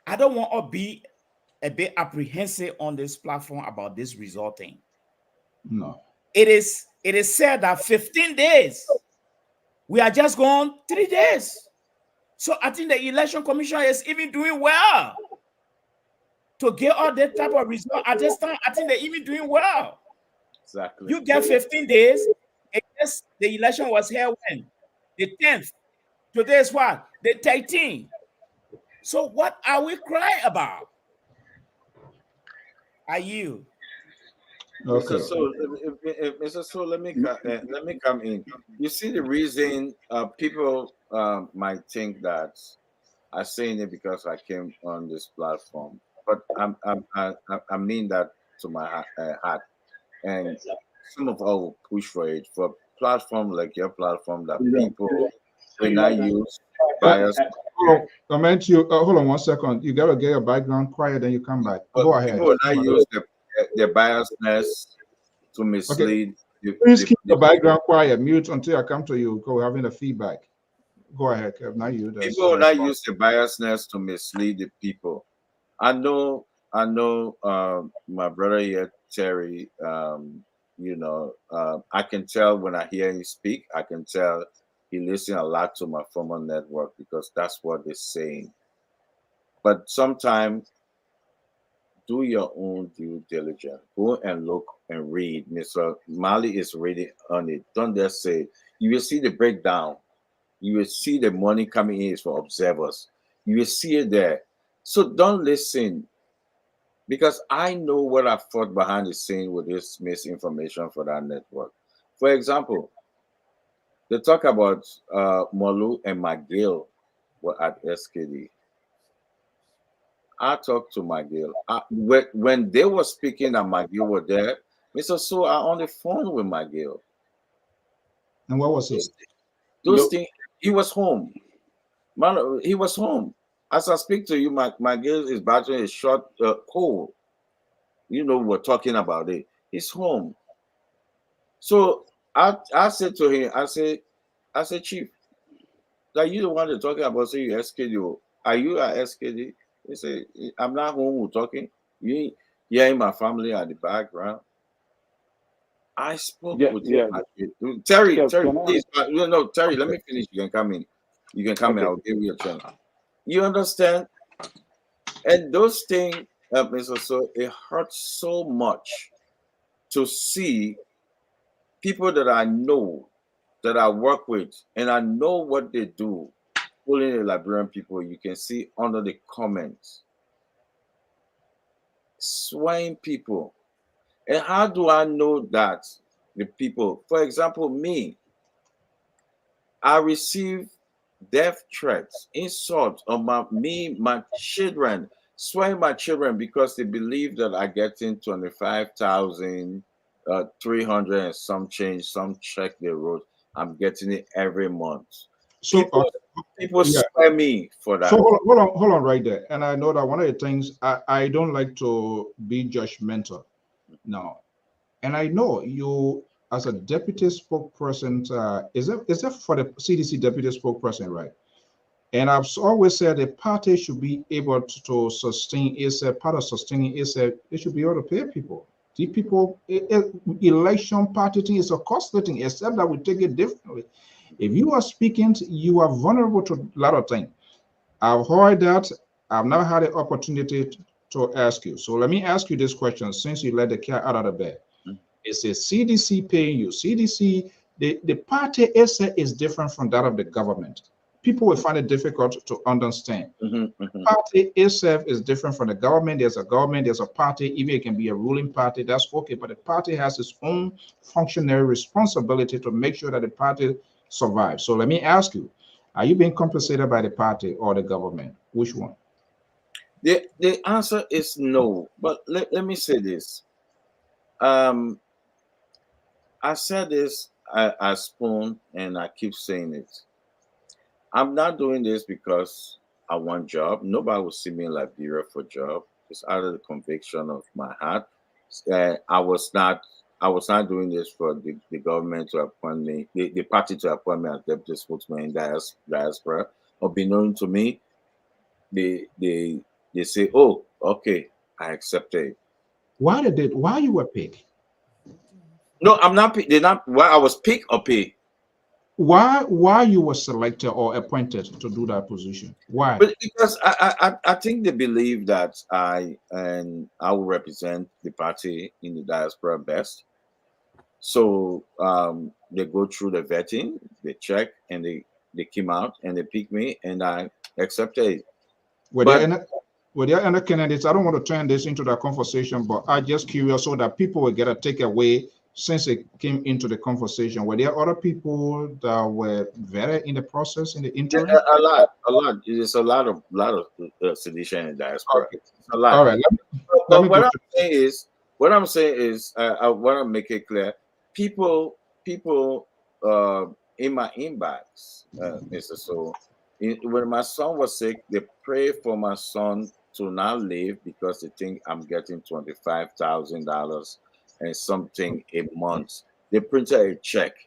I don't want to be a bit apprehensive on this platform about this resulting. No. It is said that 15 days. We are just gone 3 days. So I think the election commission is even doing well to get all that type of result at this time. I think they're even doing well. Exactly. You get 15 days. I guess the election was held when? The 10th. Today is what? The 13th. So what are we crying about? Are you? Okay. Mr. So, let me come in. You see the reason people might think that I'm saying it because I came on this platform, but I mean that to my heart, and some of us will push for it for platform like your platform that people will not use bias. Hold on 1 second. You gotta get your background quiet, then you come back. Go ahead. People will not use their biasness to mislead. Okay. Please keep the background quiet. Mute until I come to you. Go having a feedback. Go ahead, Kev. Now you. People will not use the biasness to mislead the people. I know. My brother here, Terry. I can tell when I hear him speak. I can tell he listens a lot to my former network, because that's what they're saying. But sometimes, do your own due diligence. Go and look and read. Mr. Mali is reading on it. Don't just say. You will see the breakdown. You will see the money coming in is for observers. You will see it there. So don't listen, because I know what I fought behind the scene with this misinformation for that network. For example, they talk about Molu and McGill were at SKD. I talked to McGill. When they were speaking and McGill were there, Mr. So I on the phone with McGill. And what was it? Those things, he was home. Man, he was home. As I speak to you, McGill is battling a short cold. We're talking about it. He's home. So I said to him, I said, Chief, that you the one to talking about say you SKD. Are you at SKD? He said, I'm not home, we're talking. You hearing my family at the background. I spoke with him. Terry, please. Terry, let me finish. You can come in. I'll give you a chance. You understand? And those things, Mr. So, it hurts so much to see people that I know, that I work with, and I know what they do, pulling the Liberian people. You can see under the comments, swaying people. And how do I know that the people, for example, me, I receive death threats, insults on my children, swearing my children because they believe that I get in 25,300 and some change, some check they wrote. I'm getting it every month. So, people Yeah. swear me for that. So hold on right there. And I know that one of the things I don't like to be judgmental. No. And I know you as a deputy spokesperson, is that for the CDC deputy spokesperson, right? And I've always said the party should be able to sustain itself. Part of sustaining itself, it should be able to pay people. The people, election party thing is a costly thing, except that we take it differently. If you are speaking, you are vulnerable to a lot of things. I've heard that. I've never had the opportunity to ask you. So let me ask you this question since you let the cat out of the bag. It's a CDC paying you. CDC, the party is different from that of the government. People will find it difficult to understand. Party itself is different from the government. There's a party, even it can be a ruling party, that's okay. But the party has its own functionary responsibility to make sure that the party survives. So let me ask you, are you being compensated by the party or the government? Which one? The answer is no. But let me say this. I said this, I spoon, and I keep saying it. I'm not doing this because I want job. Nobody will see me in Liberia for job. It's out of the conviction of my heart. I was not doing this for the government to appoint me, the party to appoint me as deputy spokesman in diaspora. Or be known to me, they say, oh, okay, I accept it. Why you were picked? No, I'm not. They're not. Why I was picked or paid? Why you were selected or appointed to do that position? Why? But because I think they believe that I will represent the party in the diaspora best. So they go through the vetting, they check, and they came out and they picked me, and I accepted it. Were there any candidates? I don't want to turn this into the conversation, but I'm just curious so that people will get a takeaway since it came into the conversation. Were there other people that were vetted in the process in the interim? A lot. There's a lot of sedition in diaspora. Okay. A lot. All right. But what I'm saying is, I want to make it clear. People in my inbox, Mr. So, when my son was sick, they prayed for my son to not leave because they think I'm getting $25,000 and something a month. They printed a check.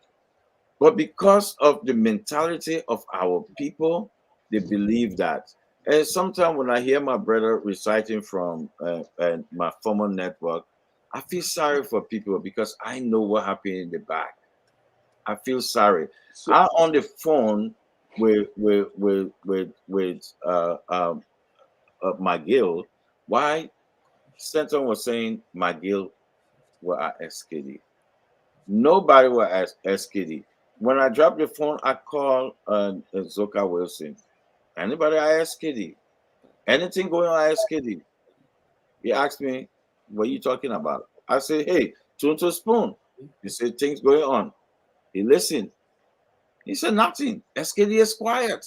But because of the mentality of our people, they believe that. And sometimes when I hear my brother reciting from my former network, I feel sorry for people because I know what happened in the back. I feel sorry. I'm on the phone with McGill. Why? Stanton was saying McGill were at SKD. Nobody were at SKD. When I dropped the phone, I called Zoka Wilson. Anybody at SKD? Anything going on at SKD? He asked me, what are you talking about? I said, hey, Tunto Spoon. He said, things going on. He listened. He said, nothing. SKD is quiet.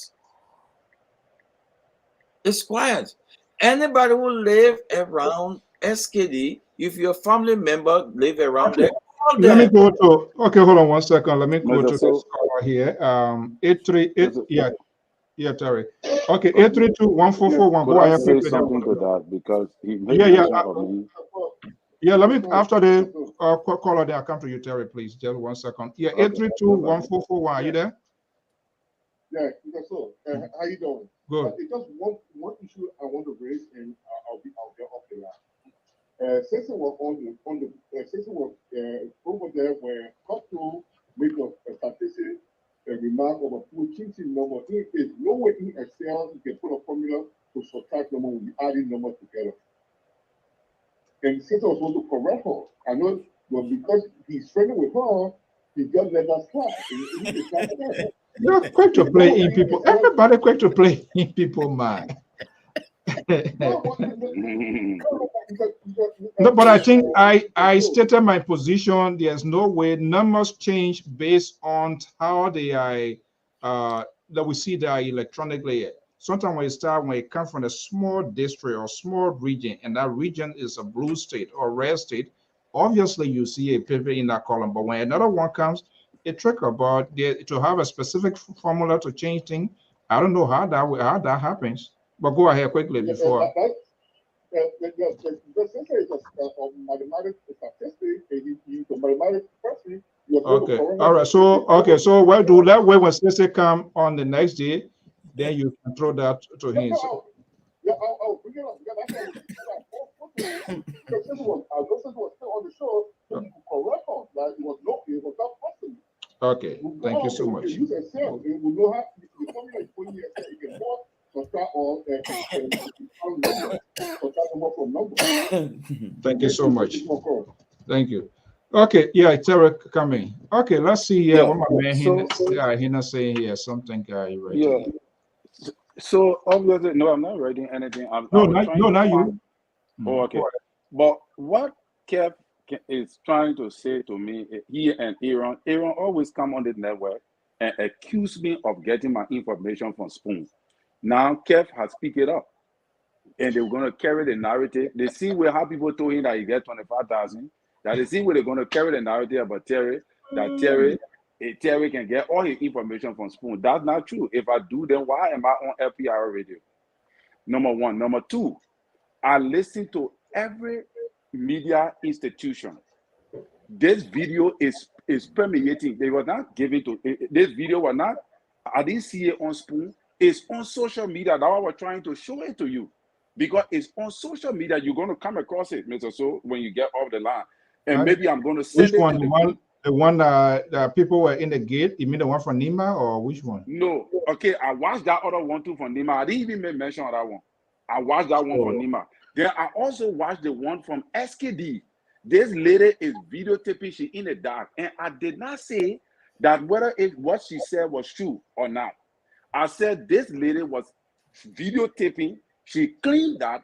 It's quiet. Anybody who live around SKD, if your family member live around there, call them. Let me go to, okay, hold on one second. Let me go to this caller here. 838, yeah, Terry. Okay, 832-1441. Go ahead. Say something to that because he made yeah, let me, after the caller there, I'll come to you, Terry, please. Just 1 second. Yeah, 832-1441. Are you there? Yeah, so how you doing? Good. It's just one issue I want to raise, and I'll get off the line. Cecil was Cecil was over there where Costco made a statistic, a remark of a full changing number. There is no way in Excel you can put a formula to subtract number when you adding numbers together. And Cecil was supposed to correct her. I know, but because he's friendly with her, he just let us slide. You're quick to play in people. Everybody quick to play in people mind. No, but I think I stated my position. There's no way numbers change based on how they are that we see that electronically. Sometimes when it comes from a small district or small region, and that region is a blue state or red state, obviously you see a pivot in that column. But when another one comes, a trick about to have a specific formula to change things, I don't know how that happens. But go ahead quickly before. The Sensei is a mathematics statistic. He's a mathematics person. Okay. All right. So okay. So well, do that way when Sensei come on the next day, then you can throw that to him. Yeah, I'll bring it up. That's because Sensei was still on the show, so he could correct us. Like it was not possible. Okay. Thank you so much. Use Excel. It will know how to something like 20 years. You can more subtract or number from number. Thank you so much. Thank you. Okay, yeah, Tarek coming. Okay, let's see here what my man Hina saying here. Something you ready? Yeah. So obviously, no, I'm not writing anything. Not you. Oh, okay. But what Kev is trying to say to me, he and Aaron always come on the network and accuse me of getting my information from Spoon. Now Kev has picked it up, and they're going to carry the narrative. They see where how people told him that he get 25,000. That they see where they're going to carry the narrative about Terry. That Terry can get all his information from Spoon. That's not true. If I do, then why am I on LPR radio? Number one. Number two, I listen to every media institution. This video is permeating. They were not given to this video was not. I didn't see it on Spoon. It's on social media. That's why we're trying to show it to you, because it's on social media. You're going to come across it, Mr. So, when you get off the line, and maybe I'm going to send it to the one that people were in the gate. You mean the one from Nima, or which one? No. Okay, I watched that other one too from Nima. I didn't even make mention of that one. I watched that one from Nima. Then I also watched the one from SKD. This lady is videotaping. She in the dark, and I did not say that whether what she said was true or not. I said this lady was videotaping. She claimed that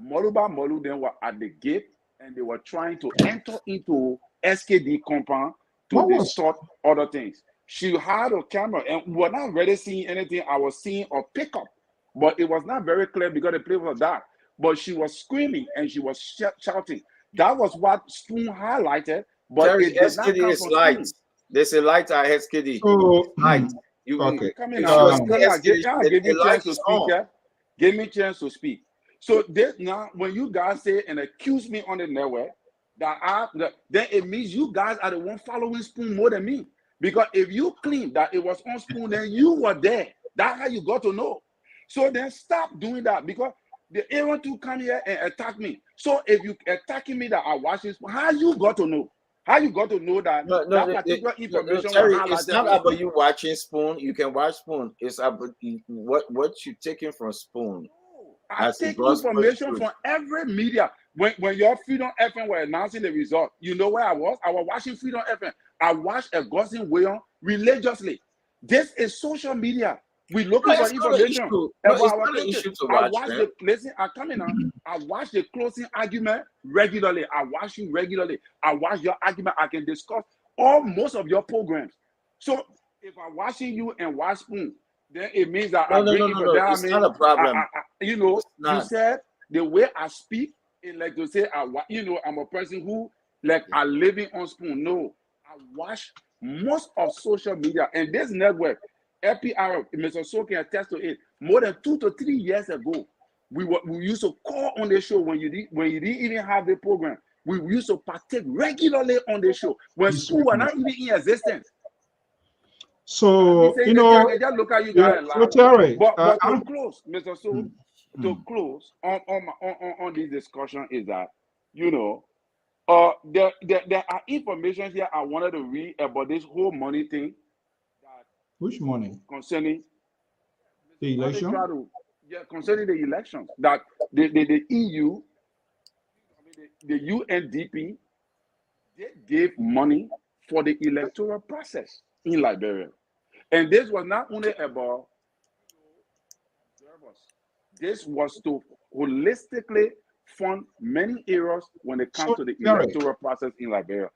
Molu then were at the gate and they were trying to enter into SKD compound to distort other things. She had a camera, and we were not really seeing anything. I was seeing a pickup, but it was not very clear because the place was dark. But she was screaming and she was shouting. That was what Spoon highlighted. But Terry, it did not come SKD is from light. Spoon. There's a light at SKD. Light. Okay. Come in now. Give me a chance to speak. Give me a chance to speak. So now, when you guys say and accuse me on the network, then it means you guys are the one following Spoon more than me. Because if you claim that it was on Spoon, then you were there. That's how you got to know. So then stop doing that, because the Aaron to come here and attack me. So if you attacking me that I watch this, how you got to know? How you got to know that that particular information? Terry, it's not about you watching Spoon. You can watch Spoon. It's about what you taking from Spoon. I take information from every media. When your Freedom FM were announcing the result, you know where I was? I was watching Freedom FM. I watched Augustine William religiously. This is social media. We looking for information about our country. I watch the listen. I come in now. I watch the closing argument regularly. I watch you regularly. I watch your argument. I can discuss most of your programs. So if I'm watching you and watch Spoon, then it means that it's not a problem. You said the way I speak is like to say I'm a person who I living on Spoon. No, I watch most of social media and this network. Lpr, Mr. So can attest to it. More than 2 to 3 years ago, we used to call on the show when you didn't even have the program. We used to partake regularly on the show when Spoon were not even in existence. So just look at you guys so Terry, but to close, Mr. So, to close on this discussion is that there are information here I wanted to read about this whole money thing. Which money? Concerning the election? Concerning the elections. That the EU, the UNDP, they gave money for the electoral process in Liberia. And this was not only about observers. This was to holistically fund many areas when it comes to the electoral process in Liberia.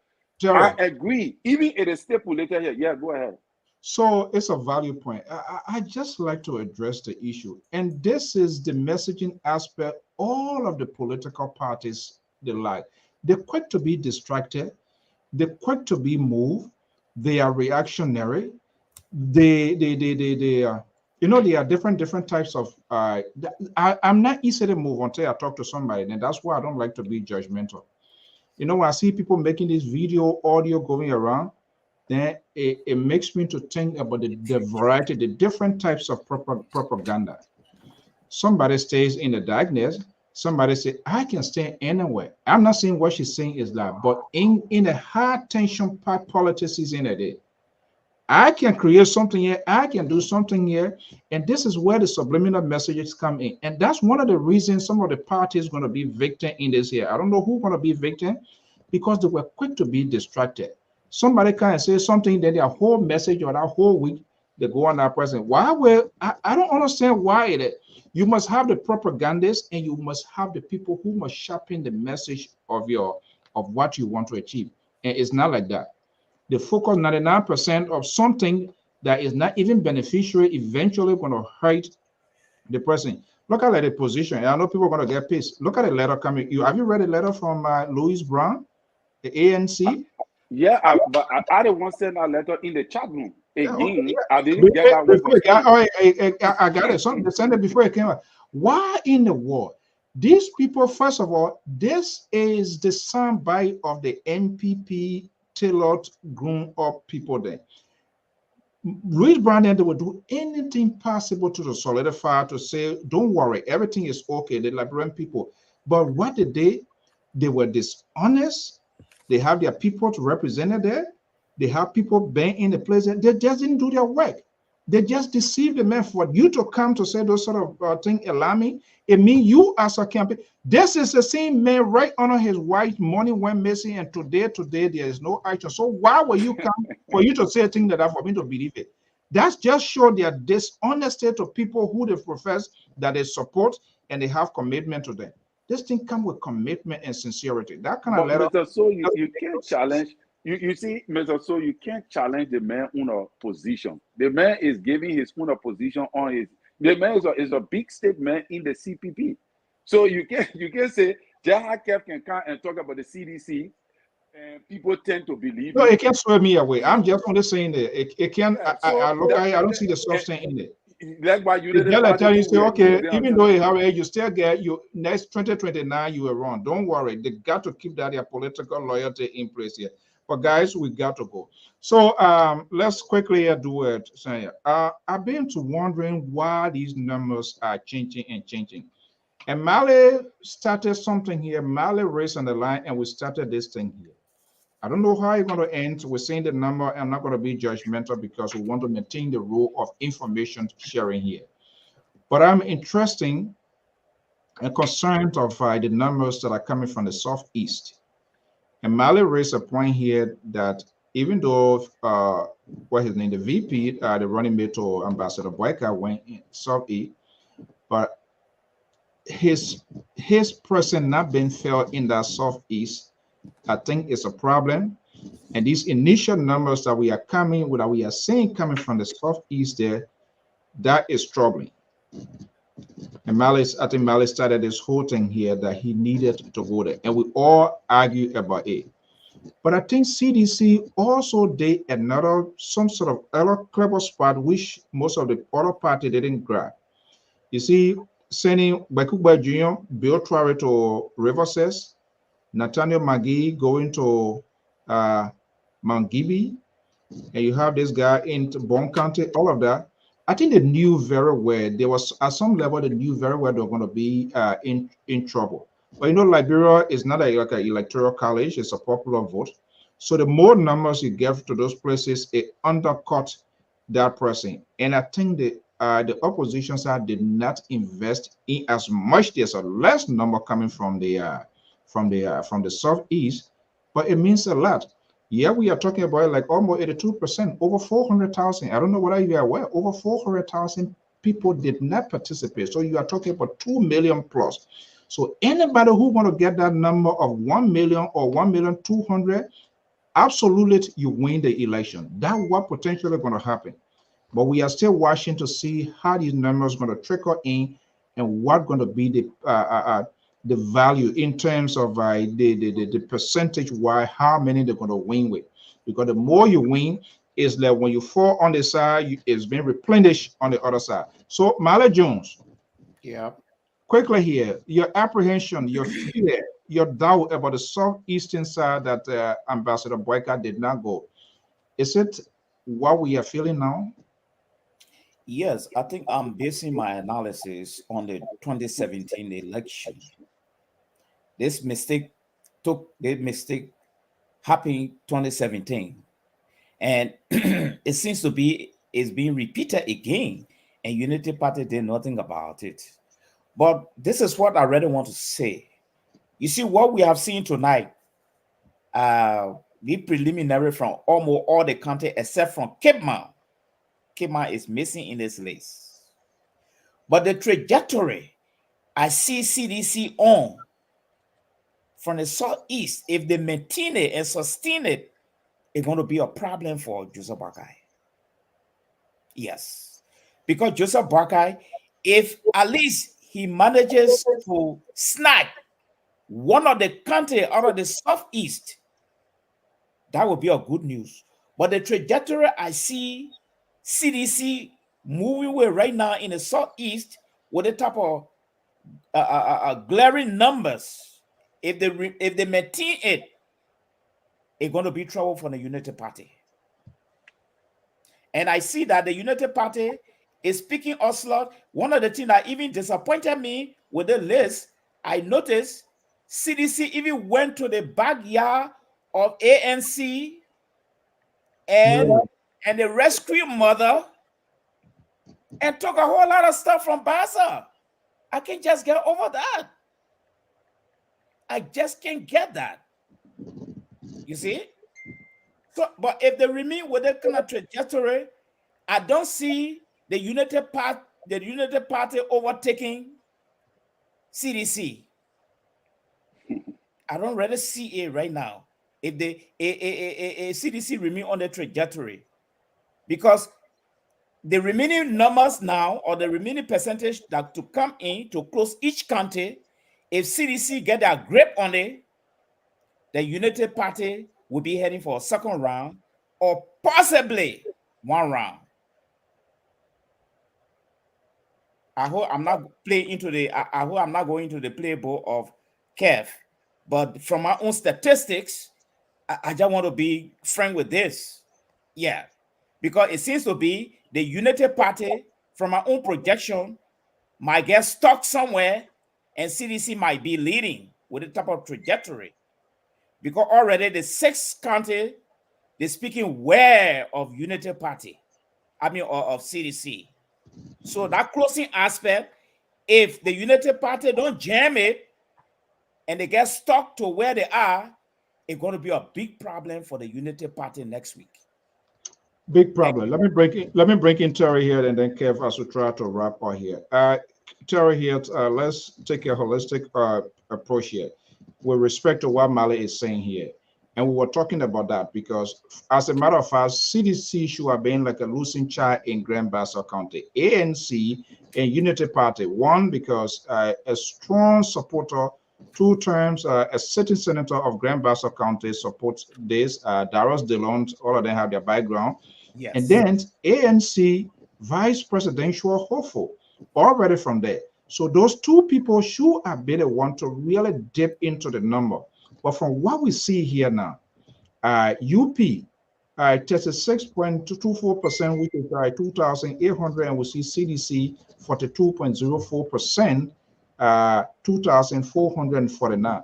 I agree. Even it is stipulated here. Yeah, go ahead. So it's a value point. I just like to address the issue. And this is the messaging aspect all of the political parties they like. They're quick to be distracted. They're quick to be moved. They are reactionary. They You know, there are different types of. I'm not easily move until I talk to somebody, and that's why I don't like to be judgmental. You know, when I see people making this video, audio going around, then it makes me to think about the variety, the different types of propaganda. Somebody stays in the darkness. Somebody say, I can stay anywhere. I'm not saying what she's saying is that, but in a high tension part politics is in a day. I can create something here, I can do something here, and this is where the subliminal messages come in. And that's one of the reasons some of the parties going to be victim in this here. I don't know who's going to be victim because they were quick to be distracted. Somebody can say something, then their whole message or that whole week, they go on that person. Why will I don't understand why it is. You must have the propagandists and you must have the people who must sharpen the message of what you want to achieve. And it's not like that. They focus 99% of something that is not even beneficial, eventually going to hurt the person. Look at the position. I know people are going to get pissed. Look at the letter coming. Have you read a letter from Louis Brown, the ANC? Yeah, but I didn't want to send a letter in the chat room. Again, Yeah. I didn't get that one. I got it. Something they sent it before it came out. Why in the world? These people, first of all, this is the soundbite of the NPP tailored, grown up people there. Louis Brown, they would do anything possible to solidify, to say, don't worry, everything is okay. The Liberian people. But what did they? They were dishonest. They have their people to represent there. They have people being in the place. They just didn't do their work. They just deceived the man. For you to come to say those sort of things alarming, it means you as a campaign. This is the same man right under his wife. Money went missing, and today there is no action. So why will you come for you to say things that are for me to believe it? That's just show their dishonesty to people who they profess that they support and they have commitment to them. This thing comes with commitment and sincerity. That kind of letter. Mr. So you can't challenge. You see, Mr. So you can't challenge the man on a position. The man is giving his own position on his. The man is a big statement in the CPP. So you can't say Jaha Kev can come and talk about the CDC, and people tend to believe. No, it can't swear me away. I'm just only saying that it can. Yeah, I look at it, I don't see the substance in it. That's why you The didn't judge tell you, say, okay, they even though you have age, you still get you next 2029, you were wrong. Don't worry, they got to keep that their political loyalty in place here. But guys, we got to go. So let's quickly do it. I've been to wondering why these numbers are changing and changing. And Mali started something here. Mali raised on the line, and we started this thing here. I don't know how it's going to end. We're saying the number. I'm not going to be judgmental because we want to maintain the rule of information sharing here. But I'm interested and concerned of the numbers that are coming from the Southeast. And Mali raised a point here that even though what his name, the VP, the running mate to Ambassador Boyka went in Southeast, but his person not being felt in that Southeast, I think is a problem. And these initial numbers that we are coming with, that we are seeing coming from the Southeast there, that is troubling. And I think Mali started this whole thing here that he needed to go there. And we all argue about it. But I think CDC also did some sort of other clever spot which most of the other party didn't grab. You see, sending Bakuba Jr., Bill Traore to Riverses, Nathaniel McGee going to Mount Gibby, and you have this guy in Bond County, all of that. I think they knew very well. There was at some level they knew very well they were going to be in trouble. But you know, Liberia is not like an electoral college; it's a popular vote. So the more numbers you get to those places, it undercut that person. And I think the opposition side did not invest in as much. There's a less number coming from the Southeast, but it means a lot. Yeah, we are talking about like almost 82%, over 400,000. I don't know whether you are aware, over 400,000 people did not participate. So you are talking about 2 million plus. So anybody who want to get that number of 1 million or 1,200,000, absolutely you win the election. That's what potentially going to happen. But we are still watching to see how these numbers going to trickle in and what going to be the value in terms of the percentage why how many they're going to win with, because the more you win, is that when you fall on the side, it's being replenished on the other side. So, Mala Jones, Yeah. quickly here, your apprehension, your fear, your doubt about the southeastern side that Ambassador Boyka did not go, is it what we are feeling now? Yes, I think I'm basing my analysis on the 2017 election. This mistake happened 2017, and it seems to be is being repeated again, and Unity Party did nothing about it. But this is what I really want to say. You see, what we have seen tonight, the preliminary from almost all the country except from Cape Mount. Cape Mount is missing in this list. But the trajectory I see CDC on from the southeast, if they maintain it and sustain it, it's going to be a problem for Joseph Boakai. Yes. Because Joseph Boakai, if at least he manages to snag one of the country out of the southeast, that would be a good news. But the trajectory I see CDC moving with right now in the southeast with the type of glaring numbers, if they maintain it, it's going to be trouble for the Unity Party. And I see that the Unity Party is picking Ocelot. One of the things that even disappointed me with the list, I noticed CDC even went to the backyard of ANC and the rescue mother and took a whole lot of stuff from Basa. I can't just get over that. I just can't get that. You see? So, but if they remain with that kind of trajectory, I don't see the United Party overtaking CDC. I don't really see it right now. If the CDC remain on the trajectory, because the remaining numbers now, or the remaining percentage that to come in to close each county, if CDC get their grip on it, the United Party will be heading for a second round or possibly one round. I hope I'm not playing into the. I hope I'm not going to the playbook of Kev, but from my own statistics, I just want to be frank with this. Yeah, because it seems to be the United Party, from my own projection, might get stuck somewhere, and CDC might be leading with the type of trajectory. Because already the 6th county, they're speaking well of Unity Party, of CDC. So that closing aspect, if the Unity Party don't jam it and they get stuck to where they are, it's going to be a big problem for the Unity Party next week. Big problem. Let me break in Terry here, and then Kev as we try to wrap up here. Terry here, let's take a holistic approach here with respect to what Mali is saying here. And we were talking about that because, as a matter of fact, CDC should have been like a losing child in Grand Bassa County. ANC and Unity Party, one, because a strong supporter, 2 terms, a sitting senator of Grand Bassa County supports this. Darius DeLon, all of them have their background. Yes. And then ANC vice presidential hopeful already from there. So those 2 people should have been the one to really dip into the number. But from what we see here now, UP 36.24%, which is 2,800, and we see CDC 42.04%, 2,449.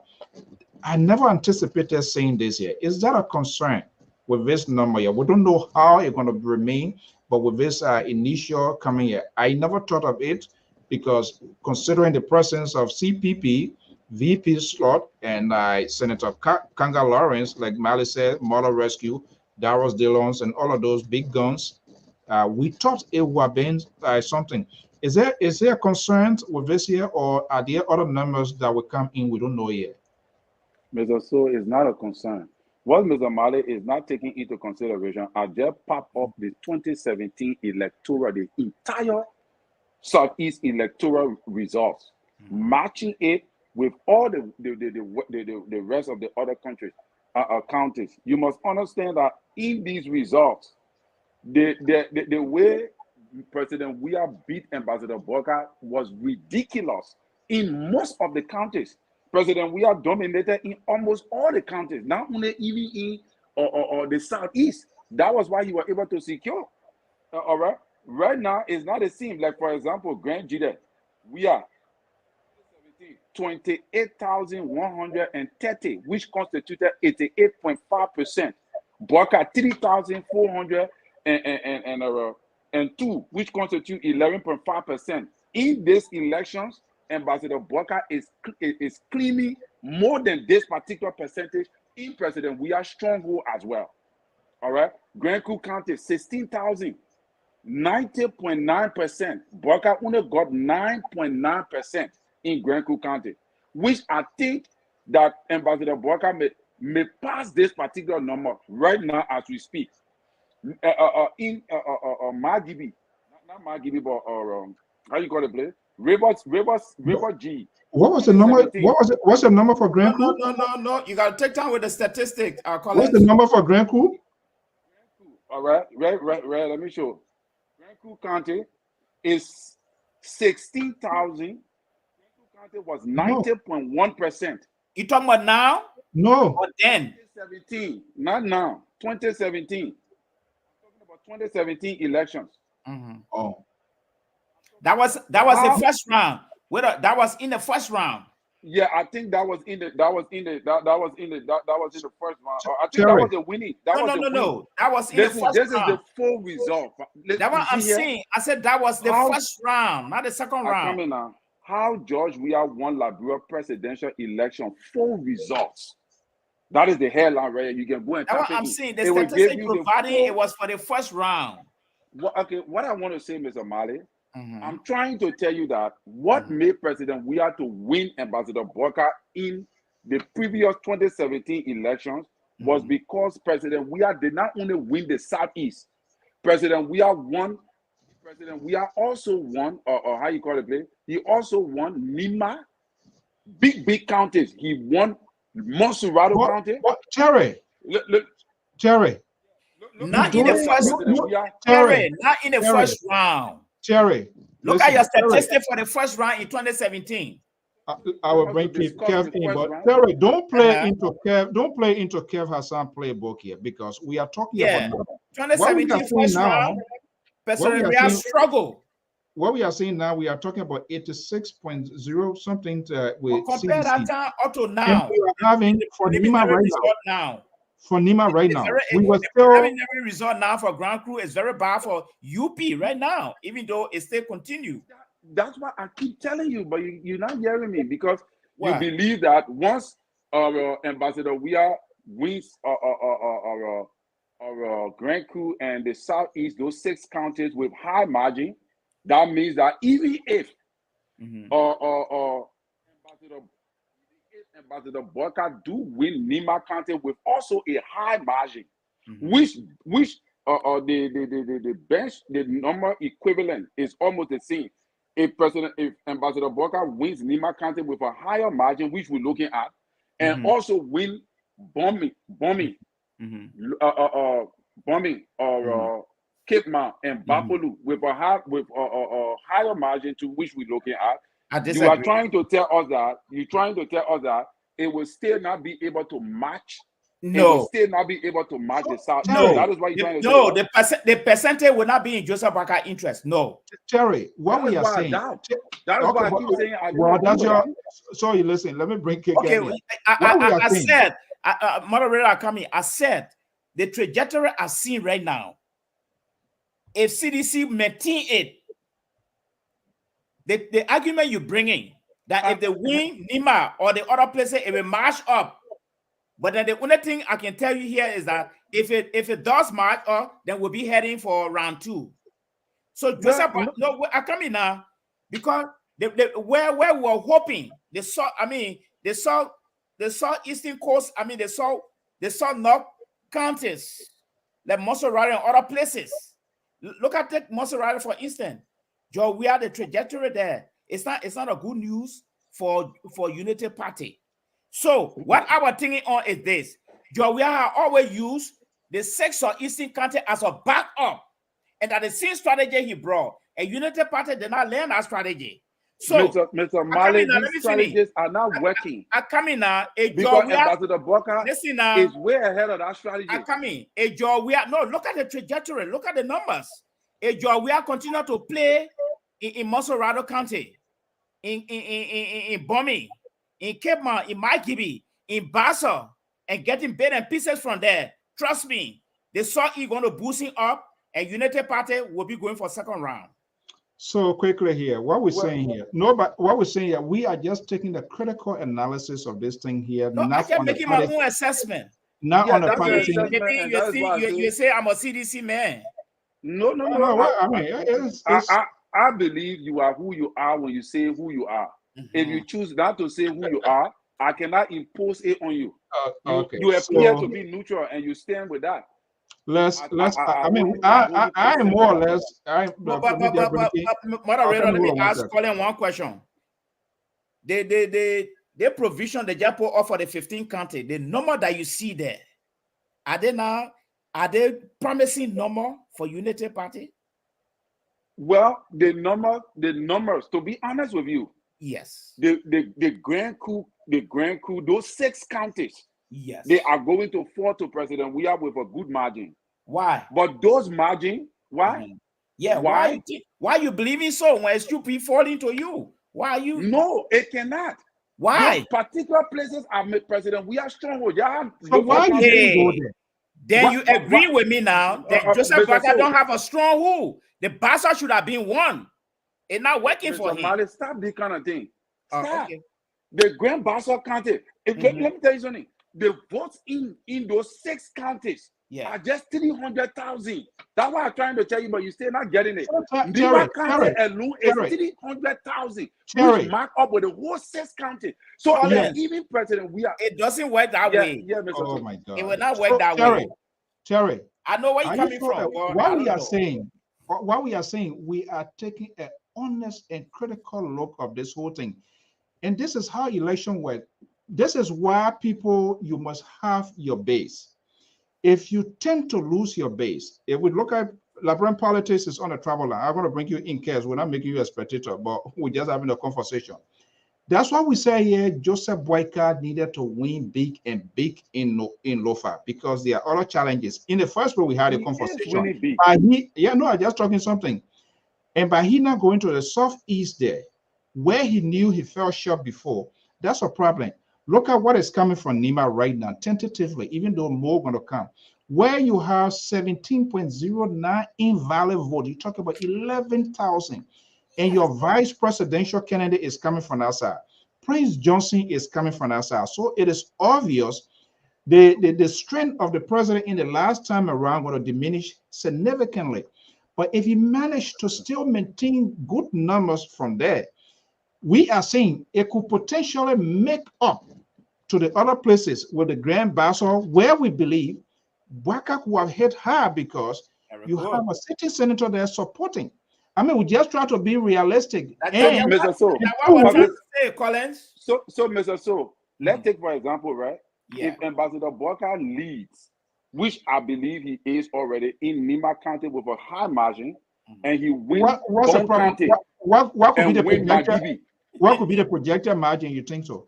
I never anticipated seeing this here. Is that a concern with this number here? We don't know how it's going to remain, but with this initial coming here, I never thought of it because considering the presence of CPP, VP slot, and Senator Kanga Lawrence, like Mali said, Model Rescue, Darius DeLons, and all of those big guns, we thought it would have been something. Is there a concern with this here, or are there other numbers that will come in we don't know yet? Mr. So is not a concern. What Mr. Mali is not taking into consideration, I just pop up the 2017 electoral, the entire Southeast electoral results, matching it with all the rest of the other countries, counties. You must understand that in these results, The way President Weah beat Ambassador Boca was ridiculous in most of the counties. President Weah dominated in almost all the counties, not only even in or the southeast. That was why he was able to secure. All right. Right now, it's not the same. Like, for example, Grand Judah, we are 28,130, which constituted 88.5%. Boca 3,402, which constitute 11.5%. In these elections, Ambassador Boca is claiming more than this particular percentage in President Weah's stronghold as well. All right. Grand Coup County, 16,000. 90.9%. Boca only got 9.9% in Grand Coup County, which I think that Ambassador Boca may pass this particular number right now as we speak. In Margibi, not Margibi, but how you call it, play? River G. What was the number? What's the number for Grand Coup? No. You gotta take time with the statistics. What's the number for Grand Coup? All right. Let me show. Grand Coup County is 16,000. Grand Coup County was 90.1%. You talking about now? No. Or then? 2017, not now. 2017. I'm talking about 2017 elections. Oh. That was the first round. That was in the first round. Yeah, I think that was in the first round. I think that was the winning. No. That was in the first round. This is the full result. That what I'm saying. I said that was the first round, not the second round. Coming now. How George Weah won Liberia presidential election full results. That is the headline right here. You can go and that's type what I'm it saying. The in. statistic providing it was for the first round. What I want to say, Mr. Mali, I'm trying to tell you that what made President Weah to win Ambassador Boca in the previous 2017 elections was because President Weah did not only win the Southeast. President Weah also won, or how you call it, play? He also won Lima, big counties. He won Monserrado County. What, Terry? Terry. Not in the first round. Terry. Look at your statistics for the first round in 2017. I will bring Kev in, but Terry, don't play into Kev Hassan playbook here, because we are talking about 2017 first round. President Weah struggle. What we are seeing now, we are talking about 86.0 something with compare CDC. that time up to now. We are having for Nima right now. For Nima right now, we were still having every result now for Grand Crew is very bad for UP right now, even though it still continues. That's what I keep telling you, but you're not hearing me, because you believe that once Ambassador Weah wins Grand Coup and the Southeast, those 6 counties with high margin, that means that even if Ambassador Boca do win Nima County with also a high margin, which the bench, the number equivalent is almost the same. If Ambassador Boca wins Nima County with a higher margin, which we're looking at, and also win bombing Cape Mount and Bapolu with a higher margin to which we're looking at. You are trying to tell us that it will still not be able to match. No, it will still not be able to match the South. No, that is why you're trying to no. say The percentage will not be in Joseph Boca's interest. No, Terry, what we are saying. That is why I keep saying. Well, that's your. So you listen. Let me bring Kick. Okay, I said, moderator coming. I said the trajectory I've seen right now. If CDC maintain it, the argument you bring in that if they win Nima or the other places, it will march up. But then the only thing I can tell you here is that if it does march up, then we'll be heading for round 2. So Joseph, no, I come in now because where we were hoping the southeastern coast. I mean the south north counties like Monserrado and other places. Look at that Monserrado, for instance. Joe, we are the trajectory there. It's not a good news for Unity Party. So what I was thinking on is this. Joe, we have always used the 6 or Eastern County as a backup and that the same strategy he brought, a unity party did not learn that strategy. So, Mr. Mali, these strategies are not working. I come in now, Because Ambassador Boka is way ahead of that strategy. I come in, a job we are no look at the trajectory, look at the numbers. A job we are continue to play in Monserrado County, in Bombay, in Cape Mount, in Maikibi, in Bassa, and getting bit and pieces from there. Trust me, they saw it going to boost him up, and United Party will be going for second round. So quickly here, what we're saying here, no, but what we're saying here, we are just taking the critical analysis of this thing here. No, I can making my own assessment. Not on the party thing. Maybe you say I'm a CDC man. No. I mean, I believe you are who you are when you say who you are. If you choose not to say who you are, I cannot impose it on you. You appear to be neutral, and you stand with that. I am more or less. Moderator, let me ask Colin one question. The provision the Japo offer the 15 county, the number that you see there, are they promising number for Unity Party? Well, the numbers, to be honest with you, yes. The Grand Coup, those 6 counties, yes, they are going to fall to President We are with a good margin. Why? But those margin, why? Yeah, why you believing so when it's stupid falling to you? Why are you? No, it cannot. Why? Those particular places are President We are stronghold. So why you didn't go there? Then you agree with me now that Joseph Baka don't have a stronghold. The Bassa should have been won. It's not working for him. Mali, stop this kind of thing. Stop. Okay. The Grand Bassa County. Let me tell you something. The votes in those 6 counties are just 300,000. That's what I'm trying to tell you, but you still not getting it. Nima County alone is 300,000. Which mark up with the whole 6 counties. So even President We are. It doesn't work that way. Yeah, Mr. Oh my God. It will not work that way. Terry, I know where you're coming from. What we are saying, we are taking an honest and critical look of this whole thing. And this is how election works. This is why you must have your base. If you tend to lose your base, if we look at Liberian politics is on a travel line, I'm going to bring you in case we're not making you a spectator, but we're just having a conversation. That's why we say here Joseph Boyka needed to win big in Lofa, because there are other challenges. In the first place, we had a conversation. Really I'm just talking something. And by he not going to the southeast there, where he knew he fell short before, that's a problem. Look at what is coming from Nima right now, tentatively, even though more going to come. Where you have 17.09 invalid vote, you talk about 11,000, and your vice presidential candidate is coming from that side. Prince Johnson is coming from that side. So it is obvious the strength of the president in the last time around going to diminish significantly. But if he managed to still maintain good numbers from there, we are saying it could potentially make up to the other places with the Grand Bassa, where we believe Baka will have hit hard because you have a sitting senator there supporting. I mean, we just try to be realistic. Mr. So, Mr. So, let's take for example, right? Yeah. If Ambassador Boka leads, which I believe he is already in Nima County with a high margin, and he wins what's the problem? County, what could be the projected? Magibi. What could be the projected margin? You think so?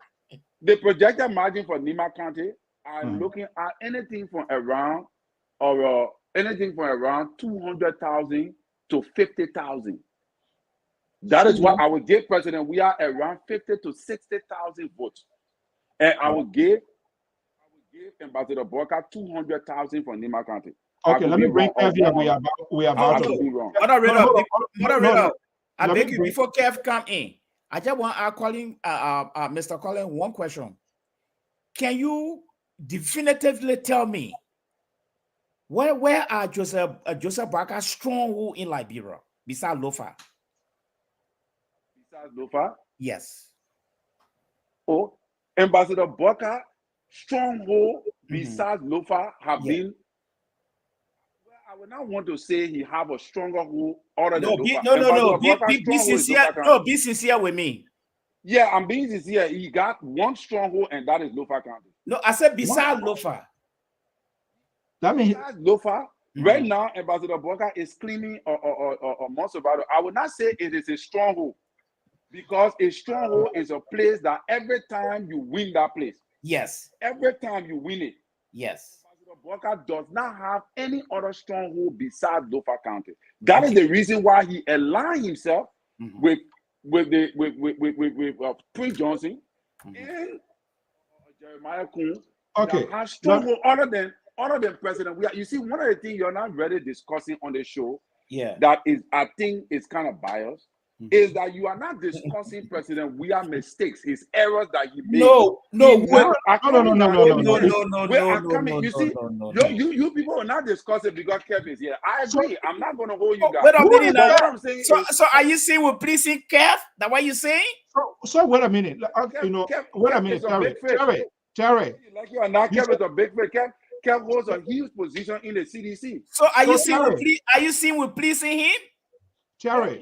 The projected margin for Nima County are looking at anything from around 200,000 to 50,000. That is what I would give President. We are around 50 to 60,000 votes, and I would give Ambassador Boka 200,000 for Nima County. Okay, let me bring Kev here. We are about to be wrong. I beg you, before Kev come in, I just want Mr. Colin one question. Can you definitively tell me where are Joseph Baka's stronghold in Liberia besides Lofa? Besides Lofa? Yes. Oh, Ambassador Boka stronghold besides Lofa have been. Well, I would not want to say he have a stronger hold other than Lofa. No. Be sincere. No, be sincere with me. Yeah, I'm being sincere. He got one stronghold, and that is Lofa County. No, I said besides Lofa. That means besides Lofa, Right now, Ambassador Boka is claiming or most about it. I would not say it is a stronghold, because a stronghold is a place that every time you win that place, Yes. every time you win it, Yes. Ambassador Boka does not have any other stronghold besides Lofa County. That is the reason why he aligned himself with Prince Johnson and Jeremiah Kuhn. Okay. That has stronghold other than President. You see, one of the things you're not really discussing on the show, that is, I think, is kind of biased, is that you are not discussing President Weah mistakes, his errors that he made. No. You people are not discussing because Kev is here. I agree. I'm not going to hold you guys. Wait a minute now. What I'm saying so are you saying we're pleasing Kev? That what you saying? So wait a minute. Wait a minute, Terry. Like you are not, Kev is a big fish. Kev holds a huge position in the CDC. So are you saying we're pleasing him? Terry,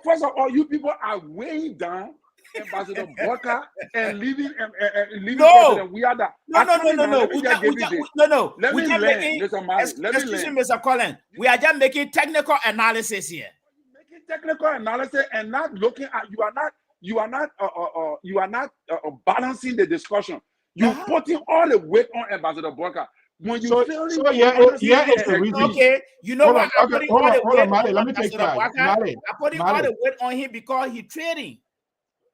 first of all, you people are weighing down Ambassador Boka and leaving President Weah. No. Let me learn, excuse me, Mr. Collins. We are just making technical analysis here. Making technical analysis and not looking at you are not balancing the discussion. You're putting all the weight on Ambassador Boka. When you is the reason. Okay, you know what? I'm putting all the weight on let me take that. I'm putting all the weight on him because he's trading.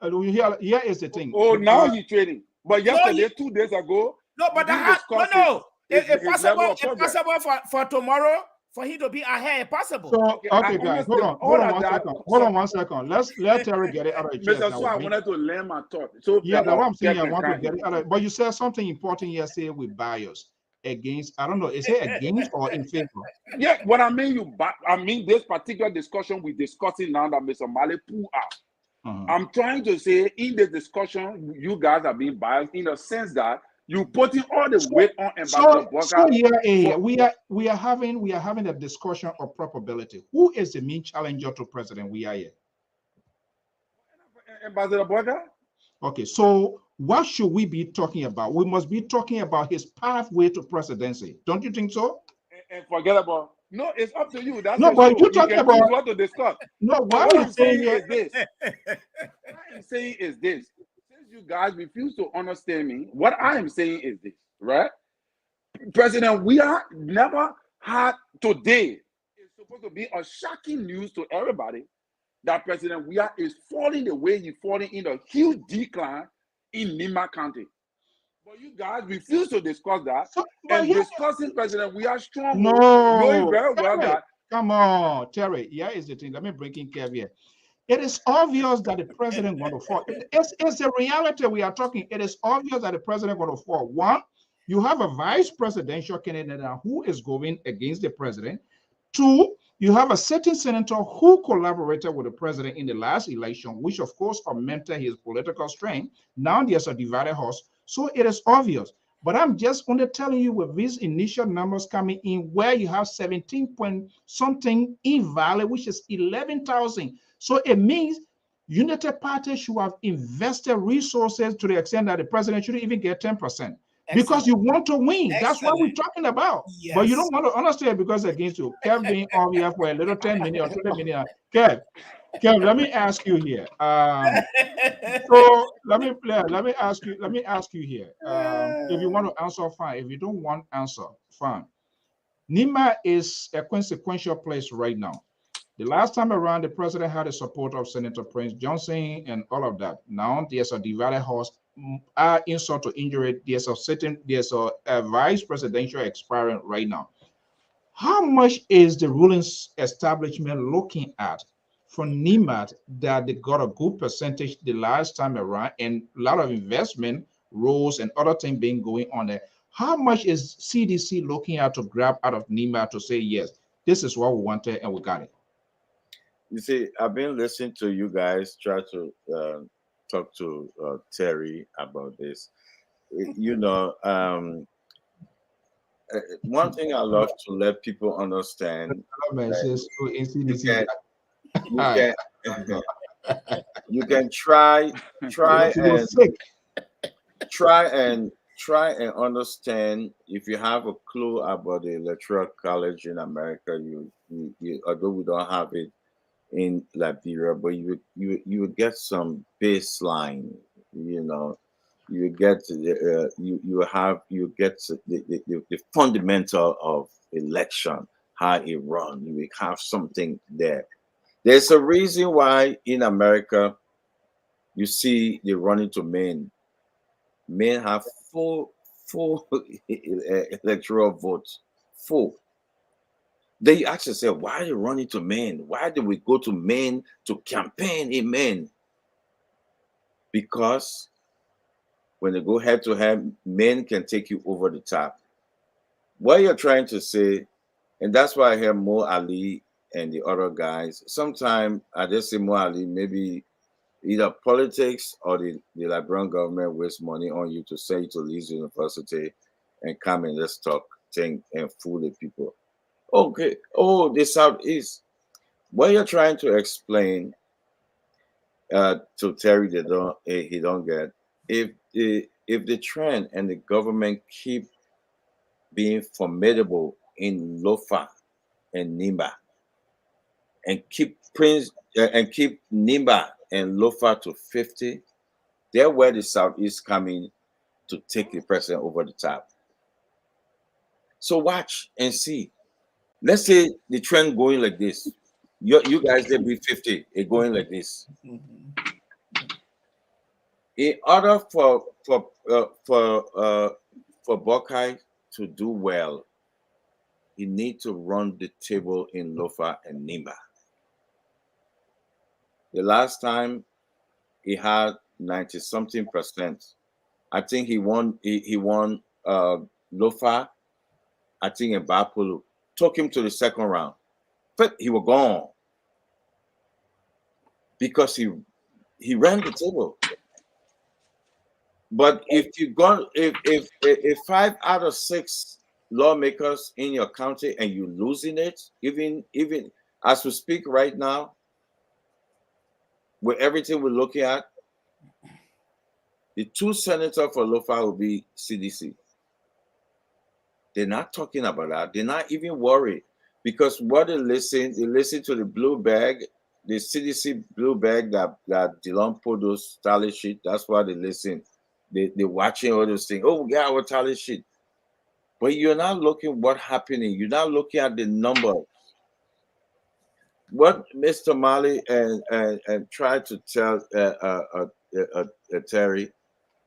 Here is the thing. Oh, now he's trading. But yesterday, 2 days ago, it's possible for tomorrow for him to be ahead. Possible. So, okay, guys, hold on one second. Let Terry get it out of the chest. Mr. So I wanted to learn my thought. So that's what I'm saying. I want to get it out of. But you said something important yesterday with bias. Against, I don't know, is it against or in favor? Yeah, what I mean, this particular discussion we're discussing now that Mr. Male pulled out. I'm trying to say in the discussion, you guys are being biased in the sense that you putting all the weight on Ambassador Boka. We are having a discussion of probability. Who is the main challenger to President Weah here? Ambassador Boka. Okay, so what should we be talking about? We must be talking about his pathway to presidency. Don't you think so? And forget about. No, it's up to you. That's but you're talking about what to discuss. No, what I'm saying is this. What I'm saying is this. Since you guys refuse to understand me, what I am saying is this, right? President Weah never had today. It's supposed to be a shocking news to everybody that President Weah is falling the way he's falling in a huge decline in Nima County. But you guys refuse to discuss that. Discussing President Weah strong. Knowing very well that. Come on, Terry. Here is the thing. Let me break in Kev here. It is obvious that the president going to fall. It's a reality we are talking. It is obvious that the president going to fall. One, you have a vice presidential candidate who is going against the president. Two, you have a sitting senator who collaborated with the president in the last election, which of course augmented his political strength. Now there's a divided horse. So it is obvious. But I'm just only telling you with these initial numbers coming in where you have 17 point something invalid, which is 11,000. So it means United Party should have invested resources to the extent that the president shouldn't even get 10%. Because you want to win. Excellent. That's what we're talking about. Yes. But you don't want to understand because against you. Kev being obvious for a little 10 minutes or 20 minutes. Kev, let me ask you here. So let me ask you here. If you want to answer, fine. If you don't want to answer, fine. Nima is a consequential place right now. The last time around, the president had the support of Senator Prince Johnson and all of that. Now there's a divided horse. Insult to injury, there's a vice presidential expiring right now. How much is the ruling establishment looking at for NIMAT that they got a good percentage the last time around and a lot of investment roles and other things being going on there? How much is CDC looking at to grab out of NIMAT to say, yes, this is what we wanted and we got it? You see, I've been listening to you guys try to talk to Terry about this. You know, one thing I love to let people understand. You can try try and understand, if you have a clue about the electoral college in America, you although we don't have it in Liberia, but you would get some baseline, you know, you get you get the fundamental of election, how it run. You will have something there. There's a reason why in America you see the running to men. Men have full electoral votes. Full. Then you ask yourself, why are you running to men? Why do we go to men to campaign in men? Because when they go head to head, men can take you over the top. What you're trying to say, and that's why I hear Mo Ali and the other guys, sometimes I just say Mo Ali, maybe either politics or the Liberian government waste money on you to send you to Leeds University and come and just talk thing and fool the people. Okay, oh, the Southeast. What you're trying to explain to Terry, he don't get. If the trend and the government keep being formidable in Lofa and Nimba, and keep Nimba and Lofa to 50, they're where the Southeast coming to take the president over the top. So watch and see. Let's say the trend going like this. You guys, they be 50, it going like this. In order for Buckeye to do well, he need to run the table in Lofa and Nimba. The last time he had 90-something%. I think he won. He won Lofa. I think in Bapulu. Took him to the second round, but he was gone because he ran the table. But if you go, if 5 out of 6 lawmakers in your county and you're losing it, even as we speak right now, with everything we're looking at, the 2 senators for Lofa will be CDC. They're not talking about that. They're not even worried because what they listen to the blue bag, the CDC blue bag that Dillon put those tally sheet. That's why they listen. They're watching all those things. Oh, we got our tally sheet. But you're not looking what's happening. You're not looking at the numbers. What Mr. Mali and tried to tell Terry,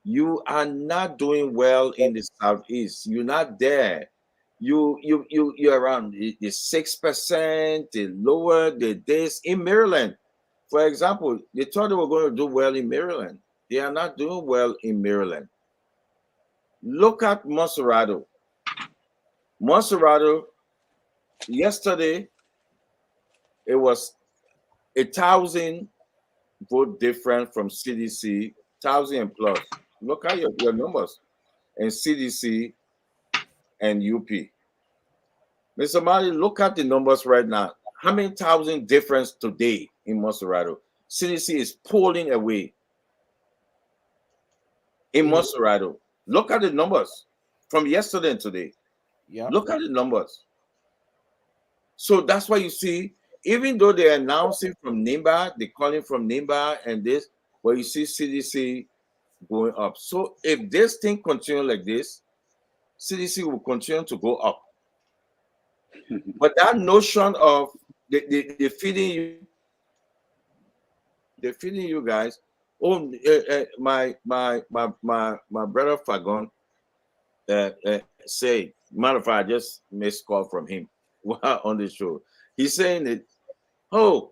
you are not doing well in the Southeast. You're not there. You're around the 6%, the lower, the this in Maryland. For example, they thought they were going to do well in Maryland. They are not doing well in Maryland. Look at Monserrato. Monserrato, yesterday, it was 1,000 vote different from CDC, 1,000 and plus. Look at your numbers. And CDC and UP. Mr. Mali, look at the numbers right now. How many thousand difference today in Monserrato? CDC is pulling away in Monserrato. Look at the numbers from yesterday and today. Yeah. Look at the numbers. So that's why you see, even though they're announcing from Nimba, they're calling from Nimba and this, but you see CDC going up. So if this thing continue like this, CDC will continue to go up. But that notion of they're feeding you guys. Oh, my brother Fagon say, matter of fact, I just missed call from him on the show. He's saying that, oh,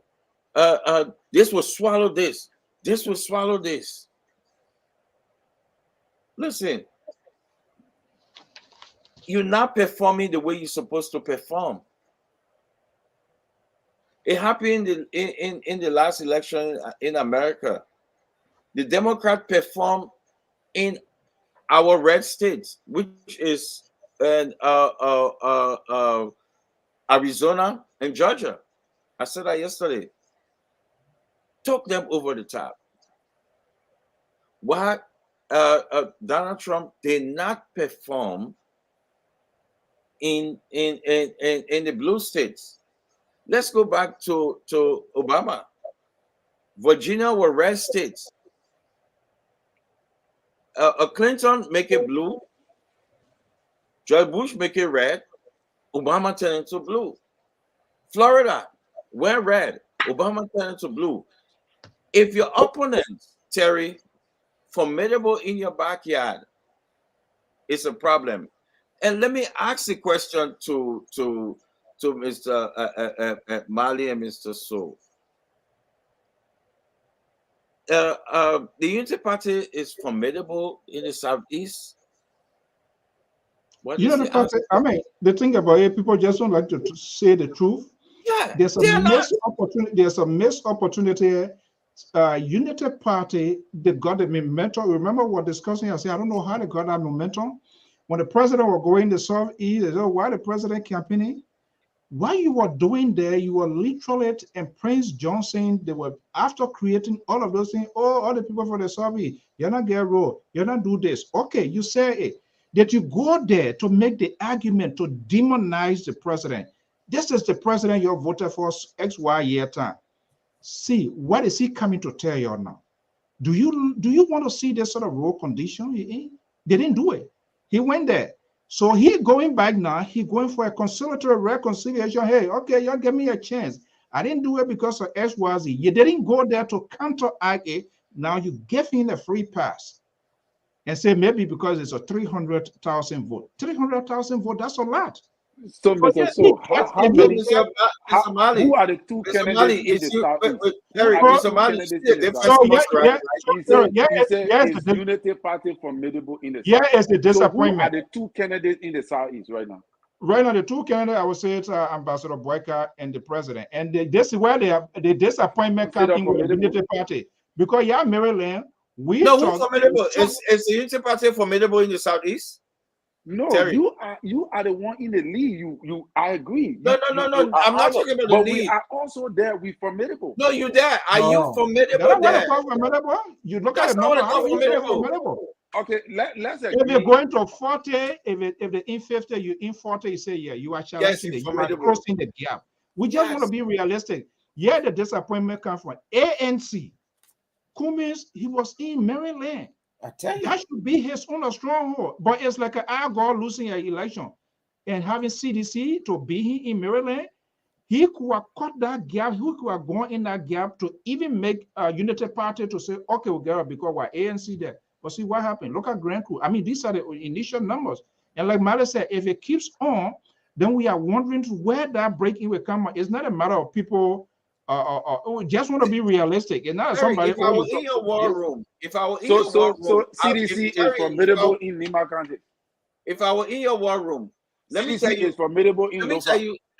this will swallow this. This will swallow this. Listen, you're not performing the way you're supposed to perform. It happened in the last election in America. The Democrat performed in our red states, which is Arizona and Georgia. I said that yesterday. Took them over the top. What? Donald Trump did not perform in the blue states. Let's go back to Obama. Virginia were red states. Clinton make it blue. George Bush make it red. Obama turned into blue. Florida went red. Obama turned into blue. If your opponent, Terry, formidable in your backyard, it's a problem. And let me ask the question to Mr. Mali and Mr. So. The Unity Party is formidable in the Southeast. What You is know, the the party, answer? I mean, the thing about it, people just don't like to say the truth. Yeah, There's a they are not. missed opportunity. There's a missed opportunity. Unity Party, they got the momentum. Remember, we're discussing. I said, I don't know how they got that momentum. When the president was going to Southeast, they said, why the president campaigning? While you were doing there, you were literally and Prince Johnson. They were after creating all of those things. Oh, all the people for the Southeast, you're not get road, you're not do this. Okay, you say it. That you go there to make the argument to demonize the president. This is the president you voted for X, Y year time. See, what is he coming to tell you now? Do you want to see this sort of role condition? They didn't do it. He went there. So he going back now. He going for a conciliatory reconciliation. Hey, okay, y'all give me a chance. I didn't do it because of X, Y, Z. You didn't go there to counteract it. Now you give him a free pass and say maybe because it's a 300,000 vote. 300,000 vote, that's a lot. So, But Mr. yeah, So, how many? Mr. Mali, Who are the two Mr. candidates Mali, in the Southeast? Terry, Who are the Mr. two Mali, candidates see in the the difference so Southeast? amongst right? You say is Unity Party formidable in the yeah, Southeast? it's the So, who disappointment. are the two candidates in the Southeast right now? Right now, the two candidates, I would say it's Ambassador Boyka and the president. And this is where the disappointment comes in with the Unity Party. Because yeah, Maryland, we No, talk. who's formidable? Is the Unity Party formidable in the Southeast? No, Terry. you are the one in the lead. I agree. No. I'm not talking about the lead. But we are also there. We formidable. No, you there? Are you formidable That's there? not formidable. You look That's at the not number. what I How call are you formidable? Okay, let's agree. If you're going to 40, if the in 50, you in 40, you say, yeah, you are challenging Yes, you are crossing the gap. We just want to be realistic. Yeah, the disappointment comes from ANC. Cummins, he was in Maryland. I tell you. That should be his own stronghold. But it's like our God losing an election and having CDC to be in Maryland. He could have cut that gap. He could have gone in that gap to even make a Unity Party to say, okay, we'll get it because we're ANC there. But see what happened. Look at Grand Crew. I mean, these are the initial numbers. And like Mali said, if it keeps on, then we are wondering where that break-in will come. It's not a matter of people just want to be realistic. It's not somebody. If I were in your war room, so CDC is formidable in Lima County. If I were in your war room, let me tell you, is formidable in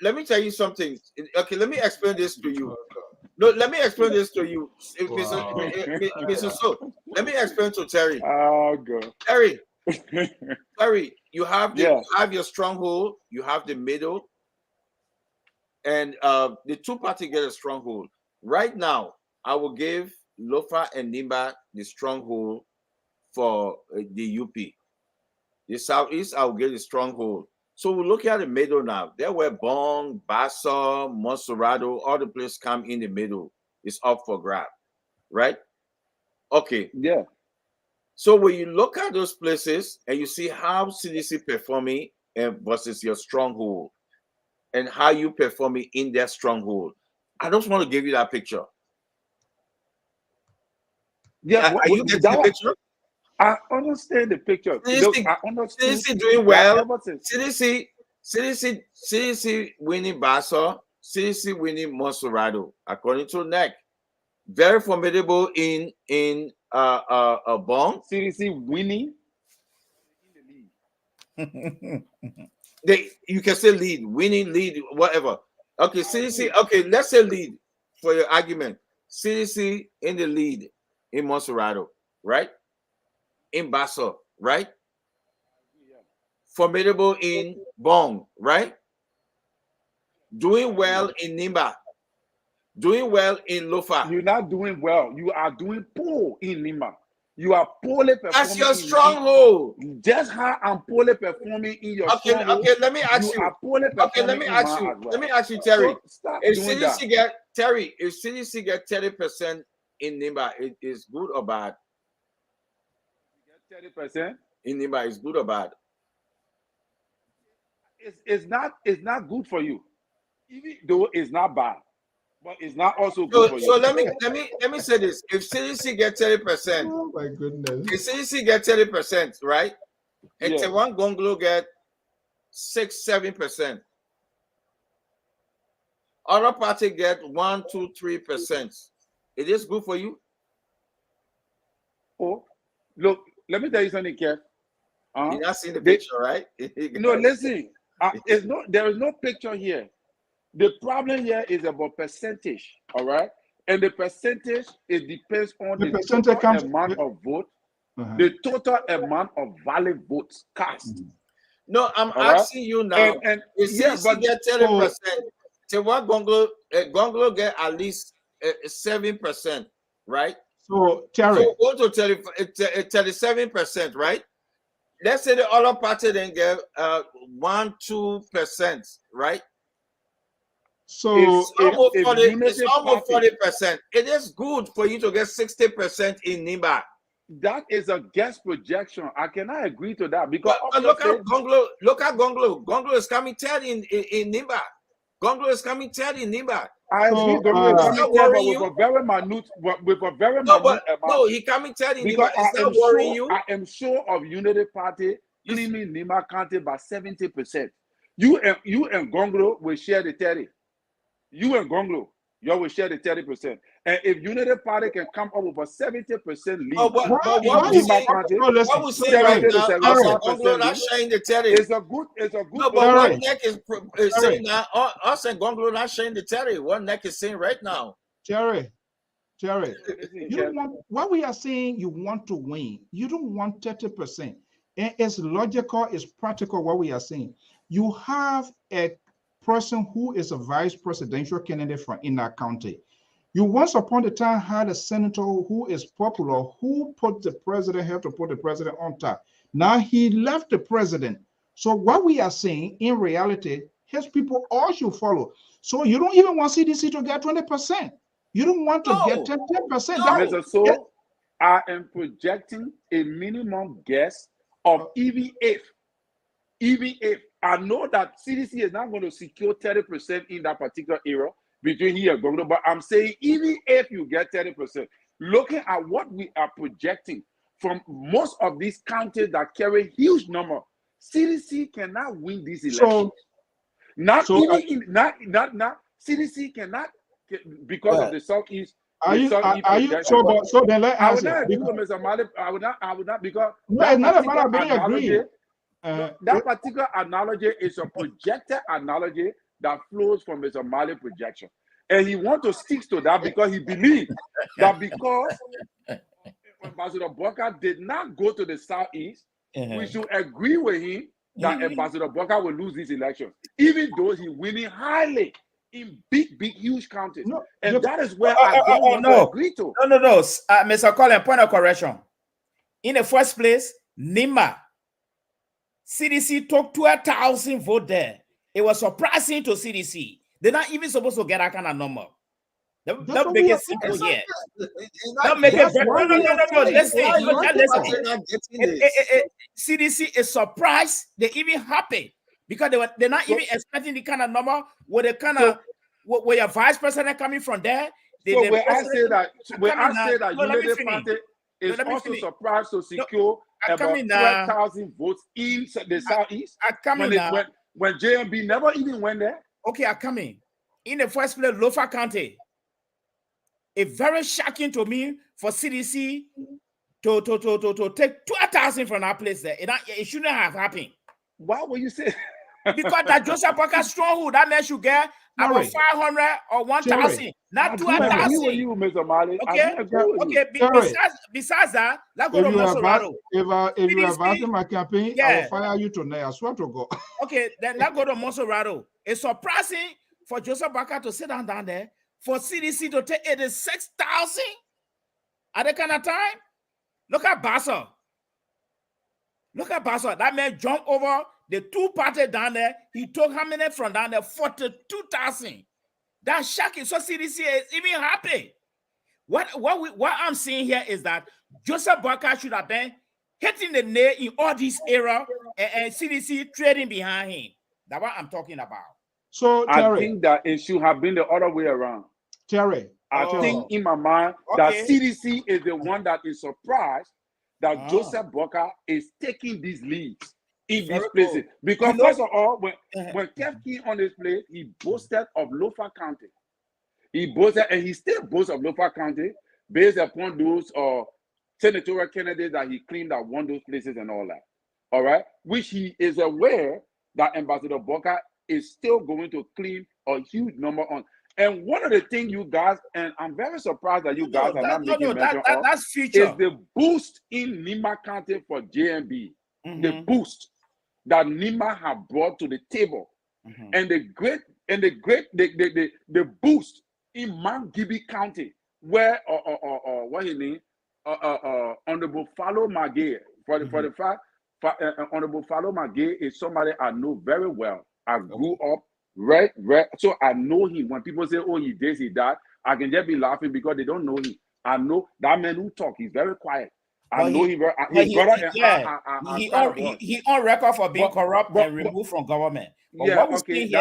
let me tell you something. Okay, let me explain this to you. No, let me explain this to you, Mr. So. Let me explain to Terry. Oh God, Terry, you have your stronghold, you have the middle, and the two parties get a stronghold. Right now, I will give Lofa and Nimba the stronghold for the UP. The Southeast, I will get the stronghold. So we look at the middle now. There were Bong, Bassa, Monserrado, all the places come in the middle. It's up for grab, right? Okay. Yeah. So when you look at those places and you see how CDC performing versus your stronghold and how you performing in their stronghold, I just want to give you that picture. Yeah. Are you getting the picture? I understand the picture. CDC doing well. CDC winning Bassa, CDC winning Monserrado, according to NEC. Very formidable in Bong. CDC winning. You can say lead, winning, lead, whatever. Okay, CDC. Okay, let's say lead for your argument. CDC in the lead in Monserrado, right? In Bassa, right? Formidable in Bong, right? Doing well in Nimba. Doing well in Lofa. You're not doing well. You are doing poor in Nimba. You are poorly performing. That's your stronghold. Just how I'm poorly performing in your stronghold. Okay, let me ask you. Are poorly performing Let me ask you, Terry. So stop If doing CDC that. if CDC get 30% in NIMBA, it is good or bad? 30% in NIMBA is good or bad? It's not good for you. Even though it's not bad. But it's not also good for you. So let me say this. If CDC get 30%, Oh my goodness. if CDC get 30%, right? And Yeah. one Gonglo get 6-7%. Other party get 1-2-3%. It is good for you. Oh, look, let me tell you something, Kev. You're not seeing the picture, right? No, listen. There is no picture here. The problem here is about percentage, all right? And the percentage, it depends on the total amount of vote, the total amount of valid votes cast. No, I'm asking you now. And if CDC get 30%, so what Gonglo get at least 7%, right? So Terry, so go to 37%, right? Let's say the other party then get 1-2%, right? So it's almost 40%. It is good for you to get 60% in NIMBA. That is a guess projection. I cannot agree to that because but look at Gonglo. Look at Gonglo. Gonglo is coming third in NIMBA. Gonglo is coming third in NIMBA. I agree. Gonglo is coming third, but with a very minute, amount. No, he coming third in NIMBA. It's not worrying you. I am sure of Unity Party claiming NIMBA County by 70%. You and Gonglo will share the 30. You and Gonglo, you will share the 30%. And if Unity Party can come up with a 70% lead, what we say right now, Gonglo not sharing the 30. It's a good. No, but what neck is saying now? Us and Gonglo not sharing the 30. What neck is saying right now? Jerry, you don't want what we are saying. You want to win. You don't want 30%. And it's logical. It's practical. What we are saying. You have a person who is a vice presidential candidate in our county. You once upon a time had a senator who is popular, who put the president, helped to put the president on top. Now he left the president. So what we are saying, in reality, his people all should follow. So you don't even want CDC to get 20%. You don't want to get 10%. Mr. So, I am projecting a minimum guess of even if I know that CDC is not going to secure 30% in that particular era between here and Gonglo, but I'm saying even if you get 30%, looking at what we are projecting from most of these counties that carry huge number, CDC cannot win these elections. CDC cannot because of the Southeast. So then let I would not agree with Mr. Mali. I would not because it's not a matter of being agreed. That particular analogy is a projected analogy that flows from Mr. Mali projection. And he wants to stick to that because he believes that because Ambassador Boka did not go to the Southeast, we should agree with him that Ambassador Boka will lose these elections, even though he's winning highly in big, huge counties. And that is where I don't want to agree to. No. Mr. Collins, point of correction. In the first place, NIMBA, CDC took 12,000 votes there. It was surprising to CDC. They're not even supposed to get that kind of number. Don't make it simple here. Don't make it. Listen. CDC is surprised they even happy because they're not even expecting the kind of number where the kind of where your vice president coming from there. When I say that Unity Party is also surprised to secure about 12,000 votes in the Southeast. When JMB never even went there. Okay, I come in the first place, Lofa County. It's very shocking to me for CDC to take 12,000 from that place there. It shouldn't have happened. Why would you say? Because that Joseph Parker stronghold, that man should get about 500 or 1,000, not 12,000. I agree with you, Mr. Mali. Okay. Besides that, let's go to Monserrato. If you have asked my campaign, I will fire you tonight. I swear to God. Okay, then let's go to Monserrato. It's surprising for Joseph Parker to sit down there, for CDC to take 86,000 at that kind of time. Look at Bassa. Look at Bassa. That man jumped over the two parties down there. He took how many from down there? 42,000. That's shocking. So CDC is even happy. What I'm seeing here is that Joseph Boakai should have been hitting the nail in all this era and CDC trading behind him. That's what I'm talking about. So Terry, I think that it should have been the other way around. Terry, I think in my mind that CDC is the one that is surprised that Joseph Boakai is taking these leads in these places. Because first of all, when Kev came on this place, he boasted of Lofa County. He boasted, and he still boasts of Lofa County based upon those senatorial candidates that he claimed that won those places and all that. All right, which he is aware that Ambassador Boakai is still going to claim a huge number on. And one of the things you guys, and I'm very surprised that you guys are not making mention of, that's future. Is the boost in Nima County for JMB. The boost that Nima have brought to the table, and the boost in Mount Gibby County, where what his name, Honorable Fallow Magay, for the fact, Honorable Fallow Magay is somebody I know very well. I grew up right, so I know him. When people say, "Oh, he did, he died," I can just be laughing because they don't know him. I know that man who talk. He's very quiet. I know him very. His brother, he on record for being corrupt and removed from government. But what this.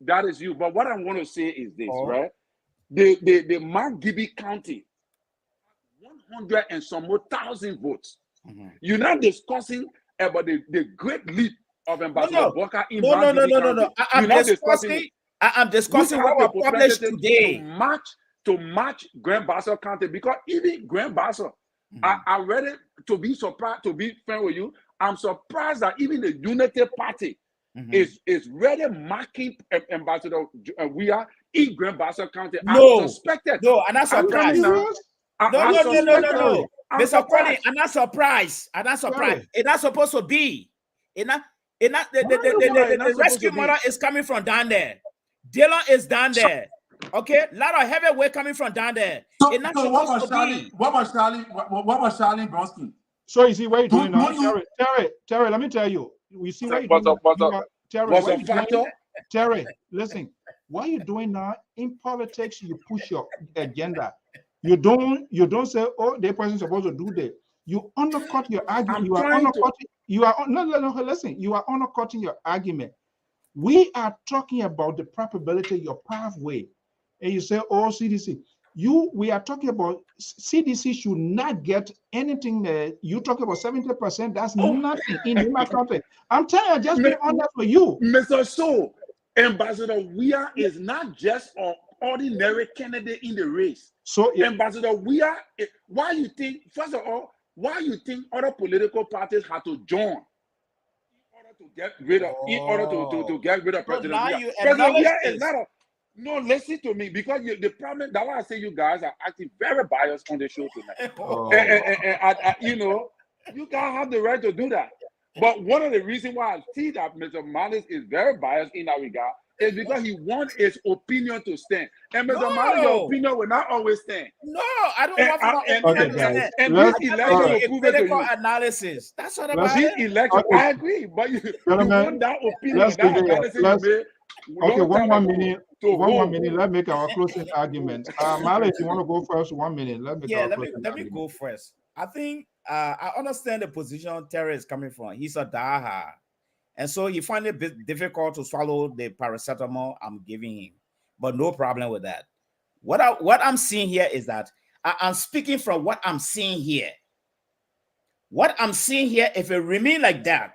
That is you. But what I want to say is this, right? The Mount Gibby County, 100 and some more thousand votes. You're not discussing about the great leap of Ambassador Boakai in Mount Gibby County. I'm discussing what we published today to match Grand Bassa County, because even Grand Bassa, I read it to be surprised. To be fair with you, I'm surprised that even the Unity Party is really marking Ambassador we are in Grand Bassa County. No, I suspected. No, I'm not surprised. No. Mr. Connie, I'm not surprised. Right. It's not supposed to be. The rescue model is coming from down there. Dylan is down there. Okay, a lot of heavyweight coming from down there. So what was Charlie Bronski? So you see what you're doing now, Terry. Let me tell you. We see what you're doing. Terry, listen. What you're doing now in politics, you push your agenda. You don't say, "Oh, the person is supposed to do that." You undercut your argument. Listen. You are undercutting your argument. We are talking about the probability, your pathway, and you say, "Oh, CDC." We are talking about CDC should not get anything. You talk about 70%. That's nothing in my country. I'm telling you, just be honest with you, Mr. So, Ambassador Weah is not just an ordinary candidate in the race. So, Ambassador Weah, why you think? First of all, why you think other political parties had to join to get rid of to get rid of President Weah? President Weah is not a. No, listen to me, because the problem. That's why I say you guys are acting very biased on the show tonight. You know, you guys have the right to do that. But one of the reasons why I see that Mr. Malice is very biased in that regard is because he wants his opinion to stand. And Mr. Malice, your opinion will not always stand. No, I don't want my opinion to stand. And this election will prove it to you. Analysis. That's what about it. This election, I agree, but you want that opinion, that analysis you made. Okay, one more minute. Let's make our closing argument. Malice, you want to go first? 1 minute. Let me go first. I think I understand the position Terry is coming from. He's a diehard, and so he find it difficult to swallow the paracetamol I'm giving him. But no problem with that. What I'm seeing here is that I'm speaking from what I'm seeing here. What I'm seeing here, if it remains like that,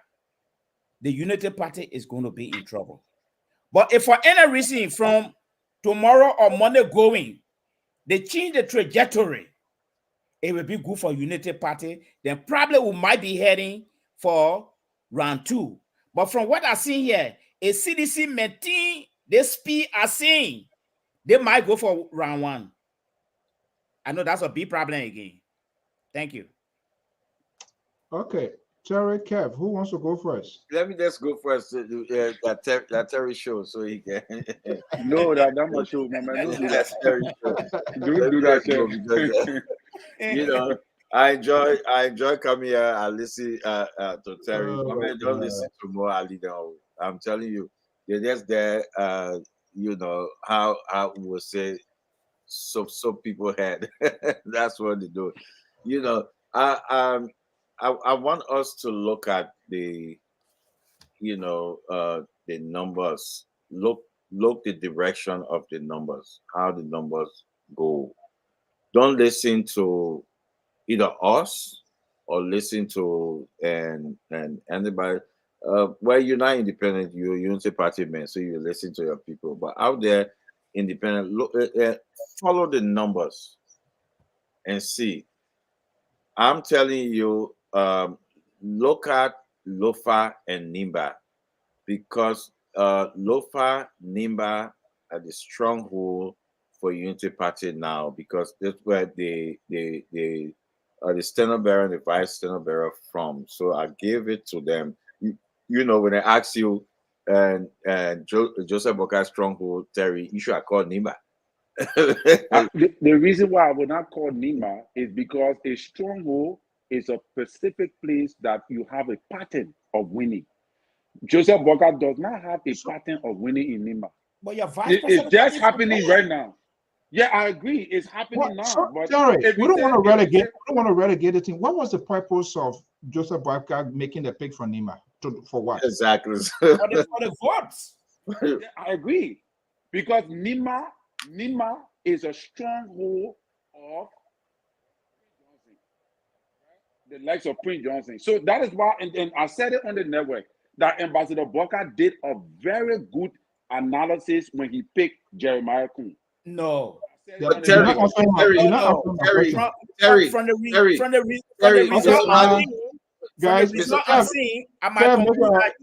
the Unity Party is going to be in trouble. But if for any reason from tomorrow or Monday going, they change the trajectory, it will be good for Unity Party. Then probably we might be heading for round 2. But from what I see here, a CDC maintain this speed I seeing, they might go for round 1. I know that's a big problem again. Thank you. Okay. Terry, Kev, who wants to go first? Let me just go first. That Terry show, so he can. No, that's my show, my man. Don't do that Terry show. Don't do that show. Because, you know, I enjoy coming here and listen to Terry. Oh But my man, don't listen to more Ali now. I'm telling you, they're just there. You know how we will say so people had. That's what they do. You know, I want us to look at the the numbers. Look the direction of the numbers, how the numbers go. Don't listen to either us or listen to and anybody. Well, you're not independent, you're a unity party man, so you listen to your people. But out there, independent, look, follow the numbers and see. I'm telling you, look at Lofa and Nimba because Lofa, Nimba are the stronghold for Unity Party now because that's where they are the standard bearer and the vice standard bearer from. So I gave it to them. You know, when I ask you and Joseph Boka stronghold, Terry, you should have called Nimba. The reason why I would not call Nima is because a stronghold is a specific place that you have a pattern of winning. Joseph Boka does not have a pattern of winning in Nima. But your vice It's president just is happening there. right now. Yeah, I agree. It's happening now. So, But Terry, if we you don't say, want to if you relegate. say, We don't want to relegate the team. What was the purpose of Joseph Boyka making the pick for Nima? For what? Exactly. For the votes. yeah, I agree. Because Nima is a stronghold of the likes of Prince Johnson. So that is why, and I said it on the network, that Ambassador Boka did a very good analysis when he picked Jeremiah Kuhn. No. I said it But on the You're not Terry, network. answering my. Terry, You're not No, answering my Terry, question. Terry, from Terry, from the Terry, result Okay, Mr. I'm Mali, seeing, from the guys, result I'm Kev, seeing, I might Kev, conclude that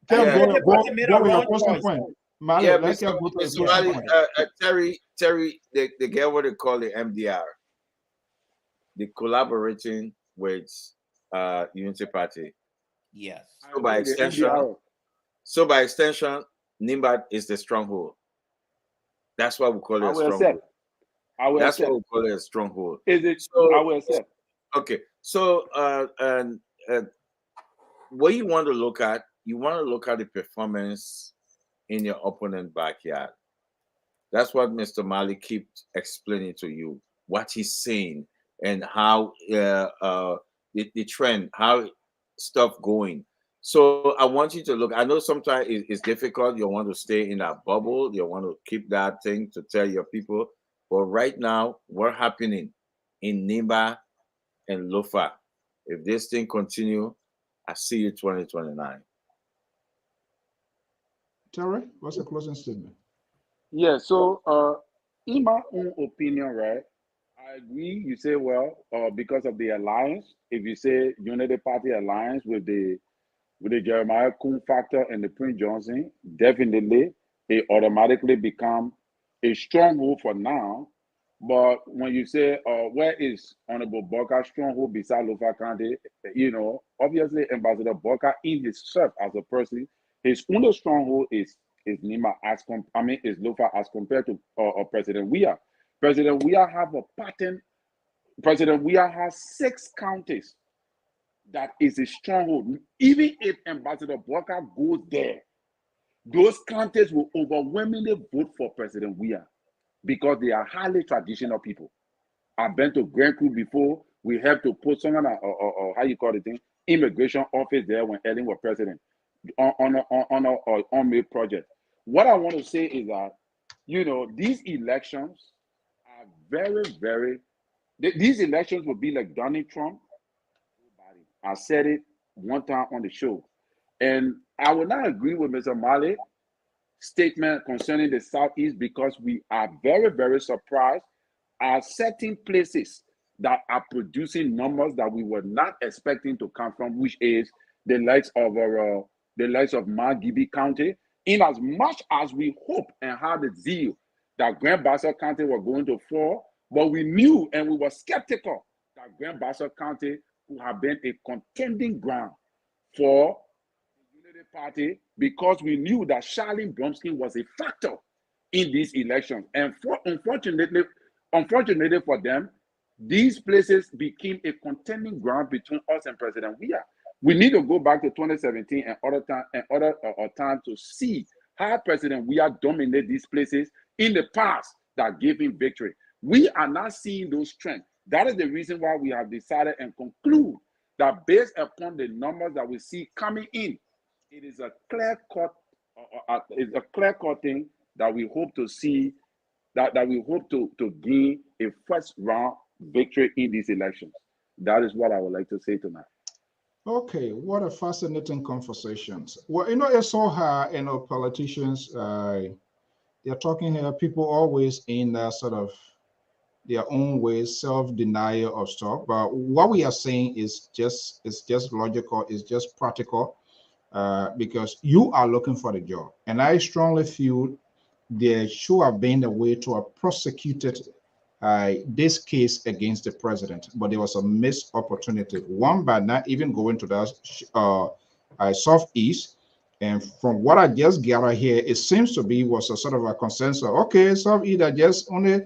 Kev, yeah, Unity Party made a go with your wrong closing choice. point. Mali, yeah, let Mr. Kev go to the Mr. closing Mali, point. Terry, they get what they call the MDR, the collaborating with Unity Party. Yes. So by The extension, NDR. Nimbat is the stronghold. That's why we call it I a will stronghold. accept. I will That's why accept. we call it a stronghold. Is it? So I will accept. okay, so what you want to look at, the performance in your opponent backyard. That's what Mr. Mali keeps explaining to you, what he's saying and how the trend, how stuff going. So I want you to look. I know sometimes it's difficult. You want to stay in that bubble. You want to keep that thing to tell your people. But right now, what's happening in Nimba and Lofa? If this thing continue, I see you 2029. Terry, what's your closing statement? Yeah. So, in my own opinion, right, I agree. You say, well, because of the alliance, if you say Unity Party alliance with the Jeremiah Kuhn factor and the Prince Johnson, definitely it automatically become a stronghold for now. But when you say, where is Honorable Boka stronghold beside Lofa County, obviously Ambassador Boka in himself as a person, his only stronghold is Nima is Lofa as compared to President Weah. President Weah have a pattern. President Weah has 6 counties that is a stronghold. Even if Ambassador Boka goes there, those counties will overwhelmingly vote for President Weah because they are highly traditional people. I've been to Grand Crew before. We have to put someone or how you call it thing, immigration office there when Ellen was president on a on-made project. What I want to say is that these elections are very, very. These elections will be like Donald Trump. I said it one time on the show. And I will not agree with Mr. Mali statement concerning the Southeast because we are very, very surprised at certain places that are producing numbers that we were not expecting to come from, which is the likes of Margibi County. In as much as we hope and had the zeal that Grand Bassa County were going to fall, but we knew and we were skeptical that Grand Bassa County would have been a contending ground for the Unity Party because we knew that Charlene Bromsky was a factor in these elections. And unfortunately for them, these places became a contending ground between us and President Weah. We need to go back to 2017 and other time to see how President Weah dominated these places in the past that gave him victory. We are not seeing those trends. That is the reason why we have decided and conclude that based upon the numbers that we see coming in, it is a clear-cut thing that we hope to see, that we hope to gain a first round victory in these elections. That is what I would like to say tonight. Okay, what a fascinating conversations. Well, you know, it's so hard, you know, politicians, they're talking here, people always in sort of their own way, self-denial of stuff. But what we are saying is just logical, it's just practical, because you are looking for the job. And I strongly feel there should have been a way to have prosecuted this case against the president, but there was a missed opportunity. One, by not even going to that Southeast. And from what I just gather here, it seems to be was a sort of a consensus. Okay, Southeast are just only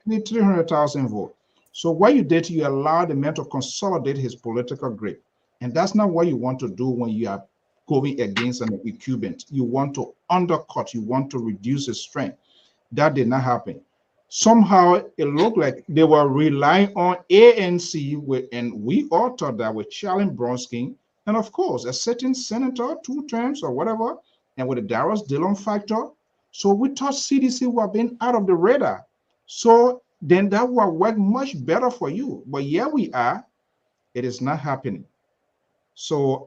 300,000 votes. So what you did, you allowed the man to consolidate his political grip. And that's not what you want to do when you are going against an incumbent. You want to undercut, you want to reduce his strength. That did not happen. Somehow it looked like they were relying on ANC, and we all thought that with Charlie Bronski, and of course, a certain senator, 2 terms or whatever, and with the Darius Dillon factor. So we thought CDC were being out of the radar. So then that would work much better for you. But here we are, it is not happening. So,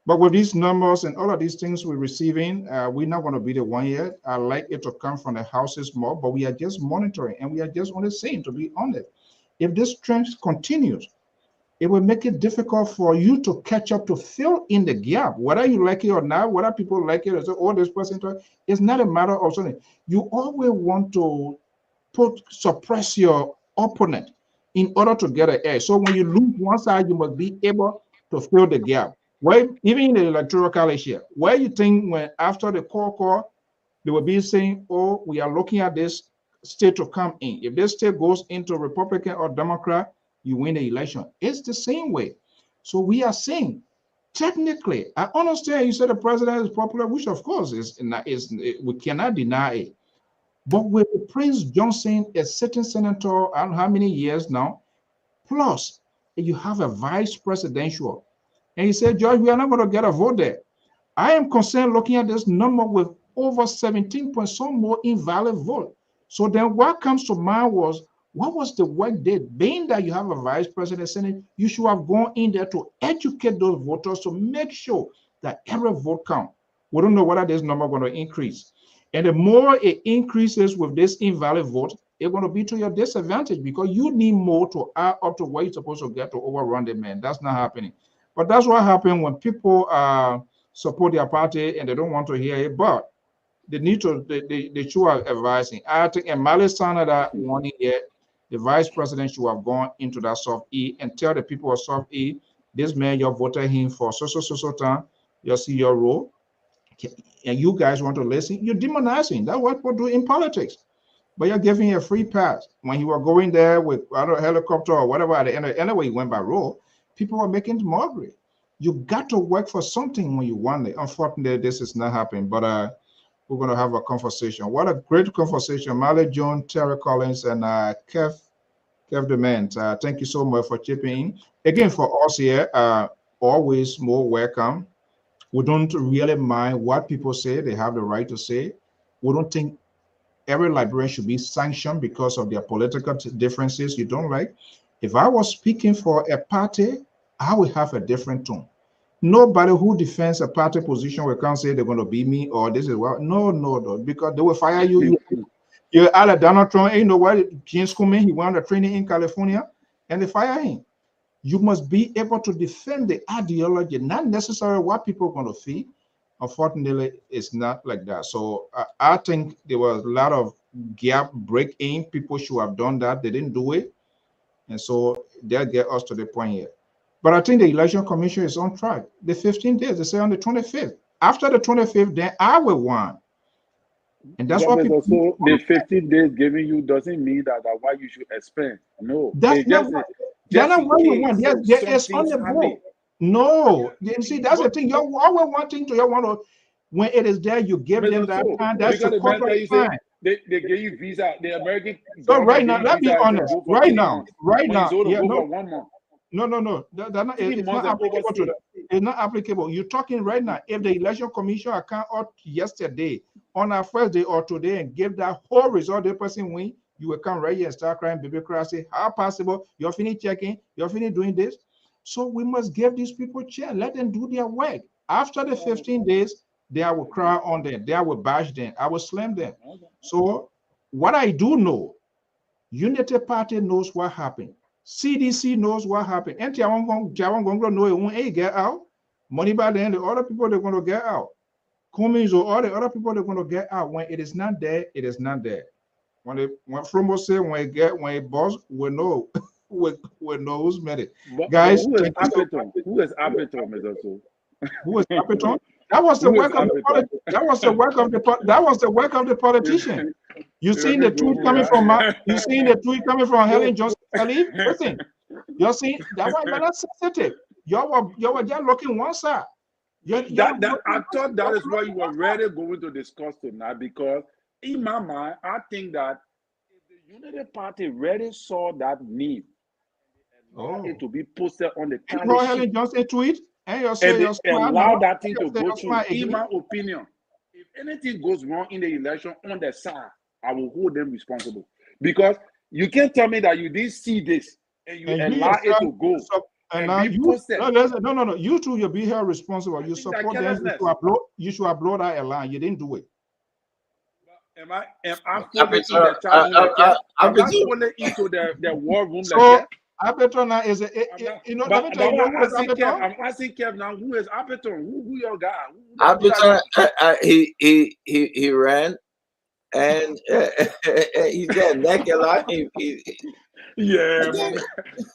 but with these numbers and all of these things we're receiving, we're not going to be the one yet. I like it to come from the houses more, but we are just monitoring and we are just only saying, to be honest, if this trend continues, it will make it difficult for you to catch up, to fill in the gap, whether you like it or not, whether people like it or say, oh, this person, it's not a matter of something. You always want to suppress your opponent in order to get an edge. So when you lose one side, you must be able to fill the gap. Why, even in the electoral college here, where you think when after the call, they will be saying, oh, we are looking at this state to come in. If this state goes into Republican or Democrat, you win the election. It's the same way. So we are saying, technically, I understand you said the president is popular, which of course is we cannot deny it. But with Prince Johnson, a certain senator, I don't know how many years now, plus you have a vice presidential, and he said, George, we are not going to get a vote there. I am concerned looking at this number with over 17 point some more invalid vote. So then what comes to mind was, what was the work did? Being that you have a vice president, Senate, you should have gone in there to educate those voters to make sure that every vote counts. We don't know whether this number is going to increase. And the more it increases with this invalid vote, it's going to be to your disadvantage because you need more to add up to what you're supposed to get to overrun the man. That's not happening. But that's what happens when people support their party and they don't want to hear it. But they need to, they should have advising. I think, and Mali Sanada warning here, the vice president should have gone into that soft E and tell the people of soft E, this man, you voted him for so time, you see your role, and you guys want to listen, you're demonizing. That's what people do in politics. But you're giving a free pass. When you were going there with a helicopter or whatever, at the end, anyway, you went by road, people were making mockery. You got to work for something when you want it. Unfortunately, this is not happening, but we're going to have a conversation. What a great conversation. Mally John, Terry Collins, and Kev Dement. Thank you so much for chipping in. Again, for us here, always more welcome. We don't really mind what people say. They have the right to say. We don't think every librarian should be sanctioned because of their political differences you don't like. If I was speaking for a party, I would have a different tone. Nobody who defends a party position will come say they're going to beat me or this is what. No, because they will fire you. You're out of Donald Trump. You know what? James Comey, he went on a training in California and they fire him. You must be able to defend the ideology, not necessarily what people are going to feel. Unfortunately, it's not like that. So I think there was a lot of gap break-in. People should have done that. They didn't do it. And so they'll get us to the point here. But I think the Election Commission is on track. The 15 days, they say on the 25th. After the 25th, then I will want. And that's what people also the 15 days giving you doesn't mean that why you should expend. No, that's it's not just what that's just not in what you case want. There is on something's the book. happening. No, you see, that's the thing. You're always wanting to, you want to, when it is there, you give them that time. That's Because the the man tell corporate you say time. they give you visa. The American So right government now, give you let be visa and say honest. go for Right 3 now, months. right When now, you yeah, go no, for 1 month. no. It's not applicable to that. It's not applicable. You're talking right now. If the election commission account out yesterday on our first day or today and give that whole result, the person win, you will come right here and start crying, baby cry, say, how possible? You're finished checking, you're finished doing this. So we must give these people a chance. Let them do their work. After the 15 days, they will cry on them. They will bash them. I will slam them. So what I do know, Unity Party knows what happened. CDC knows what happened. And Tiawan Gongro know it won't get out. Money by then, the other people they're going to get out. Cummings or all the other people they're going to get out. When it is not there, it is not there. When Fromo say when it buzz, we know. we know who's made it. Guys, who is Appeton? Who is Appeton, Mr. So? Who is Appeton? That was the work of the that was the work of the politician. You seen the tweet coming from Helen Johnson Sirleaf? Listen, you're seeing that why you're not sensitive. You were just looking one side. I thought that is what you were really going to discuss tonight, because in my mind, I think that if the Unity Party really saw that need it to be posted on the tally sheet, Helen Johnson tweet, and allow that thing to go through. In my opinion, if anything goes wrong in the election on the side, I will hold them responsible. Because you can't tell me that you didn't see this and you allow it to go. And now you no. You two, you'll be held responsible. You support them. You should upload that line. You didn't do it. Am I falling in the chat room like that? Am I falling into the war room like that? Appeton now is I'm asking Kev now, who is Appeton? Who your guy? Appeton, he ran and he's there neck a lot. Yeah, man.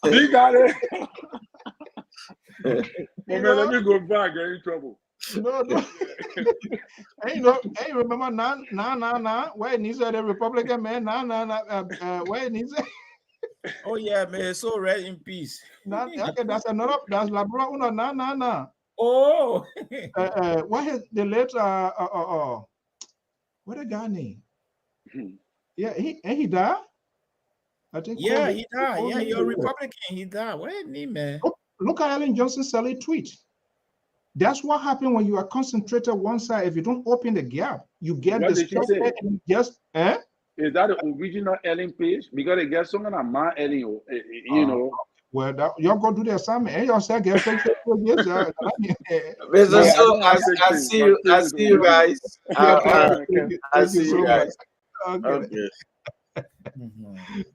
He got it. Man, let me go back, get in trouble. No. Hey, remember nah. Where needs the Republican man? Where needs it? Oh yeah, man. So rest in peace. Okay, that's Labra Uno. Nah. Oh. What is the late what a guy name? Yeah, he died. I think. Yeah, he died. Yeah, you're a Republican. He died. What is name, man? Look at Ellen Johnson Sirleaf tweet. That's what happened when you are concentrated one side. If you don't open the gap, you get distracted and just Is that the original Ellen page? Because they get someone on my Ellen, you know. Well, you're going to do the assignment. Hey, yourself get fake. Mr. So, I see you guys. I see you guys. Okay.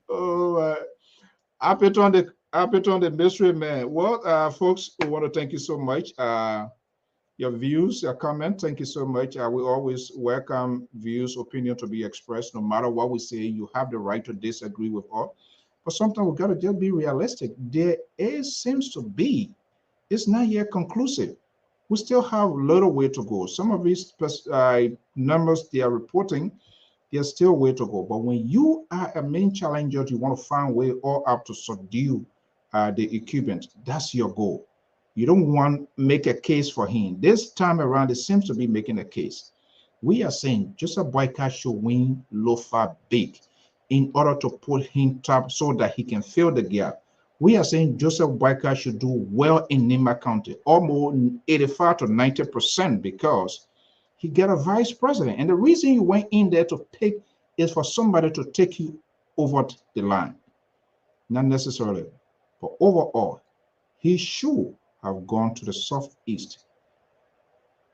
Oh, Appeton the mystery man. Well, folks, we want to thank you so much. Your views, your comment, thank you so much. We always welcome views, opinion to be expressed. No matter what we say, you have the right to disagree with all. But sometimes we got to just be realistic. There seems to be, it's not yet conclusive. We still have a little way to go. Some of these numbers they are reporting, there's still a way to go. But when you are a main challenger, you want to find a way all up to subdue the incumbent. That's your goal. You don't want to make a case for him. This time around, it seems to be making a case. We are saying Joseph Boyka should win Lofa big in order to put him top so that he can fill the gap. We are saying Joseph Boyka should do well in Nima County, almost 85 to 90%, because he got a vice president. And the reason you went in there to pick is for somebody to take you over the line. Not necessarily, but overall, he should have gone to the southeast.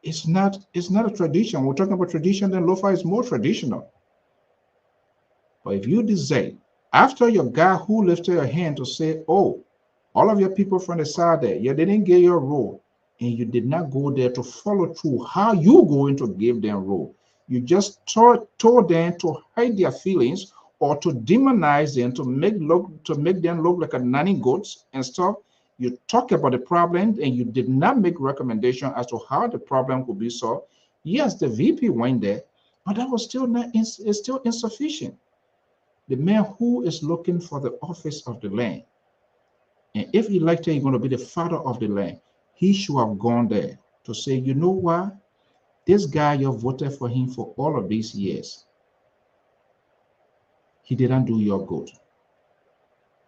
It's not a tradition. We're talking about tradition, then Lofa is more traditional. But if you decide, after your guy who lifted your hand to say, oh, all of your people from the side there, you didn't get your role, and you did not go there to follow through how you going to give them role. You just told them to hide their feelings or to demonize them, to make them look like a nanny goats and stuff. You talk about the problem and you did not make recommendation as to how the problem could be solved. Yes, the VP went there. But that was still not is still insufficient. The man who is looking for the office of the land, and if elected, he's going to be the father of the land, he should have gone there to say, you know what? This guy, you voted for him for all of these years. He didn't do your good.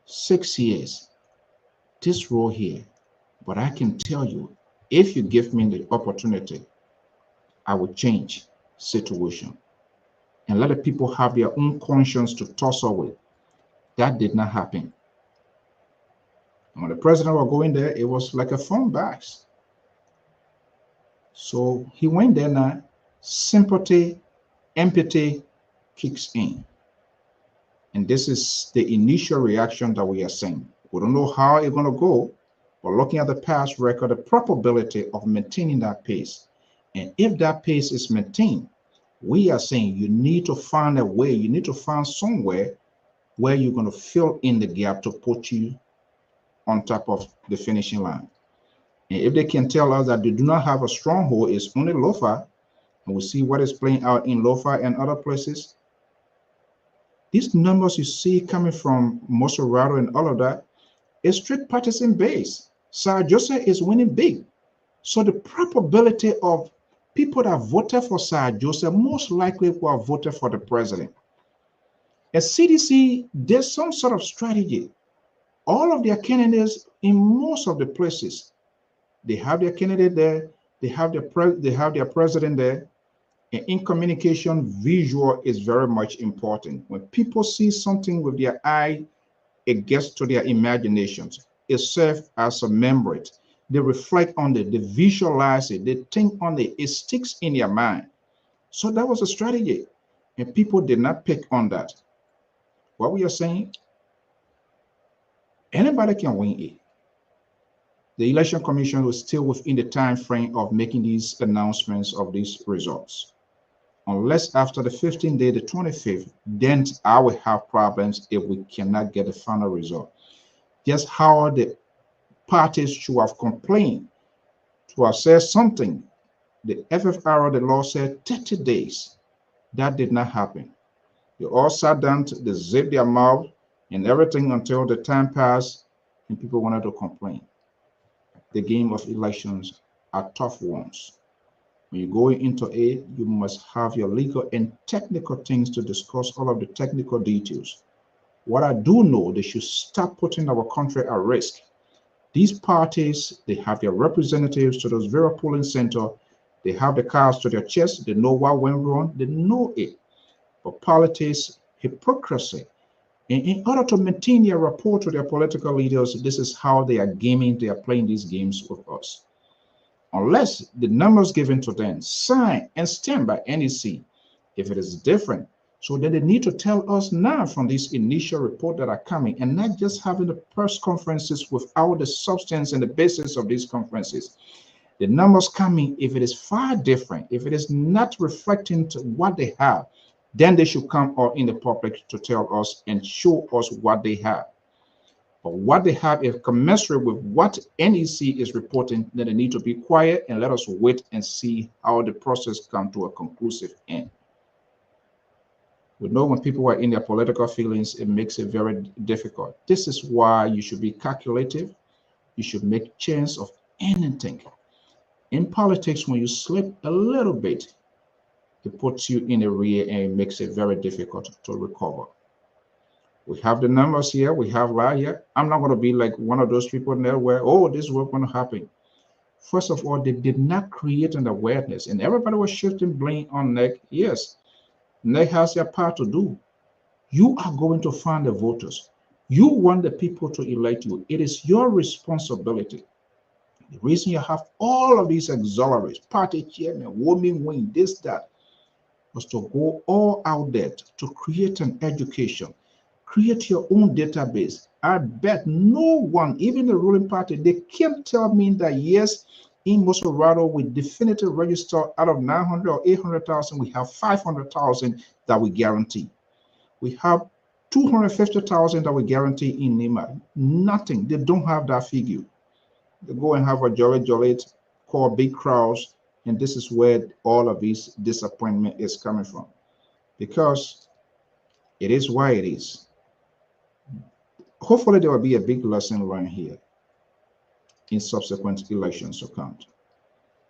6 years, this role here. But I can tell you, if you give me the opportunity, I will change situation and let the people have their own conscience to tussle with. That did not happen. When the president was going there, it was like a phone box. So he went there now, sympathy, empathy kicks in. And this is the initial reaction that we are seeing. We don't know how it's going to go, but looking at the past record, the probability of maintaining that pace. And if that pace is maintained, we are saying you need to find a way, you need to find somewhere where you're going to fill in the gap to put you on top of the finishing line. And if they can tell us that they do not have a stronghold, it's only Lofa, and we see what is playing out in Lofa and other places, these numbers you see coming from Mosorado and all of that is strict partisan base. Sir Joseph is winning big. So the probability of people that voted for Sir Joseph most likely will have voted for the president. At CDC, there's some sort of strategy. All of their candidates in most of the places, they have their candidate there, they have their president there. And in communication, visual is very much important. When people see something with their eye, it gets to their imaginations. It serves as a memory. They reflect on it, they visualize it, they think on it, it sticks in their mind. So that was a strategy. And people did not pick on that. What we are saying, anybody can win it. The Election Commission was still within the time frame of making these announcements of these results. Unless after the 15th day, the 25th, then I will have problems if we cannot get the final result. Just how the parties should have complained to have said something. The FFR, the law said 30 days. That did not happen. They all sat down, they zipped their mouth and everything until the time passed and people wanted to complain. The game of elections are tough ones. When you go into it, you must have your legal and technical things to discuss all of the technical details. What I do know, they should stop putting our country at risk. These parties, they have their representatives to those very polling centers. They have the cards to their chest. They know what went wrong. They know it. But politics, hypocrisy. And in order to maintain their rapport to their political leaders, this is how they are gaming. They are playing these games with us. Unless the numbers given to them, signed and stamped by NEC, if it is different, so then they need to tell us now from these initial reports that are coming, and not just having the press conferences without the substance and the basis of these conferences. The numbers coming, if it is far different, if it is not reflecting to what they have, then they should come out in the public to tell us and show us what they have. But what they have is commensurate with what NEC is reporting, then they need to be quiet and let us wait and see how the process comes to a conclusive end. We know when people are in their political feelings, it makes it very difficult. This is why you should be calculative. You should make chance of anything. In politics, when you slip a little bit, it puts you in the rear and it makes it very difficult to recover. We have the numbers here. We have that here. I'm not going to be like one of those people there where, oh, this is what's going to happen. First of all, they did not create an awareness, and everybody was shifting blame on NEC. Yes, NEC has their part to do. You are going to find the voters. You want the people to elect you. It is your responsibility. The reason you have all of these auxiliaries, party chairman, women wing, this, that, was to go all out there to create an education. Create your own database. I bet no one, even the ruling party, they can't tell me that yes, in Mosorado, we definitively register out of 900 or 800,000, we have 500,000 that we guarantee. We have 250,000 that we guarantee in Nima. Nothing. They don't have that figure. They go and have a jolly, call big crowds, And this is where all of this disappointment is coming from, because it is why it is. Hopefully there will be a big lesson learned here in subsequent elections to come.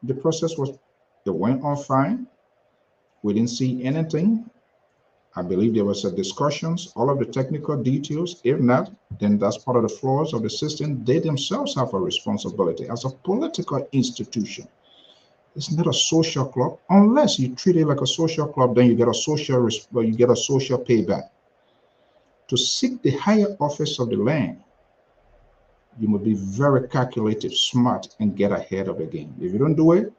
The process it went on fine. We didn't see anything. I believe there was discussions, all of the technical details. If not, then that's part of the flaws of the system. They themselves have a responsibility as a political institution. It's not a social club. Unless you treat it like a social club, then you get a social payback. To seek the higher office of the land, you must be very calculative, smart, and get ahead of the game. If you don't do it,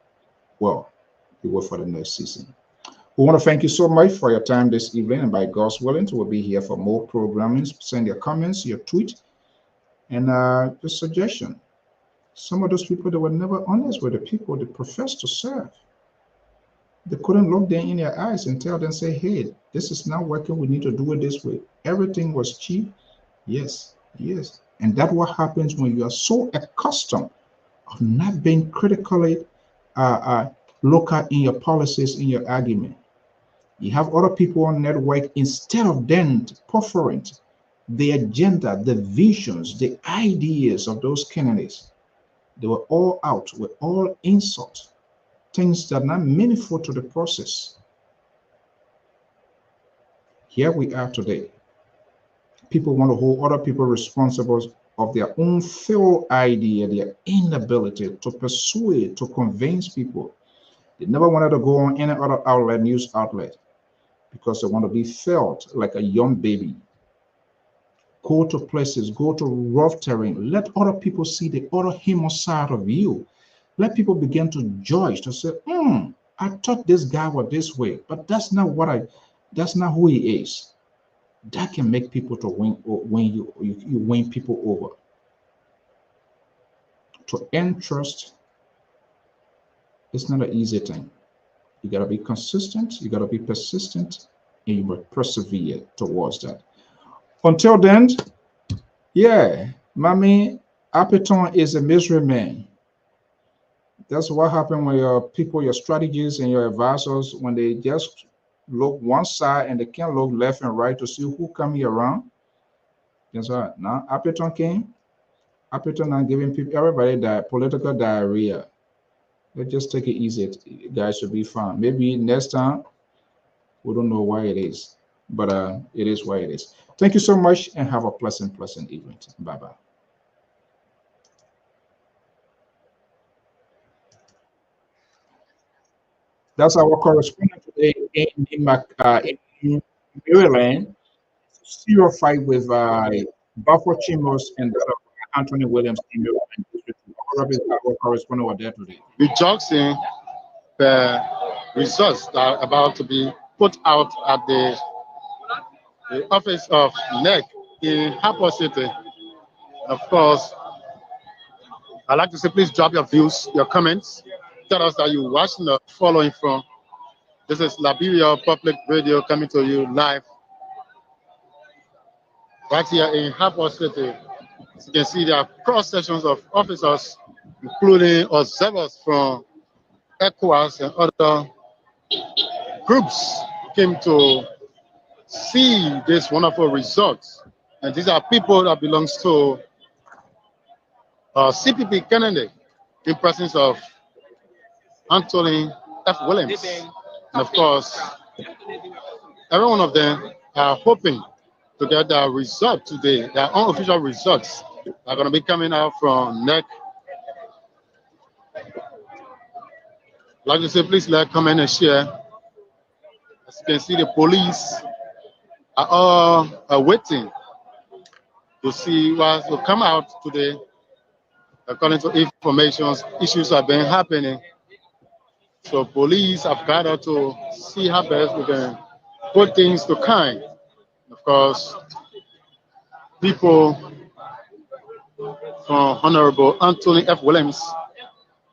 well, you wait for the next season. We want to thank you so much for your time this evening, and by God's willing, we'll be here for more programming. Send your comments, your tweet, and your suggestion. Some of those people that were never honest with the people they profess to serve. They couldn't look them in their eyes and tell them, say, hey, this is not working. We need to do it this way. Everything was cheap. Yes, yes. And that's what happens when you are so accustomed of not being critically local in your policies, in your argument. You have other people on network, instead of them proffering the agenda, the visions, the ideas of those candidates, they were all out with all insults, things that are not meaningful to the process. Here we are today. People want to hold other people responsible of their own failed idea, their inability to persuade, to convince people. They never wanted to go on any other outlet, news outlet, because they want to be felt like a young baby. Go to places, go to rough terrain. Let other people see the other human side of you. Let people begin to judge, to say, I thought this guy was this way, but that's not who he is. That can make people to win you win people over. To earn trust, it's not an easy thing. You gotta be consistent, you gotta be persistent, and you must persevere towards that. Until then, yeah, Mommy Appeton is a misery man. That's what happened when your people, your strategists and your advisors, when they just look one side and they can't look left and right to see who coming around. Guess what? Now Appeton came. Appeton now giving people, everybody political diarrhea. Let's just take it easy. You guys should be fine. Maybe next time, we don't know why it is, but it is why it is. Thank you so much and have a pleasant evening. Bye-bye. That's our correspondent today in Maryland. 0-5 with Buffalo Chimos and Anthony Williams in Maryland. Our correspondent was there today. Rejoicing the results that are about to be put out at the office of NEC in Harper City. Of course, I'd like to say, please drop your views, your comments. Tell us that you're watching or following from. This is Liberia Public Radio coming to you live right here in Harper City. As you can see, there are cross sections of officers, including observers from ECOWAS and other groups, came to see this wonderful result. And these are people that belongs to CPP candidate in presence of Anthony F. Williams. And of course, every one of them are hoping to get their result today. Their unofficial results are going to be coming out from NEC. Like I say, please like, comment, and share. As you can see, the police are all waiting to see what will come out today. According to information, issues have been happening. So police have gathered to see how best we can put things to kind. Of course, people from Honorable Anthony F. Williams,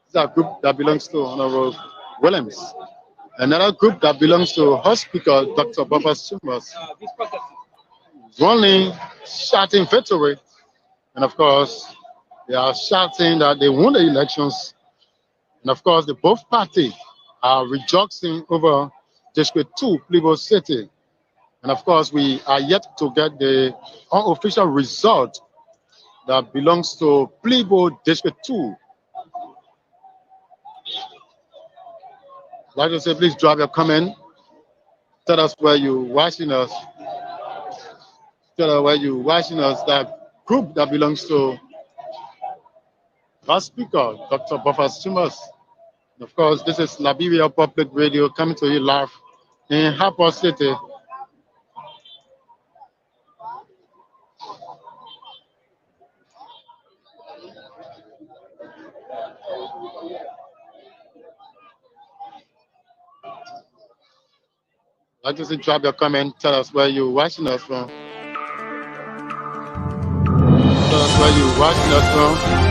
is a group that belongs to Honorable Williams. Another group that belongs to House Speaker Dr. Baba Chambers, running, shouting victory. And of course, they are shouting that they won the elections And of course, the both parties are rejoicing over District 2, Plibo City. And of course, we are yet to get the unofficial result that belongs to Plibo District 2. Like I say, please drop your comment. Tell us where you're watching us. Tell us where you're watching us. That group that belongs to our speaker, Dr. Buffers Chimas. Of course, this is Liberia Public Radio coming to you live in Harper City. Like I said, drop your comment. Tell us where you're watching us from. Tell us where you're watching us from.